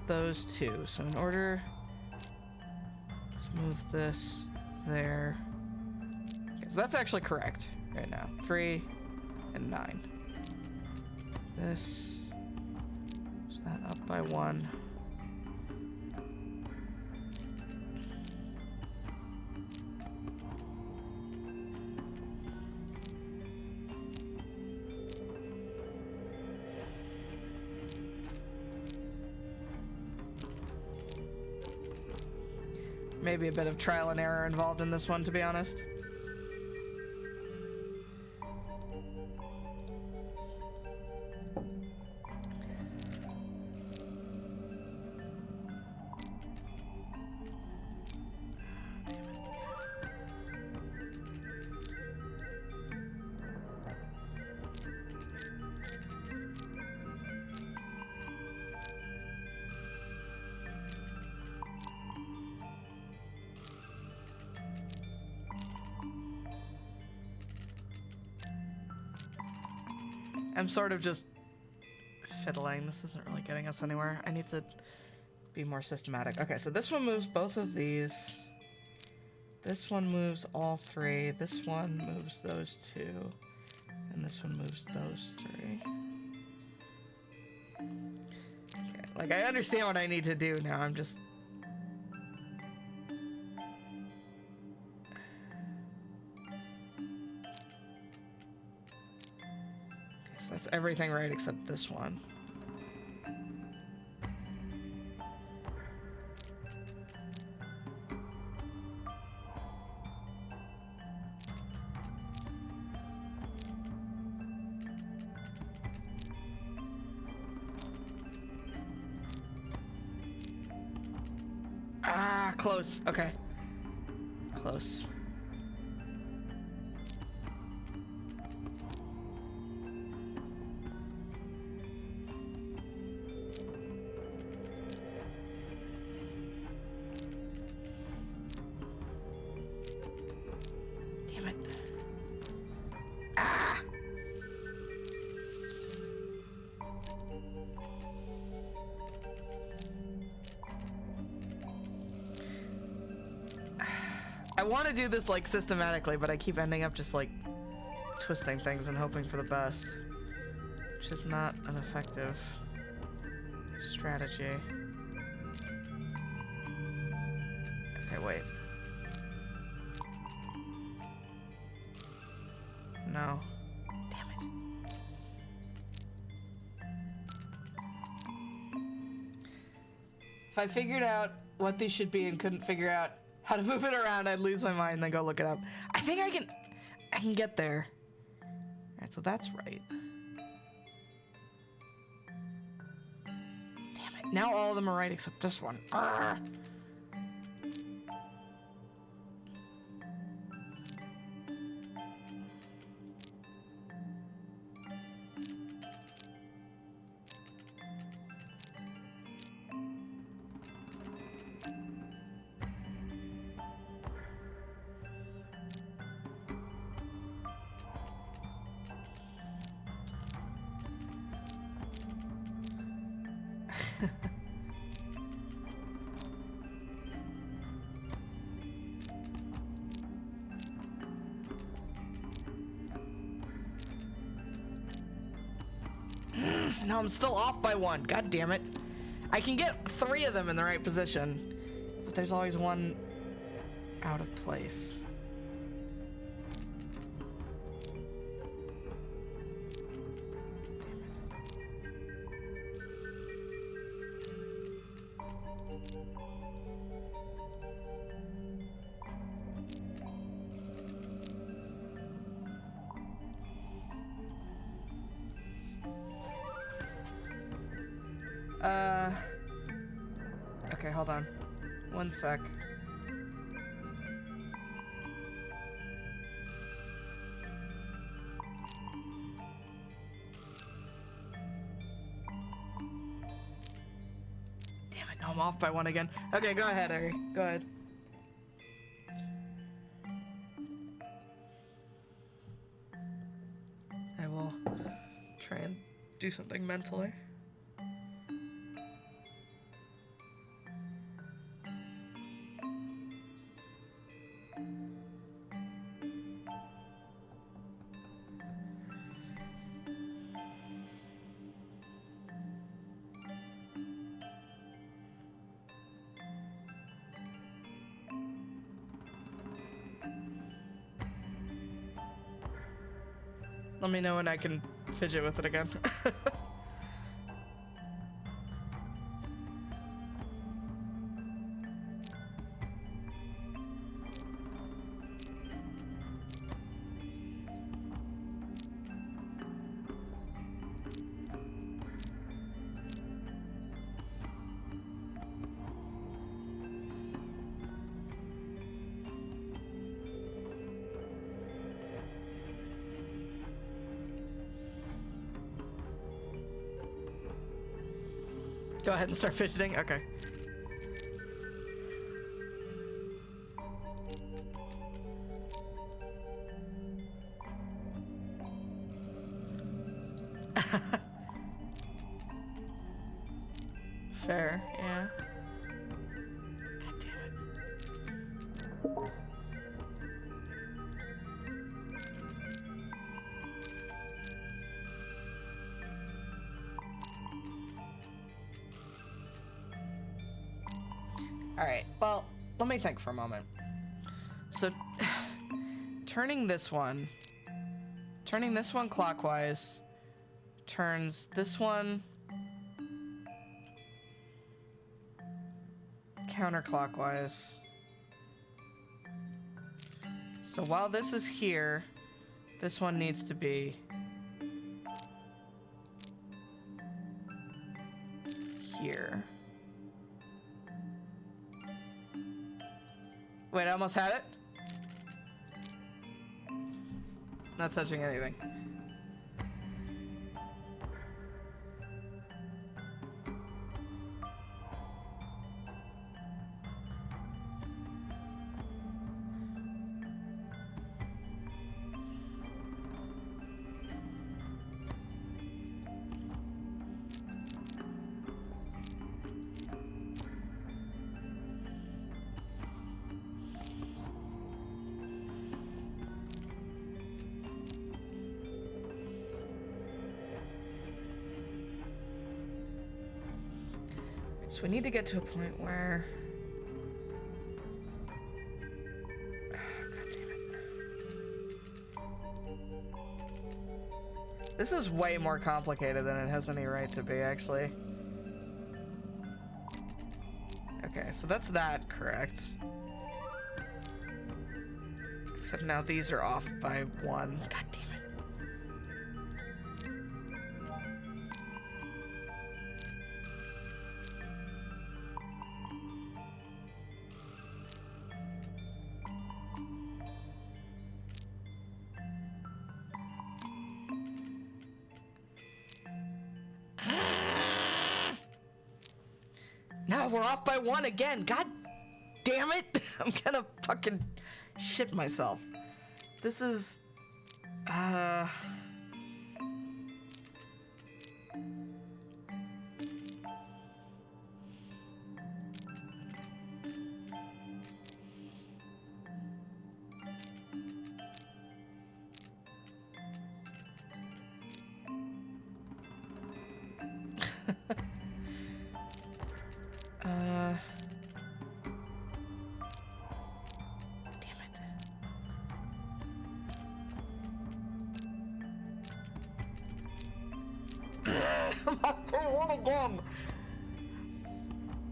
A: those two. So in order... Move this there. Okay, so that's actually correct right now. 3 and 9. This is that up by 1. Maybe a bit of trial and error involved in this one, to be honest. I'm sort of just fiddling. This isn't really getting us anywhere. I need to be more systematic. Okay, so this one moves both of these. This one moves all 3. This one moves those 2. And this one moves those 3. Okay, like I understand what I need to do now. I'm just... That's everything right except this one. close. Okay. Close. Damn it. Ah! I want to do this like systematically, but I keep ending up just like twisting things and hoping for the best, which is not an effective strategy. Okay, wait. No. Damn it. If I figured out what these should be and couldn't figure out how to move it around, I'd lose my mind and then go look it up. I think I can get there. Alright, so that's right. Damn it. Now all of them are right except this one. Arrgh. No, I'm still off by one. God damn it. I can get 3 of them in the right position, but there's always one out of place. Okay, hold on. 1 sec. Damn it, no, I'm off by 1 again. Okay, go ahead, Harry. Go ahead. I will try and do something mentally. Let me know when I can fidget with it again. Go ahead and start fidgeting. Okay. Fair, yeah. God damn it. Alright, well, let me think for a moment. So, turning this one clockwise turns this one counterclockwise. So while this is here, this one needs to be here. Wait, I almost had it? Not touching anything. So we need to get to a point where... God damn it. This is way more complicated than it has any right to be, actually. Okay, so that's that, correct? Except now these are off by 1. God damn it. No, we're off by 1 again. God damn it. I'm gonna fucking shit myself. This is... Damn it. I'm off by 1 again.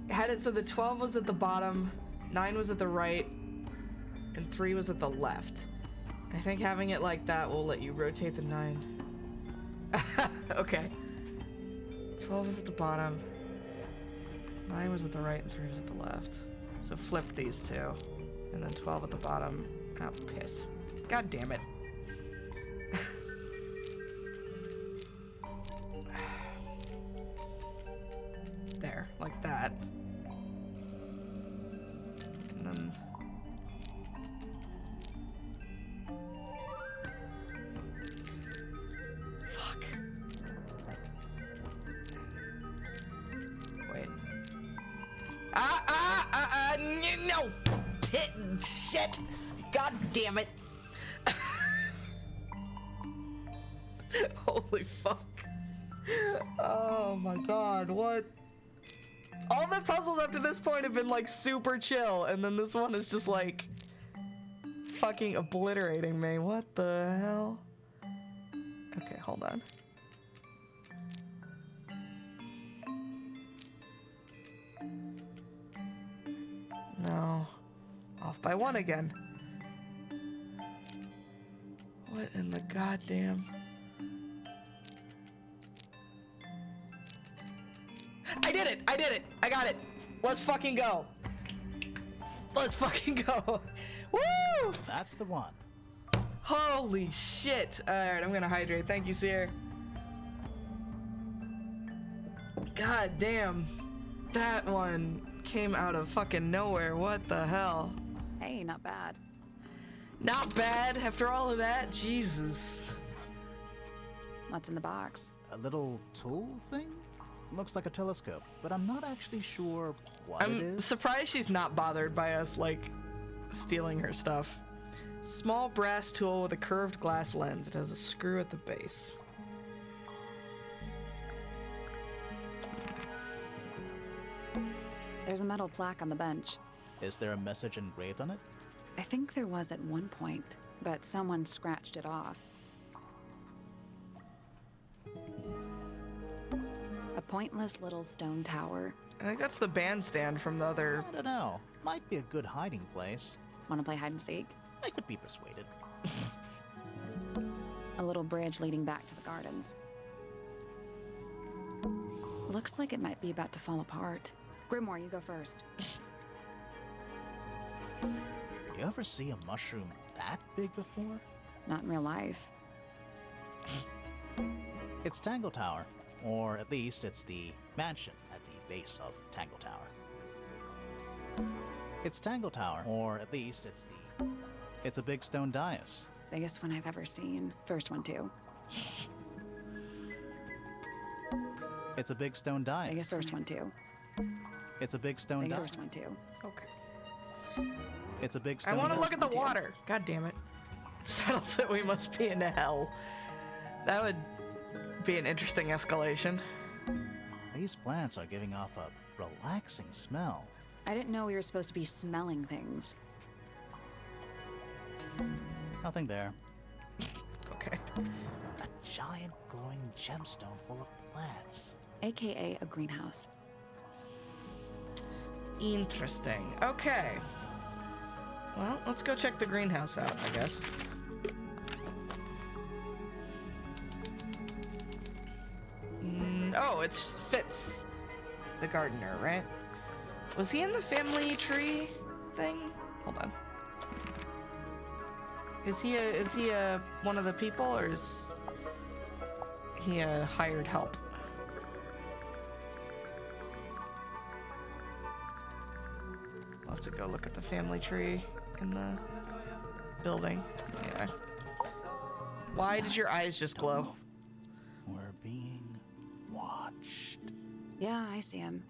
A: Had it so the 12 was at the bottom, 9 was at the right, and 3 was at the left. I think having it like that will let you rotate the 9. Okay. 12 was at the bottom, 9 was at the right, and 3 was at the left. So flip these two. And then 12 at the bottom. Oh, piss. God damn it. There, like that. And then... Fuck. Wait. No! Shit! God damn it! Holy fuck. Oh my god, what? All the puzzles up to this point have been like super chill, and then this one is just like fucking obliterating me. What the hell? Okay, hold on. No. Off by 1 again. What in the goddamn... I did it! I did it! I got it! Let's fucking go! Let's fucking go! Woo!
C: That's the one.
A: Holy shit! Alright, I'm gonna hydrate. Thank you, Seer. God damn. That one came out of fucking nowhere. What the hell?
B: Hey, not bad.
A: Not bad after all of that. Jesus.
B: What's in the box?
C: A little tool thing? Looks like a telescope, but I'm not actually sure what it
A: I'm
C: is.
A: surprised she's not bothered by us, like, stealing her stuff. Small brass tool with a curved glass lens. It has a screw at the base.
B: There's a metal plaque on the bench.
C: Is there a message engraved on it?
B: I think there was at one point, but someone scratched it off. A pointless little stone tower.
A: I think that's the bandstand from the other...
C: I don't know. Might be a good hiding place.
B: Want to play hide and seek?
C: I could be persuaded.
B: A little bridge leading back to the gardens. Looks like it might be about to fall apart. Grimoire, you go first.
C: you ever see a mushroom that big before?
B: Not in real life.
C: It's Tangle Tower, or at least it's the mansion at the base of Tangle Tower. It's Tangle Tower, or at least it's a big stone dais.
B: Biggest one I've ever seen. First one, too.
C: It's a big stone dais.
B: Biggest first one, too.
C: It's a big stone
B: Biggest
C: dais.
B: first one, too.
A: Okay.
C: It's a big
A: I
C: stone
A: want to
C: dais.
A: look at the water. God damn it. Settles that we must be in hell. That would be an interesting escalation.
C: These plants are giving off a relaxing smell.
B: I didn't know we were supposed to be smelling things.
C: Nothing there.
A: Okay.
C: A giant glowing gemstone full of plants.
B: AKA a greenhouse.
A: Interesting. Okay. Well, let's go check the greenhouse out, I guess. Oh, it's Fitz, the gardener, right? Was he in the family tree thing? Hold on. Is he a one of the people, or is he a hired help? I'll have to go look at the family tree in the building. Yeah. Why did your eyes just glow?
C: We're being watched.
B: Yeah, I see him.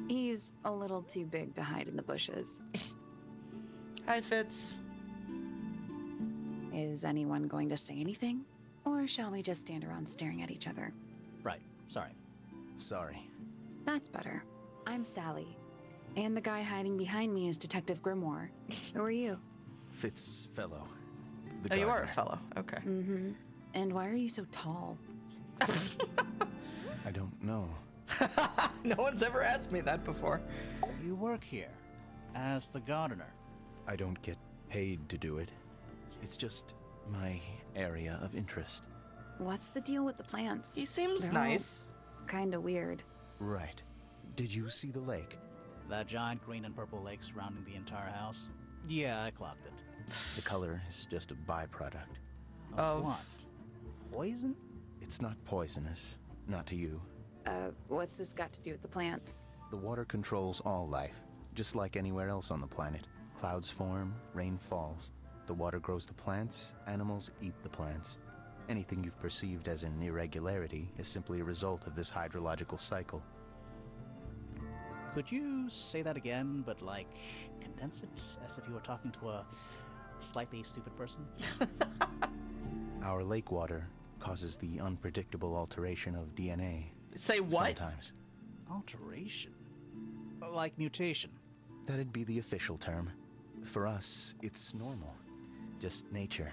B: He's a little too big to hide in the bushes.
A: Hi, Fitz.
B: Is anyone going to say anything? Or shall we just stand around staring at each other?
C: Right. Sorry.
H: Sorry.
B: That's better. I'm Sally. And the guy hiding behind me is Detective Grimoire. Who are you?
H: Fitzfellow. The
A: Oh, you are a
H: gardener.
A: fellow. Okay.
B: Mm-hmm. And why are you so tall?
H: I don't know.
A: No one's ever asked me that before.
C: You work here as the gardener.
H: I don't get paid to do it. It's just my area of interest.
B: What's the deal with the plants?
A: He seems
B: They're
A: nice.
B: Kinda weird.
H: Right. Did you see the lake?
C: That giant green and purple lake surrounding the entire house? Yeah, I clocked it.
H: The color is just a byproduct.
A: Of-
C: what? Poison?
H: It's not poisonous. Not to you.
B: What's this got to do with the plants?
H: The water controls all life, just like anywhere else on the planet. Clouds form, rain falls. The water grows the plants, animals eat the plants. Anything you've perceived as an irregularity is simply a result of this hydrological cycle.
C: Could you say that again, but like condense it as if you were talking to a slightly stupid person?
H: Our lake water causes the unpredictable alteration of DNA.
A: Say what?
H: Sometimes.
C: Alteration? Like mutation?
H: That'd be the official term. For us, it's normal. Just nature.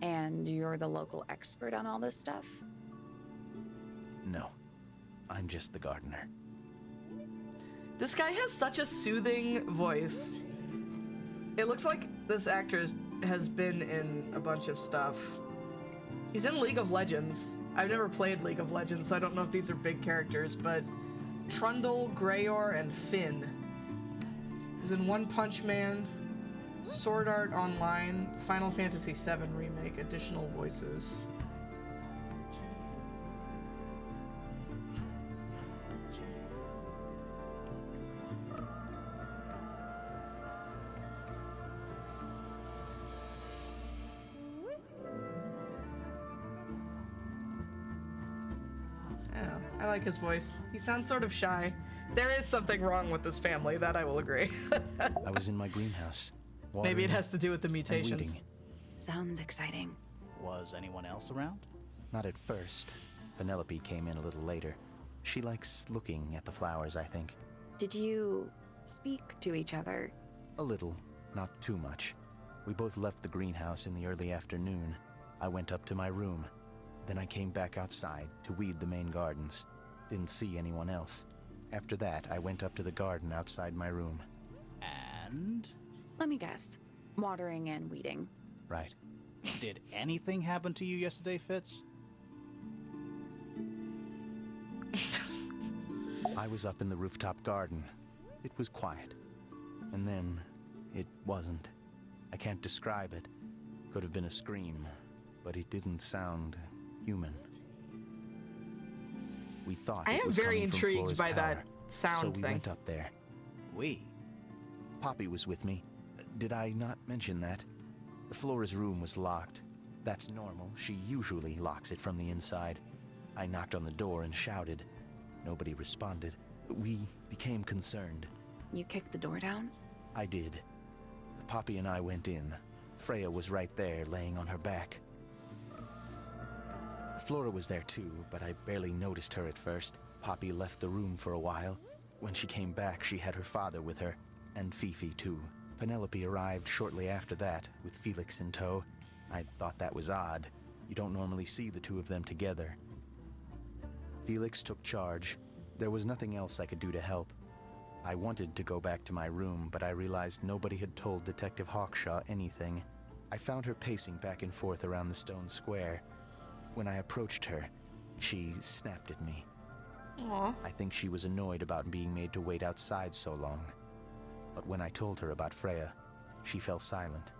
B: And you're the local expert on all this stuff?
H: No. I'm just the gardener.
A: This guy has such a soothing voice. It looks like this actor has been in a bunch of stuff. He's in League of Legends. I've never played League of Legends, so I don't know if these are big characters, but Trundle, Greyor, and Finn. He's in One Punch Man, Sword Art Online, Final Fantasy VII Remake, additional voices. Yeah, I like his voice. He sounds sort of shy. There is something wrong with this family, that I will agree.
H: I was in my greenhouse.
A: Maybe it
H: watering
A: has to do with the
H: and
A: mutations.
H: weeding.
B: Sounds exciting.
C: Was anyone else around?
H: Not at first. Penelope came in a little later. She likes looking at the flowers, I think.
B: Did you speak to each other?
H: A little, not too much. We both left the greenhouse in the early afternoon. I went up to my room. Then I came back outside to weed the main gardens. Didn't see anyone else. After that, I went up to the garden outside my room.
C: And?
B: Let me guess. Watering and weeding.
H: Right.
C: Did anything happen to you yesterday, Fitz?
H: I was up in the rooftop garden. It was quiet. And then It wasn't. I can't describe it. Could have been a scream, but it didn't sound human. We thought
A: I
H: it
A: am
H: was
A: very
H: coming from
A: intrigued
H: Flora's
A: by that
H: tower,
A: sound
H: so we
A: thing.
H: went up there.
C: We.
H: Poppy was with me. Did I not mention that? Flora's room was locked. That's normal. She usually locks it from the inside. I knocked on the door and shouted. Nobody responded. We became concerned.
B: You kicked the door down?
H: I did. Poppy and I went in. Freya was right there, laying on her back. Flora was there too, but I barely noticed her at first. Poppy left the room for a while. When she came back, she had her father with her, and Fifi too. Penelope arrived shortly after that, with Felix in tow. I thought that was odd. You don't normally see the two of them together. Felix took charge. There was nothing else I could do to help. I wanted to go back to my room, but I realized nobody had told Detective Hawkshaw anything. I found her pacing back and forth around the stone square. When I approached her, she snapped at me.
A: Aw.
H: I think she was annoyed about being made to wait outside so long. But when I told her about Freya, she fell silent.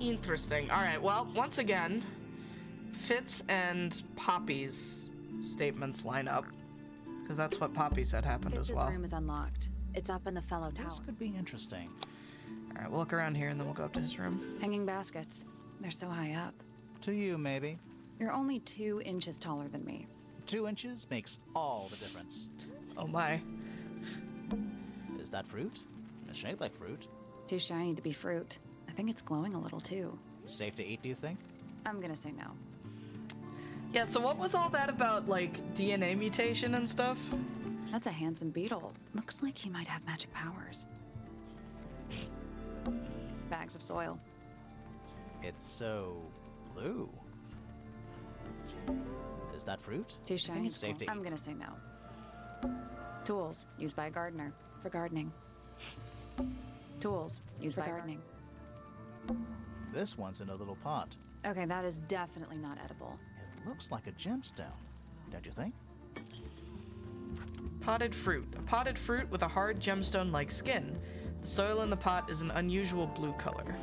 A: Interesting. Alright, well, once again, Fitz and Poppy's statements line up. Because that's what Poppy said happened
B: Fitz's
A: as well.
B: room is unlocked. It's up in the fellow tower.
C: This could be interesting.
A: Alright, we'll look around here and then we'll go up to his room.
B: Hanging baskets. They're so high up.
C: To you, maybe.
B: You're only 2 inches taller than me.
C: 2 inches makes all the difference.
A: Oh my.
C: Is that fruit? It's shaped like fruit.
B: Too shiny to be fruit. I think it's glowing a little too.
C: Safe to eat, do you think?
B: I'm gonna say no.
A: Yeah, so what was all that about, like, DNA mutation and stuff?
B: That's a handsome beetle. Looks like he might have magic powers. Bags of soil.
C: It's so blue. Is that fruit?
B: Too
C: I think
B: shiny.
C: it's safe to
B: I'm
C: eat.
B: gonna say no. Tools used by a gardener for gardening. Tools used by gardening.
C: This one's in a little pot.
B: Okay, that is definitely not edible.
C: It looks like a gemstone, don't you think?
A: Potted fruit. A potted fruit with a hard gemstone-like skin. The soil in the pot is an unusual blue color.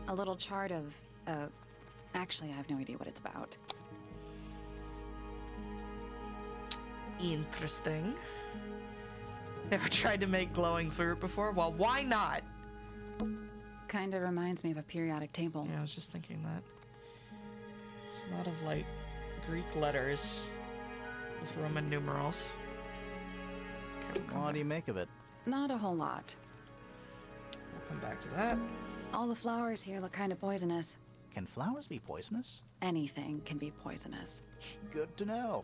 B: A little chart of, actually, I have no idea what it's about.
A: Interesting. Never tried to make glowing fruit before? Well, why not?
B: Kinda reminds me of a periodic table.
A: Yeah, I was just thinking that. There's a lot of, like, Greek letters with Roman numerals. Okay,
C: What do you make of it?
B: Not a whole lot.
A: we'll come back to that.
B: All the flowers here look kind of poisonous.
C: Can flowers be poisonous?
B: Anything can be poisonous.
C: Good to know.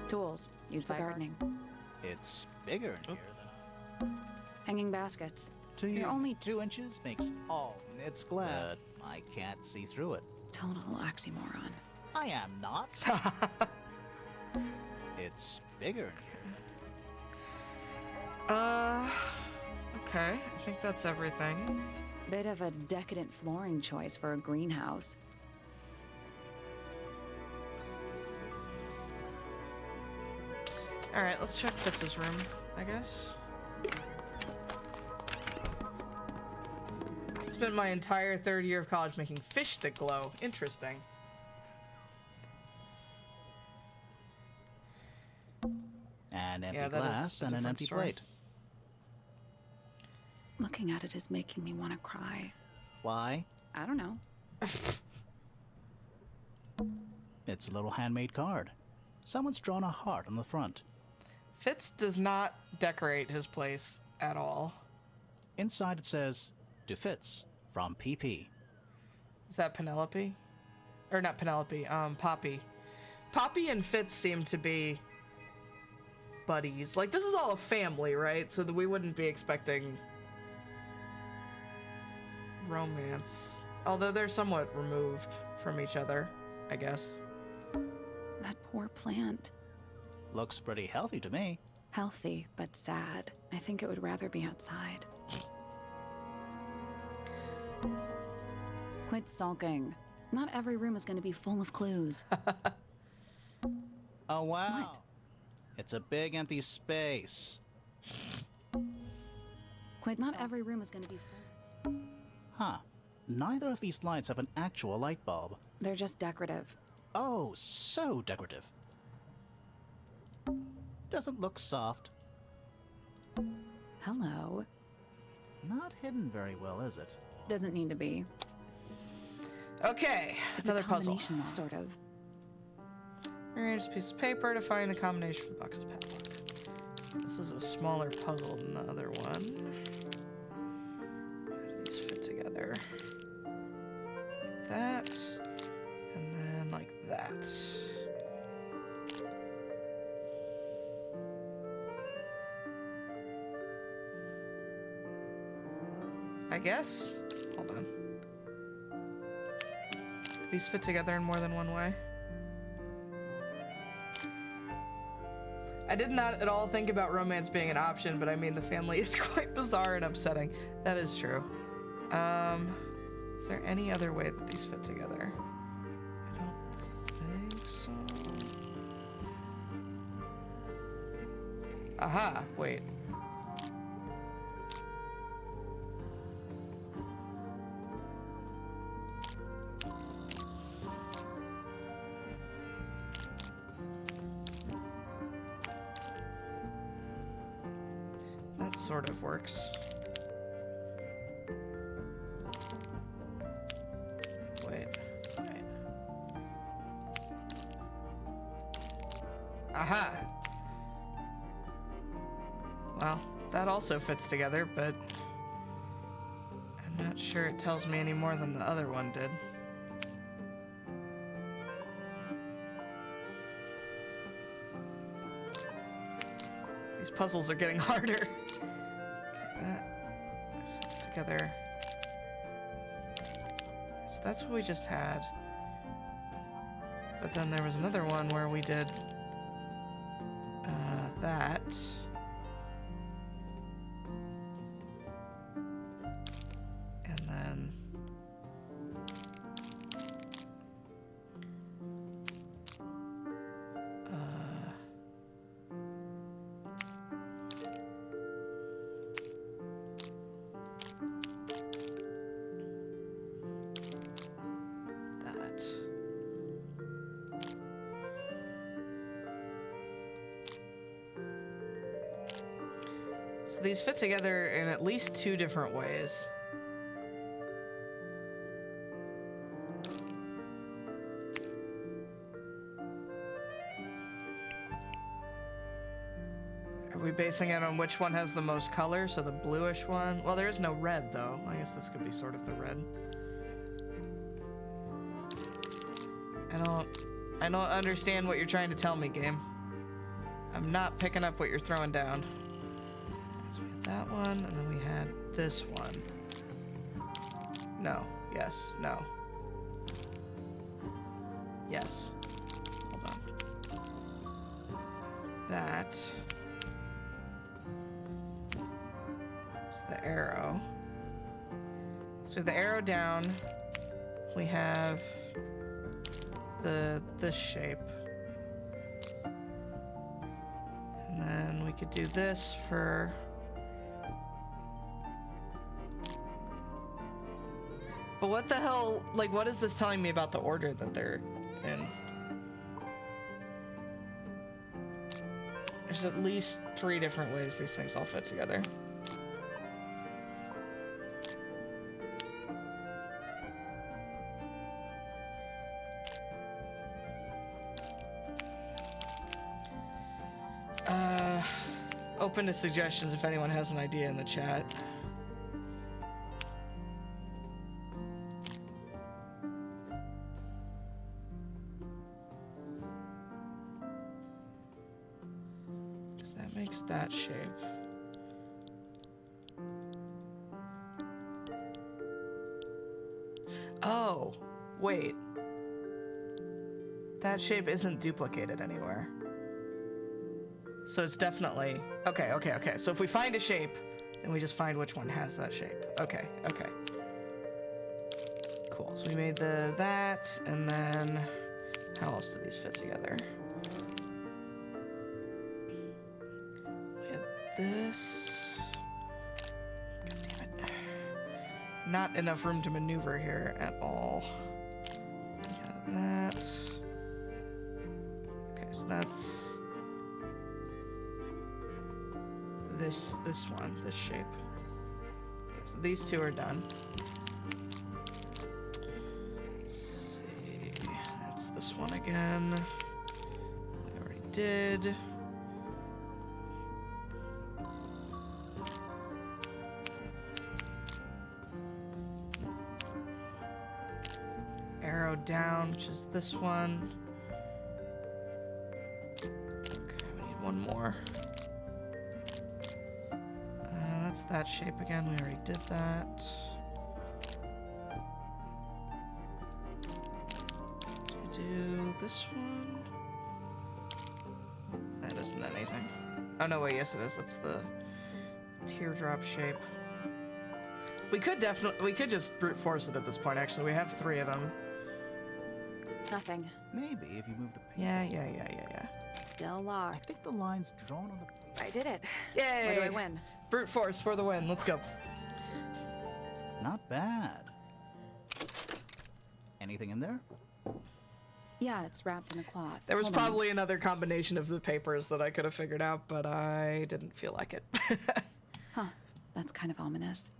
B: Tools used by gardening.
C: It's bigger in here than
B: Hanging baskets.
C: to you.
B: You're only
C: 2 inches makes all. It's glad I can't see through it.
B: Total oxymoron.
C: I am not. It's bigger in here.
A: Okay. I think that's everything.
B: Bit of a decadent flooring choice for a greenhouse.
A: Alright, let's check Fitz's room, I guess. Spent my entire third year of college making fish that glow. Interesting.
C: An empty
A: Yeah, that is
C: glass
A: a
C: and an
A: different
C: empty
A: story.
C: plate.
B: Looking at it is making me want to cry.
C: Why?
B: I don't know.
C: It's a little handmade card. Someone's drawn a heart on the front.
A: Fitz does not decorate his place at all.
C: Inside it says, "To Fitz, from PP."
A: Is that Penelope? Or not Penelope, Poppy. Poppy and Fitz seem to be buddies. Like, this is all a family, right? So that we wouldn't be expecting romance. Although they're somewhat removed from each other, I guess.
B: That poor plant.
C: Looks pretty healthy to me.
B: Healthy, but sad. I think it would rather be outside. Quit sulking. Not every room is going to be full of clues.
C: Oh, wow.
B: What?
C: It's a big empty space.
B: Not every room is going to be full.
C: Huh. Neither of these lights have an actual light bulb.
B: They're just decorative.
C: Oh, so decorative. Doesn't look soft.
B: Hello.
C: Not hidden very well, is it?
B: Doesn't need to be.
A: Okay,
B: It's
A: another
B: a
A: puzzle.
B: combination, sort of.
A: Arrange a piece of paper to find the combination for the box's padlock. This is a smaller puzzle than the other one. How do these fit together? Like that, and then like that. I guess? Hold on. Do these fit together in more than one way? I did not at all think about romance being an option, but I mean, the family is quite bizarre and upsetting. That is true. Is there any other way that these fit together? I don't think so. Aha, wait. That sort of works. Wait. Aha! Well, that also fits together, but I'm not sure it tells me any more than the other one did. These puzzles are getting harder. Okay, that fits together. So that's what we just had. But then there was another one where we did that. And then that. So these fit together in at least two different ways. Are we basing it on which one has the most color? So the bluish one? Well, there is no red though. I guess this could be sort of the red. I don't understand what you're trying to tell me, game. I'm not picking up what you're throwing down. So we had that one, and then we had this one. No. Yes. No. Yes. Hold on. That. It's the arrow. So the arrow down. We have this shape. And then we could do this for... But what the hell, like, what is this telling me about the order that they're in? There's at least 3 different ways these things all fit together. Open to suggestions if anyone has an idea in the chat. Because that makes that shape. Oh, wait. That shape isn't duplicated anywhere. So it's definitely... Okay. So if we find a shape, then we just find which one has that shape. Okay. Cool. So we made that, and then how else do these fit together? We had this. God damn it. Not enough room to maneuver here at all. We got that. Okay, so that's this one, this shape. Okay, so these two are done. Let's see. That's this one again. We already did. Arrow down, which is this one. Okay, we need one more. That's that shape again. We already did that. Do we do this one? That isn't anything. Oh no, wait, yes it is. That's the teardrop shape. We could just brute force it at this point, actually. We have 3 of them.
B: Nothing.
C: Maybe if you move the paper.
A: Yeah.
B: Still
C: I
B: locked.
C: think the line's drawn on the...
B: I did it.
A: Yay!
B: Where do I win?
A: Brute force for the win. Let's go.
C: Not bad. Anything in there?
B: Yeah, it's wrapped in a cloth.
A: There was
B: Hold on.
A: probably another combination of the papers that I could have figured out, but I didn't feel like it.
B: Huh. That's kind of ominous.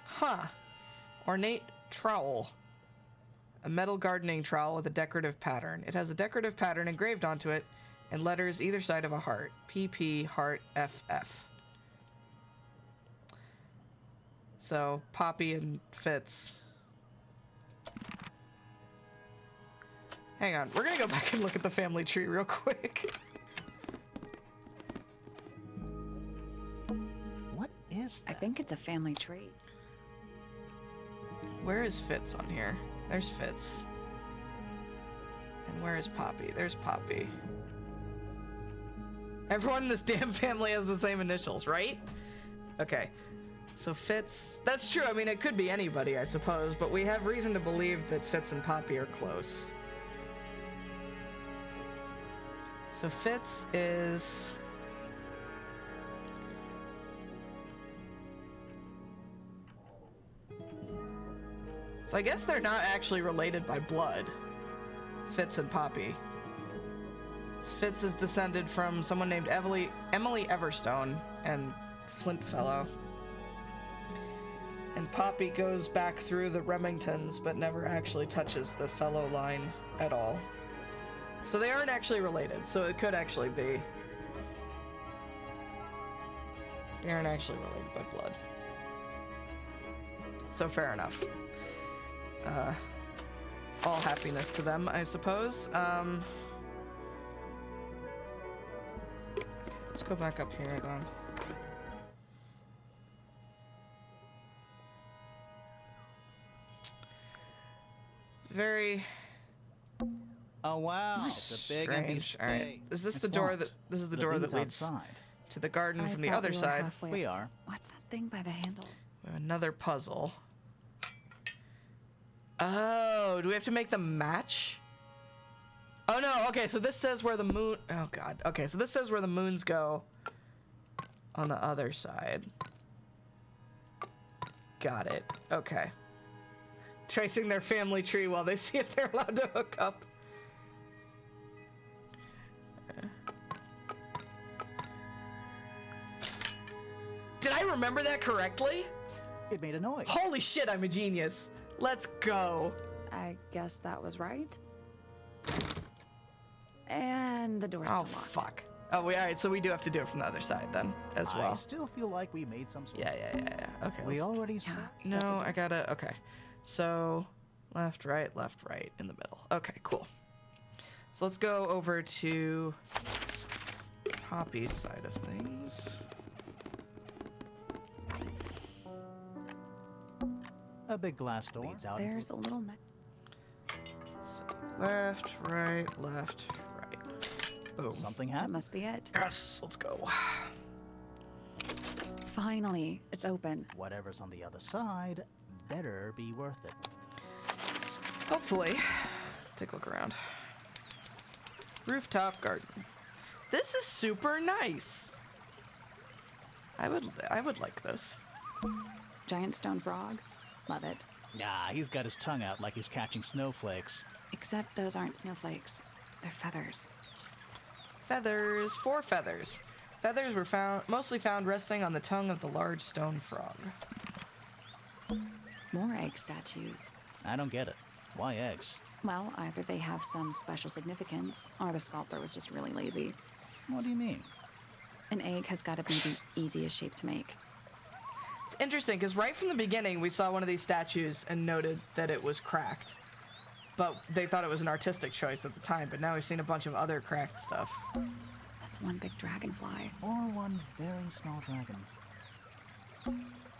A: Huh. Ornate trowel. A metal gardening trowel with a decorative pattern. It has a decorative pattern engraved onto it and letters either side of a heart. PP, heart, FF. So, Poppy and Fitz. Hang on. We're gonna go back and look at the family tree real quick.
C: What is
B: I
C: that?
B: think it's a family trait.
A: Where is Fitz on here? There's Fitz. And where is Poppy? There's Poppy. Everyone in this damn family has the same initials, right? Okay. So Fitz... That's true. I mean, it could be anybody, I suppose, but we have reason to believe that Fitz and Poppy are close. So Fitz is... So I guess they're not actually related by blood, Fitz and Poppy. Fitz is descended from someone named Emily Everstone and Flint Fellow. And Poppy goes back through the Remingtons, but never actually touches the Fellow line at all. So they aren't actually related, so it could actually be. They aren't actually related by blood. So fair enough. All happiness to them, I suppose. Let's go back up here then. Very
C: Oh wow! It's a big empty
A: strange.
C: space.
A: All right. Is this
C: It's
A: the door
C: locked.
A: that? This is the
C: But it
A: door that
C: leads
A: leads
C: outside.
A: to the garden
B: I
A: from the
B: thought
A: other
B: we were
A: side.
B: halfway
C: We
B: up.
C: are.
B: What's that thing by the handle?
A: We have another puzzle. Oh, do we have to make them match? Oh no, okay, so this says where the moon... Oh god, okay, so this says where the moons go on the other side. Got it, okay. Tracing their family tree while they see if they're allowed to hook up. Did I remember that correctly?
C: It made a noise.
A: Holy shit, I'm a genius. Let's go.
B: I guess that was right. And the door's
A: Oh,
B: still locked.
A: fuck. Oh, all right, so we do have to do it from the other side then, as
C: I
A: well.
C: still feel like we made some sort.
A: Yeah. Okay.
C: We
A: let's-
C: already
B: Yeah.
C: said.
A: No, I gotta. Okay. So, left, right, in the middle. Okay, cool. So let's go over to Poppy's side of things.
C: A big glass door leads out.
B: There's a little
A: So, left, right. Boom.
C: Something
B: That
C: happened.
B: must be it.
A: Yes, let's go.
B: Finally, it's open.
C: Whatever's on the other side better be worth it.
A: Hopefully. Let's take a look around. Rooftop garden. This is super nice. I would like this.
B: Giant stone frog. Love it.
C: Ah, he's got his tongue out like he's catching snowflakes.
B: Except those aren't snowflakes. They're feathers.
A: Feathers. 4 feathers. Feathers were mostly found resting on the tongue of the large stone frog.
B: More egg statues.
C: I don't get it. Why eggs?
B: Well, either they have some special significance, or the sculptor was just really lazy.
C: What do you mean?
B: An egg has got to be the easiest shape to make.
A: It's interesting because right from the beginning we saw one of these statues and noted that it was cracked. But they thought it was an artistic choice at the time, but now we've seen a bunch of other cracked stuff.
B: That's one big dragonfly.
C: Or one very small dragon.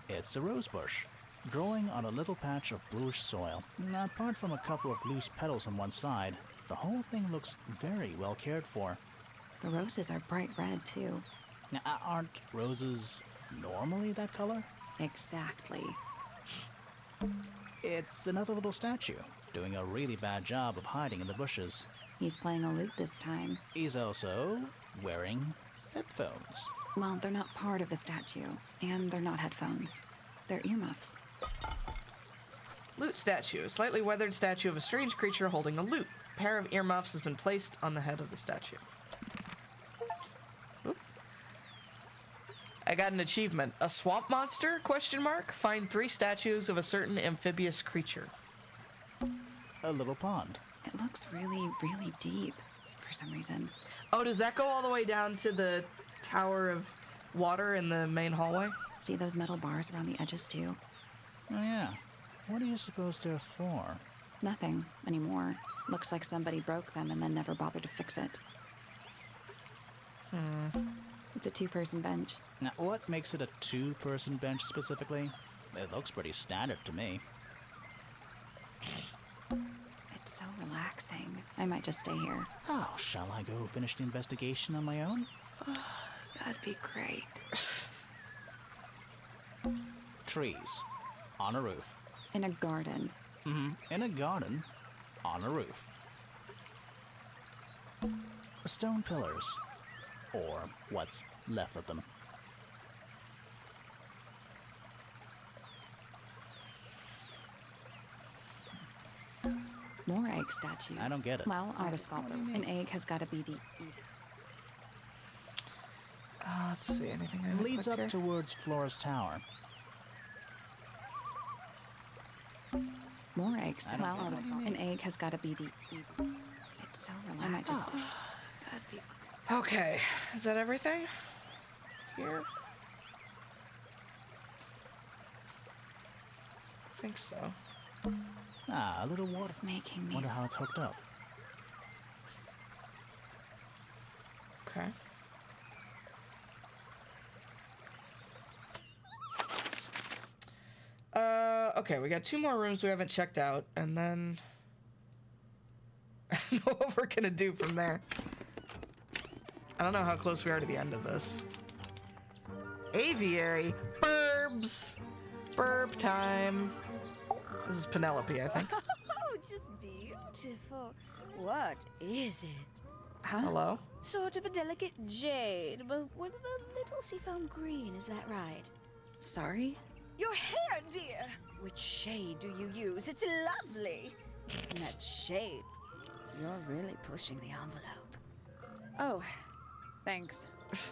C: It's a rose bush, growing on a little patch of bluish soil. Now, apart from a couple of loose petals on one side, the whole thing looks very well cared for.
B: The roses are bright red, too.
C: Now, aren't roses normally that color?
B: Exactly.
C: It's another little statue, doing a really bad job of hiding in the bushes.
B: He's playing a lute this time.
C: He's also wearing headphones.
B: Well, they're not part of the statue, and they're not headphones. They're earmuffs.
A: Lute statue. A slightly weathered statue of a strange creature holding a lute. A pair of earmuffs has been placed on the head of the statue. Oop. I got an achievement. A swamp monster? Question mark. Find 3 statues of a certain amphibious creature.
C: A little pond.
B: It looks really, really deep for some reason.
A: Oh, does that go all the way down to the tower of water in the main hallway?
B: See those metal bars around the edges, too?
C: Oh yeah. What do you suppose they're for?
B: Nothing anymore. Looks like somebody broke them and then never bothered to fix it. It's a 2-person bench.
C: Now, what makes it a 2-person bench specifically? It looks pretty standard to me.
B: It's so relaxing. I might just stay here.
C: Oh, shall I go finish the investigation on my own?
B: That'd be great.
C: Trees. On a roof.
B: In a garden.
C: In a garden. On a roof. Stone pillars. Or what's left of them.
B: More egg statues.
C: I don't get it.
B: Well, are the sculptors. An egg has got to be the
A: Let's see. Anything I
C: It leads up
A: here?
C: towards Flora's tower.
B: more egg statues.
C: I don't
B: Well, are the
C: see what you
B: an egg has got to be the easy. It's so relaxing. I might just. That'd be.
A: Okay. Is that everything? Here? I think so.
C: Ah, a little water.
B: It's making me.
C: Wonder how it's hooked up.
A: Okay. Okay, we got 2 more rooms we haven't checked out, and then I don't know what we're gonna do from there. I don't know how close we are to the end of this. Aviary. Burbs. Burb time. This is Penelope, I think.
I: Oh, just beautiful. What is it?
B: Huh?
A: Hello?
I: Sort of a delicate jade, but with a little seafoam green, is that right?
B: Sorry?
I: Your hair, dear! Which shade do you use? It's lovely! And that shape, you're really pushing the envelope.
B: Oh, thanks.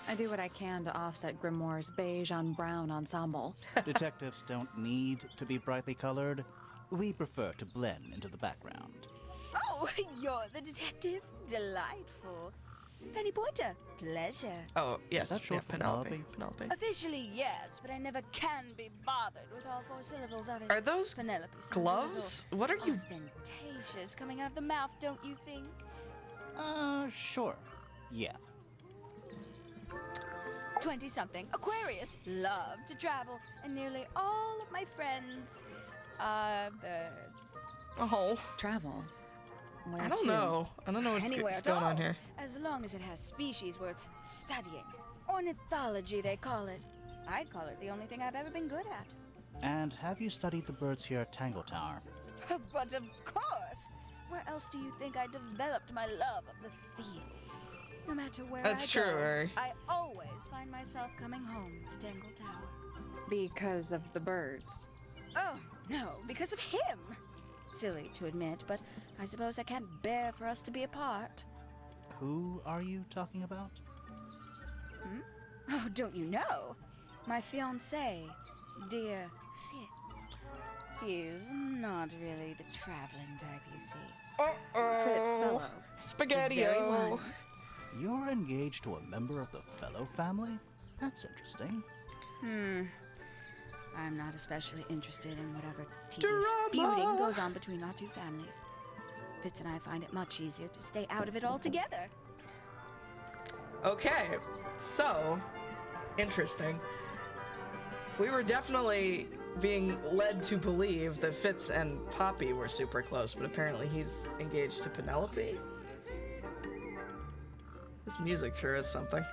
B: I do what I can to offset Grimoire's beige on brown ensemble.
C: Detectives don't need to be brightly colored. We prefer to blend into the background.
I: Oh, you're the detective? Delightful. Penny Pointer, pleasure.
A: Oh, yes.
C: Is that short
A: yeah,
C: for
A: Penelope.
C: Penelope?
A: Penelope.
I: Officially, yes, but I never can be bothered with all 4 syllables of it.
A: Are those
I: Penelope sounds a
A: gloves?
I: little
A: What are you...
I: ostentatious coming out of the mouth, don't you think?
C: Sure. Yeah.
I: 20-something, Aquarius, love to travel, and nearly all of my friends are birds.
A: Oh,
B: Travel. Where
A: I don't
B: to?
A: know. I don't know what's
I: Anywhere
A: what's
I: at
A: going on
I: all,
A: here.
I: as long as it has species worth studying. Ornithology, they call it. I'd call it the only thing I've ever been good at.
C: And have you studied the birds here at Tangle Tower?
I: But of course! Where else do you think I developed my love of the field? No matter where
A: That's
I: I
A: true,
I: go,
A: Ari.
I: I always find myself coming home to Tangle Tower.
B: Because of the birds.
I: Oh, no, because of him! Silly to admit, but I suppose I can't bear for us to be apart.
C: Who are you talking about?
I: Oh, don't you know? My fiancé, dear Fitz. He's not really the traveling type, you see.
B: Fitz fellow.
A: Spaghetti-o.
C: You're engaged to a member of the Fellow family? That's interesting.
I: I'm not especially interested in whatever tedious feuding goes on between our two families. Fitz and I find it much easier to stay out of it altogether.
A: Okay, so interesting. We were definitely being led to believe that Fitz and Poppy were super close, but apparently he's engaged to Penelope. This music sure is something.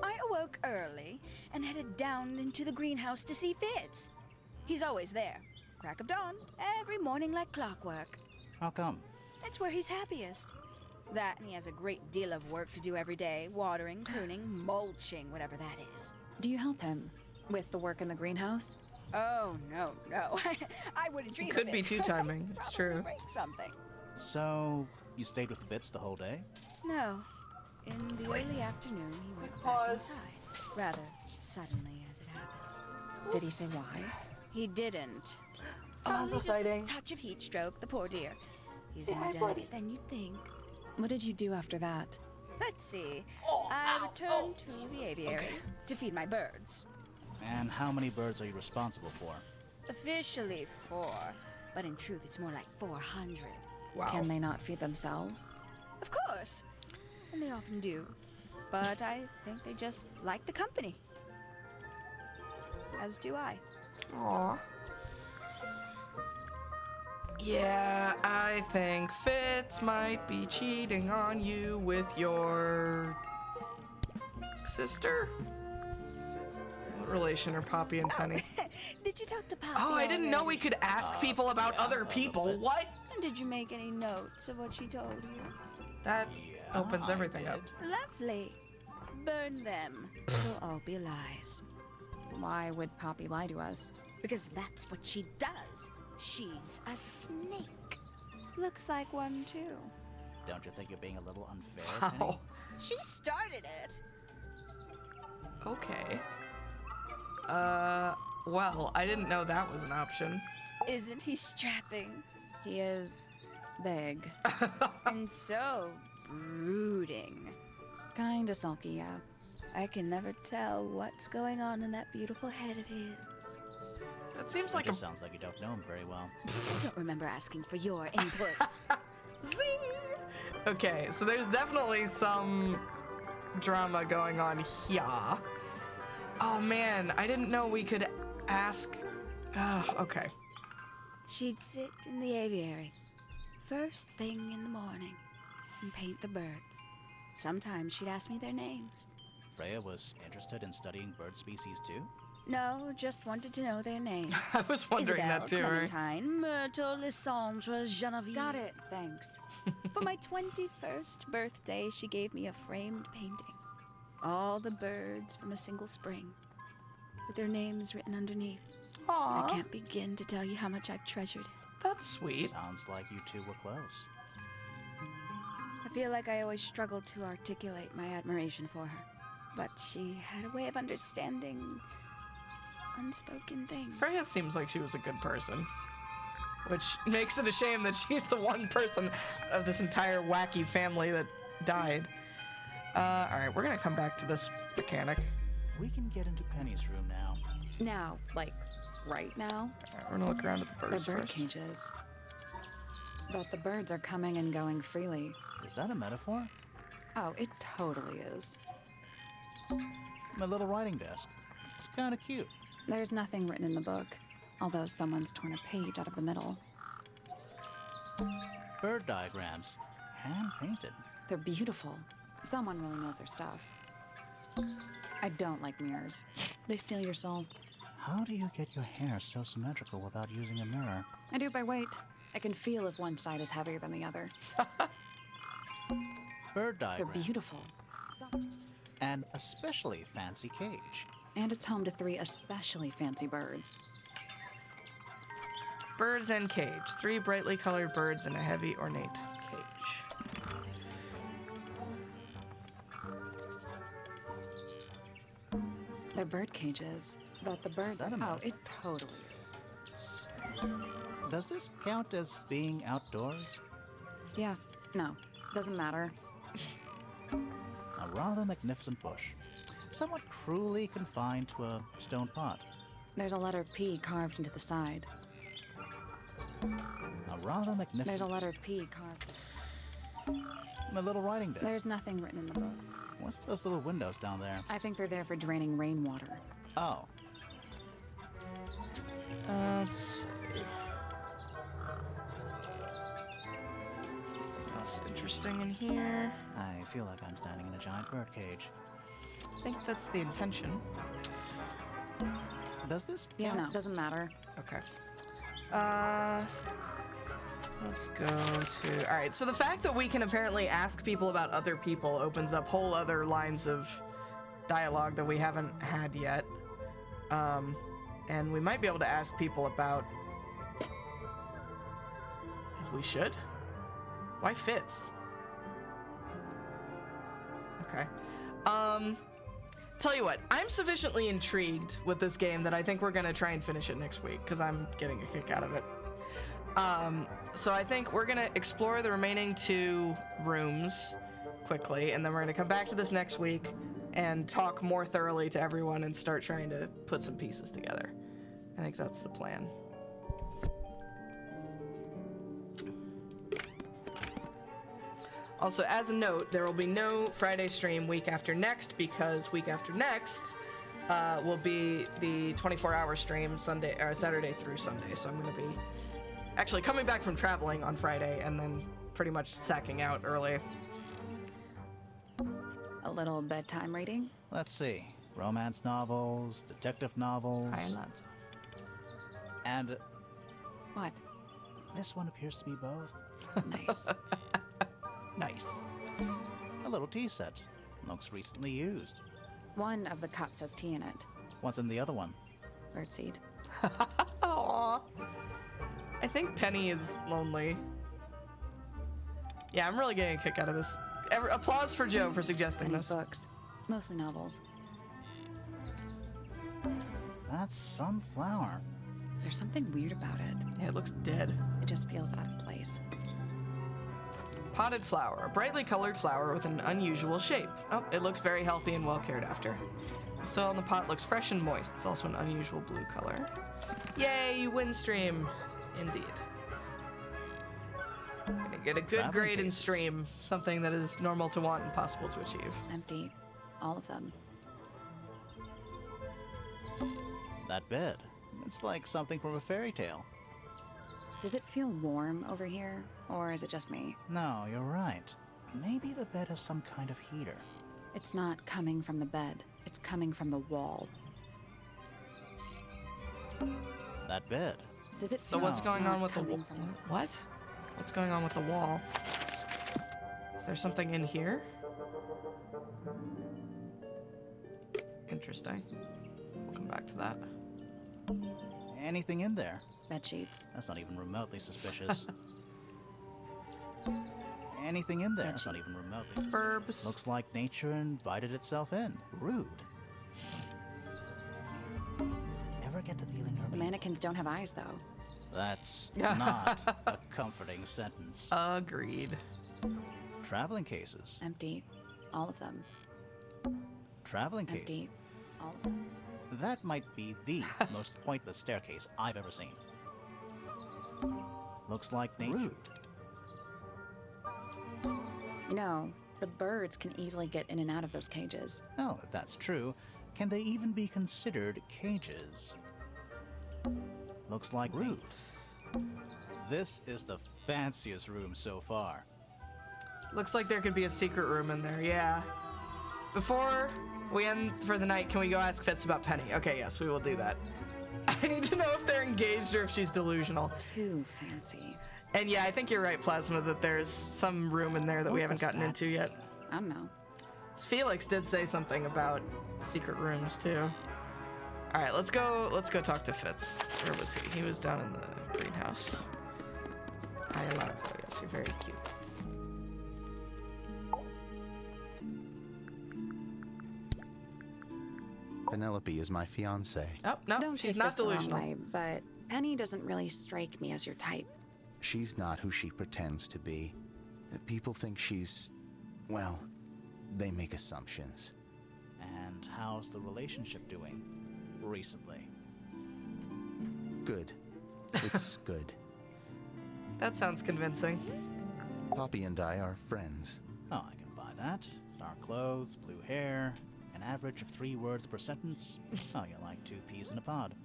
I: I awoke early and headed down into the greenhouse to see Fitz. He's always there, crack of dawn, every morning like clockwork.
C: How come?
I: It's where he's happiest. That and he has a great deal of work to do every day, watering, pruning, mulching, whatever that is.
B: Do you help him with the work in the greenhouse?
I: Oh, no. I wouldn't dream of it.
A: Could be two-timing, it's
I: Probably
A: true.
I: break something.
C: So, you stayed with Fitz the whole day?
I: No. In the early afternoon, he went back
A: Pause.
I: inside. Rather suddenly, as it happens.
B: Did he say why?
I: He didn't.
A: Sounds
I: Only just
A: exciting.
I: a touch of heat stroke, the poor dear. He's more delicate than you'd think.
B: What did you do after that?
I: Let's see. I returned to the aviary to feed my birds.
C: And how many birds are you responsible for?
I: Officially 4, but in truth it's more like 400.
A: Wow.
B: Can they not feed themselves?
I: Of course. And they often do. But I think they just like the company. As do I.
A: Aw. Yeah, I think Fitz might be cheating on you with your sister. What relation are Poppy and Penny?
I: Did you talk to Poppy
A: Oh, I didn't know
I: already?
A: we could ask people about other people. What?
I: And did you make any notes of what she told you?
A: That
C: Yeah,
A: opens
C: I
A: everything up.
I: Lovely. Burn them. It'll all be lies.
B: Why would Poppy lie to us?
I: Because that's what she does. She's a snake. Looks like one, too.
C: Don't you think you're being a little unfair,
A: Wow.
C: Penny?
I: She started it.
A: Okay. Well, I didn't know that was an option.
I: Isn't he strapping?
B: He is big.
I: And so brooding.
B: Kinda sulky, yeah.
I: I can never tell what's going on in that beautiful head of his.
A: That seems
C: It
A: like a
C: just sounds like you don't know him very well.
I: I don't remember asking for your input.
A: zing. Okay, so there's definitely some drama going on here. Oh man, I didn't know we could ask. Okay.
I: She'd sit in the aviary, first thing in the morning, and paint the birds. Sometimes she'd ask me their names.
C: Freya was interested in studying bird species too?
I: No, just wanted to know their names.
A: I was wondering
I: Isabelle,
A: that too, right?
I: Clementine, Myrtle, Lysandre, Genevieve.
B: Got it, thanks.
I: For my 21st birthday, she gave me a framed painting. All the birds from a single spring, with their names written underneath. I
A: Aw,
I: can't begin to tell you how much I've treasured it.
A: that's sweet.
C: Sounds like you two were close.
I: I feel like I always struggled to articulate my admiration for her. But she had a way of understanding unspoken things.
A: Freya seems like she was a good person, which makes it a shame that she's the one person of this entire wacky family that died. Alright, we're gonna come back to this mechanic.
C: We can get into Penny's room now.
B: Now, like, right now,
A: Alright, we're gonna look around at the birds
B: the bird
A: first.
B: cages. But the birds are coming and going freely.
C: Is that a metaphor?
B: Oh, it totally is.
C: My little writing desk. It's kind of cute.
B: There's nothing written in the book, although someone's torn a page out of the middle.
C: Bird diagrams. Hand-painted.
B: They're beautiful. Someone really knows their stuff. I don't like mirrors. They steal your soul.
C: How do you get your hair so symmetrical without using a mirror?
B: I do by weight. I can feel if one side is heavier than the other.
C: Bird
B: They're
C: diagram.
B: beautiful.
C: An especially fancy cage.
B: And it's home to 3 especially fancy birds.
A: Birds and cage. 3 brightly colored birds in a heavy, ornate cage.
B: They're bird cages, but the birds.
C: that a
B: Oh,
C: mouth?
B: it totally is.
C: Does this count as being outdoors?
B: Yeah, no, doesn't matter.
C: A rather magnificent bush, somewhat cruelly confined to a stone pot.
B: There's a letter P carved into the side.
C: A rather magnificent.
B: There's a letter P carved.
C: A little writing desk.
B: There's nothing written in the book.
C: What's with those little windows down there?
B: I think they're there for draining rainwater.
C: Oh,
A: Let's see. Anything else interesting in here?
C: I feel like I'm standing in a giant bird cage.
A: I think that's the intention.
C: Does this
B: Yeah,
C: count?
B: no, doesn't matter.
A: Okay. Let's go to... Alright, so the fact that we can apparently ask people about other people opens up whole other lines of dialogue that we haven't had yet. And we might be able to ask people about... We should? Why Fitz? Okay. Tell you what, I'm sufficiently intrigued with this game that I think we're gonna try and finish it next week, because I'm getting a kick out of it. So I think we're gonna explore the remaining 2 rooms quickly, and then we're gonna come back to this next week and talk more thoroughly to everyone and start trying to put some pieces together. I think that's the plan. Also, as a note, there will be no Friday stream week after next, because week after next will be the 24-hour stream Sunday or Saturday through Sunday. So I'm going to be actually coming back from traveling on Friday and then pretty much sacking out early.
B: A little bedtime reading?
C: Let's see. Romance novels, detective novels.
A: Hi, lads.
C: And
B: What?
C: this one appears to be both.
B: Nice.
A: Nice.
C: A little tea set. Looks recently used.
B: One of the cups has tea in it.
C: What's in the other one?
B: Birdseed.
A: Aww. I think Penny is lonely. Yeah, I'm really getting a kick out of this. Applause for Joe for suggesting
B: Penny's
A: this.
B: books. Mostly novels.
C: That's some flower.
B: There's something weird about it.
A: Yeah, it looks dead.
B: It just feels out of place.
A: Potted flower, a brightly colored flower with an unusual shape. Oh, it looks very healthy and well cared after. The soil in the pot looks fresh and moist. It's also an unusual blue color. Yay, you win stream. Indeed. Gonna get a good
C: Traveling
A: grade in
C: cases.
A: stream. Something that is normal to want and possible to achieve.
B: Empty. All of them.
C: That bed. It's like something from a fairy tale.
B: Does it feel warm over here? Or is it just me?
C: No, you're right. Maybe the bed has some kind of heater.
B: It's not coming from the bed. It's coming from the wall.
C: That bed.
B: Does it
A: So
B: feel
A: what's
B: it's
A: going
B: not
A: on with the
B: coming
A: wall?
B: from
A: What? What's going on with the wall? Is there something in here? Interesting. We'll come back to that.
C: Anything in there?
B: bed sheets?
C: That's not even remotely suspicious. Anything in there? That's not even remotely suspicious.
A: Verbs.
C: Looks like nature invited itself in. Rude. Ever get the feeling
B: The mannequins don't have eyes, though.
C: That's not a comforting sentence.
A: Agreed.
C: Traveling cases.
B: Empty. All of them.
C: Traveling cases.
B: Empty. All of them.
C: That might be the most pointless staircase I've ever seen. Looks like nature. Rude.
B: You know, the birds can easily get in and out of those cages.
C: Well, if that's true, can they even be considered cages? Looks like rude. This is the fanciest room so far.
A: Looks like there could be a secret room in there, yeah. Before we end for the night, can we go ask Fitz about Penny? Okay, yes, we will do that. I need to know if they're engaged or if she's delusional.
B: Too fancy.
A: And yeah, I think you're right, Plasma, that there's some room in there that we haven't gotten into yet.
B: I don't know.
A: Felix did say something about secret rooms too. All right, let's go talk to Fitz. Where was he? He was down in the greenhouse. Hi, Alonzo. Yes, you're very cute.
H: Penelope is my fiancée.
A: Oh, no,
B: Don't
A: she's
B: take
A: not
B: this the wrong
A: delusional.
B: way, but Penny doesn't really strike me as your type.
H: She's not who she pretends to be. People think she's... well, they make assumptions.
C: And how's the relationship doing recently?
H: Good. It's good.
A: That sounds convincing.
H: Poppy and I are friends.
C: Oh, I can buy that. Dark clothes, blue hair, an average of 3 words per sentence. Oh, you're like 2 peas in a pod.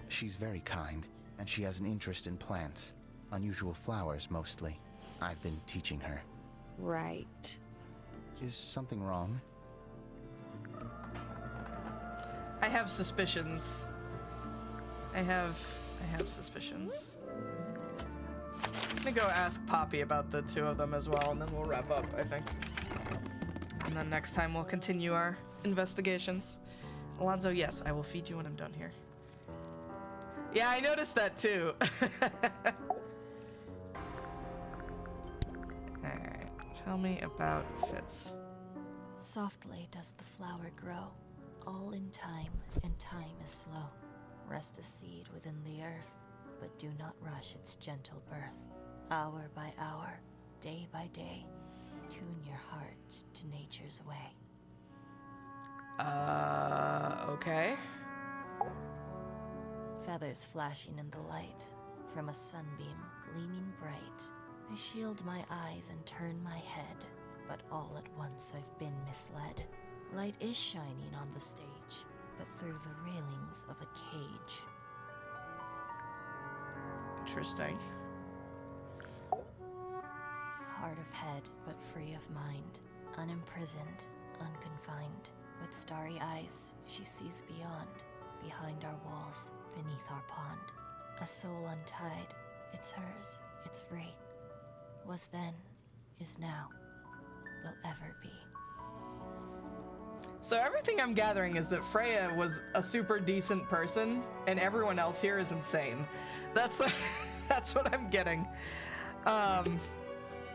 H: She's very kind, and she has an interest in plants. Unusual flowers, mostly. I've been teaching her.
B: Right.
H: Is something wrong?
A: I have suspicions. I have suspicions. I'm gonna go ask Poppy about the 2 of them as well, and then we'll wrap up, I think. And then next time we'll continue our investigations. Alonzo, yes, I will feed you when I'm done here. Yeah, I noticed that too. Alright, tell me about Fitz.
F: Softly does the flower grow, all in time, and time is slow. Rest a seed within the earth, but do not rush its gentle birth. Hour by hour, day by day, tune your heart to nature's way.
A: Okay.
F: Feathers flashing in the light, from a sunbeam gleaming bright. I shield my eyes and turn my head, but all at once I've been misled. Light is shining on the stage, but through the railings of a cage.
A: Interesting.
F: Hard of head, but free of mind. Unimprisoned, unconfined. With starry eyes, she sees beyond. Behind our walls, beneath our pond. A soul untied, it's hers, it's free. Was then, is now, will ever be.
A: So everything I'm gathering is that Freya was a super decent person, and everyone else here is insane. That's that's what I'm getting.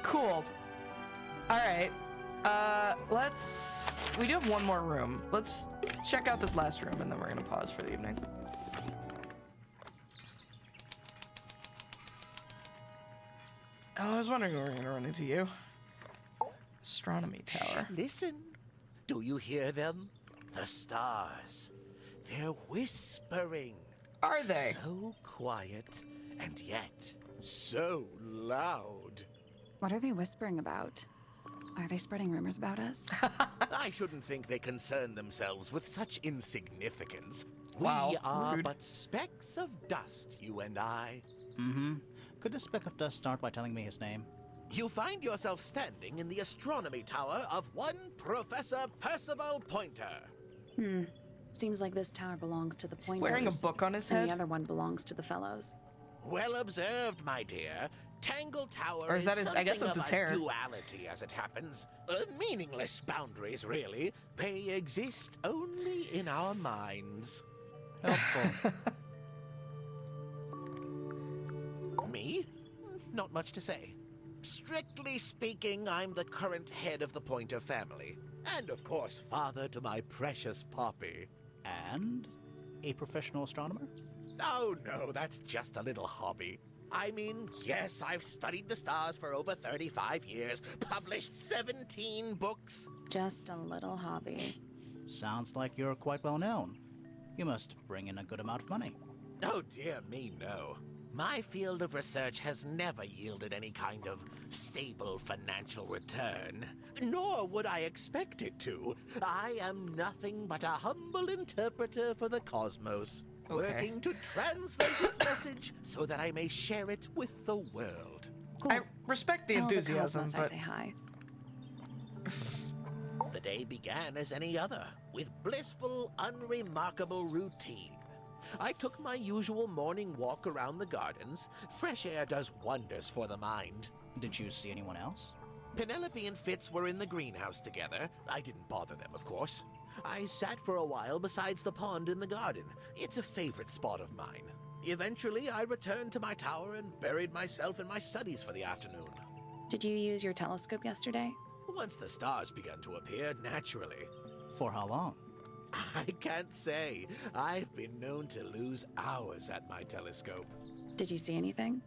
A: Cool. All right. We do have one more room. Let's check out this last room, and then we're gonna pause for the evening. Oh, I was wondering when we were gonna run into you. Astronomy tower.
J: Listen. Do you hear them? The stars. They're whispering.
A: Are they?
J: So quiet, and yet so loud.
B: What are they whispering about? Are they spreading rumors about us?
J: I shouldn't think they concern themselves with such insignificance.
A: Wow,
J: We are
A: rude.
J: but specks of dust, you and I.
C: Mm-hmm. Could this speck of dust start by telling me his name?
J: You find yourself standing in the astronomy tower of one Professor Percival Pointer.
B: Seems like this tower belongs to the Pointers.
A: Wearing a book on his
B: and
A: head?
B: the other one belongs to the Fellows.
J: Well observed, my dear. Tangle Tower
A: Or is that his- I guess
J: something
A: that's his
J: of a
A: hair.
J: duality, as it happens. Meaningless boundaries, really. They exist only in our minds.
C: Helpful.
J: Me? Not much to say. Strictly speaking, I'm the current head of the Pointer family. And of course, father to my precious Poppy.
C: And a professional astronomer?
J: Oh no, that's just a little hobby. I mean, yes, I've studied the stars for over 35 years, published 17 books.
B: Just a little hobby.
C: Sounds like you're quite well known. You must bring in a good amount of money.
J: Oh dear me, no. My field of research has never yielded any kind of stable financial return, nor would I expect it to. I am nothing but a humble interpreter for the cosmos, working to translate its message so that I may share it with the world.
B: Cool.
A: I respect the
B: Tell
A: enthusiasm,
B: Cosmos
A: but
B: I say hi.
J: The day began as any other, with blissful, unremarkable routine. I took my usual morning walk around the gardens. Fresh air does wonders for the mind.
C: Did you see anyone else?
J: Penelope and Fitz were in the greenhouse together. I didn't bother them, of course. I sat for a while besides the pond in the garden. It's a favorite spot of mine. Eventually, I returned to my tower and buried myself in my studies for the afternoon.
B: Did you use your telescope yesterday?
J: Once the stars began to appear, naturally.
C: For how long?
J: I can't say. I've been known to lose hours at my telescope.
B: Did you see anything?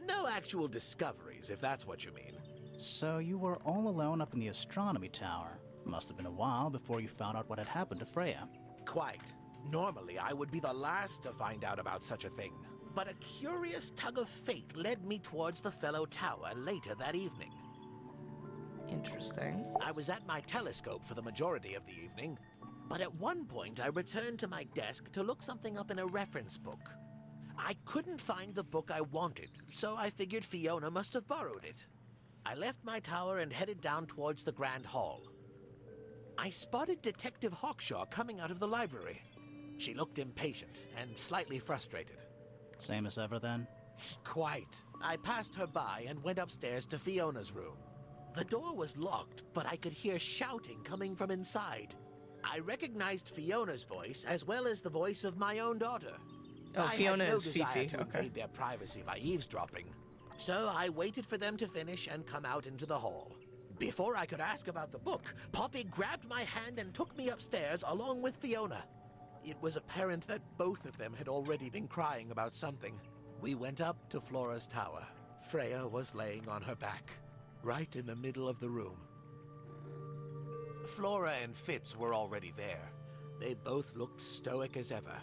J: No actual discoveries, if that's what you mean.
C: So you were all alone up in the astronomy tower. Must have been a while before you found out what had happened to Freya.
J: Quite. Normally, I would be the last to find out about such a thing. But a curious tug of fate led me towards the fellow tower later that evening.
A: Interesting.
J: I was at my telescope for the majority of the evening, but at one point I returned to my desk to look something up in a reference book. I couldn't find the book I wanted, so I figured Fiona must have borrowed it. I left my tower and headed down towards the Grand Hall. I spotted Detective Hawkshaw coming out of the library. She looked impatient and slightly frustrated.
C: Same as ever then?
J: Quite. I passed her by and went upstairs to Fiona's room. The door was locked, but I could hear shouting coming from inside. I recognized Fiona's voice as well as the voice of my own daughter.
A: Oh, Fiona
J: I had no
A: is
J: desire
A: Fifi.
J: to
A: Okay.
J: invade their privacy by eavesdropping. So I waited for them to finish and come out into the hall. Before I could ask about the book, Poppy grabbed my hand and took me upstairs along with Fiona. It was apparent that both of them had already been crying about something. We went up to Flora's tower. Freya was laying on her back, right in the middle of the room. Flora and Fitz were already there. They both looked stoic as ever.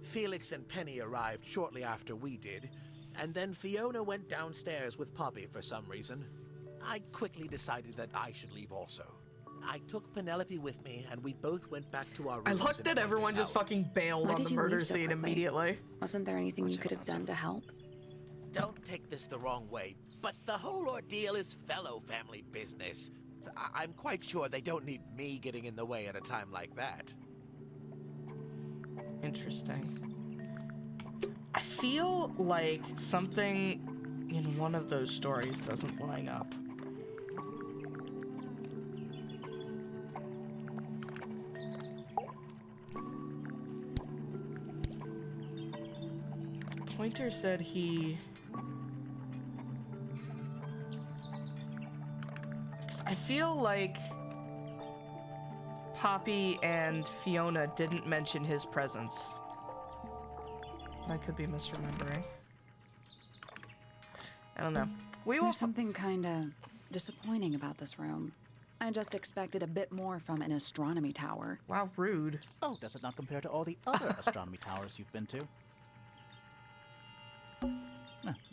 J: Felix and Penny arrived shortly after we did, and then Fiona went downstairs with Poppy for some reason. I quickly decided that I should leave also. I took Penelope with me, and we both went back to our
A: I
J: rooms.
A: looked at everyone just fucking bailed
B: Why
A: on
B: did
A: the
B: you
A: murder
B: leave so
A: scene
B: quickly?
A: immediately.
B: Wasn't there anything you could have done to help?
J: Don't take this the wrong way, but the whole ordeal is fellow family business. I'm quite sure they don't need me getting in the way at a time like that.
A: Interesting. I feel like something in one of those stories doesn't line up. Pointer said he... I feel like Poppy and Fiona didn't mention his presence. I could be misremembering. I don't know. We will...
B: There's something kinda disappointing about this room. I just expected a bit more from an astronomy tower.
A: Wow, rude.
C: Oh, does it not compare to all the other astronomy towers you've been to?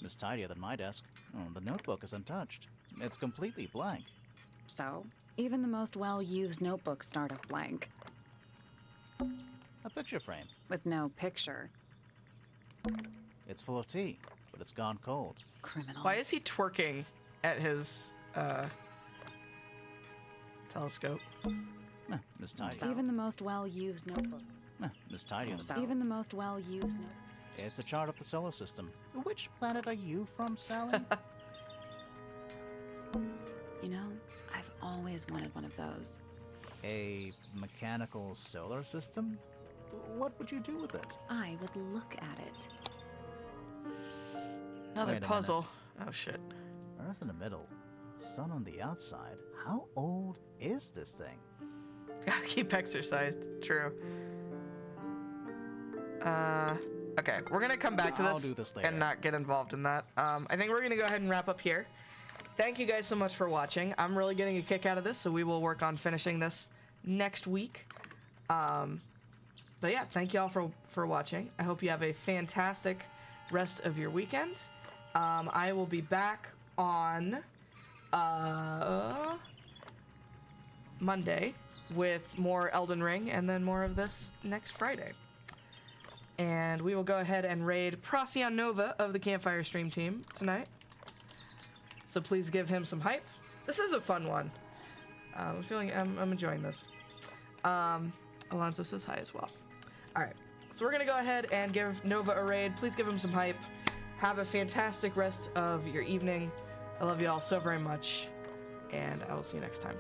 C: It's tidier than my desk. Oh, the notebook is untouched. It's completely blank.
B: So, even the most well-used notebooks start off blank.
C: A picture frame.
B: With no picture.
C: It's full of tea, but it's gone cold.
B: Criminal.
A: Why is he twerking at his, telescope?
C: It's tidy.
B: So, even the most well-used notebook.
C: It's tidier than...
B: So, even the most well-used notebook.
C: It's a chart of the solar system. Which planet are you from, Sally?
B: You know, I've always wanted one of those.
C: A mechanical solar system? What would you do with it?
B: I would look at it.
A: Another
C: Wait a
A: puzzle. Oh, shit.
C: Earth in the middle, sun on the outside. How old is this thing?
A: Gotta keep exercised. True. Okay, we're gonna come back to this,
C: I'll do this later.
A: and not get involved in that. I think we're gonna go ahead and wrap up here. Thank you guys so much for watching. I'm really getting a kick out of this, so we will work on finishing this next week. But yeah, thank you all for watching. I hope you have a fantastic rest of your weekend. I will be back on Monday with more Elden Ring, and then more of this next Friday. And we will go ahead and raid Procyon Nova of the Campfire Stream team tonight. So please give him some hype. This is a fun one. I'm enjoying this. Alonso says hi as well. All right. So we're gonna go ahead and give Nova a raid. Please give him some hype. Have a fantastic rest of your evening. I love you all so very much, and I will see you next time.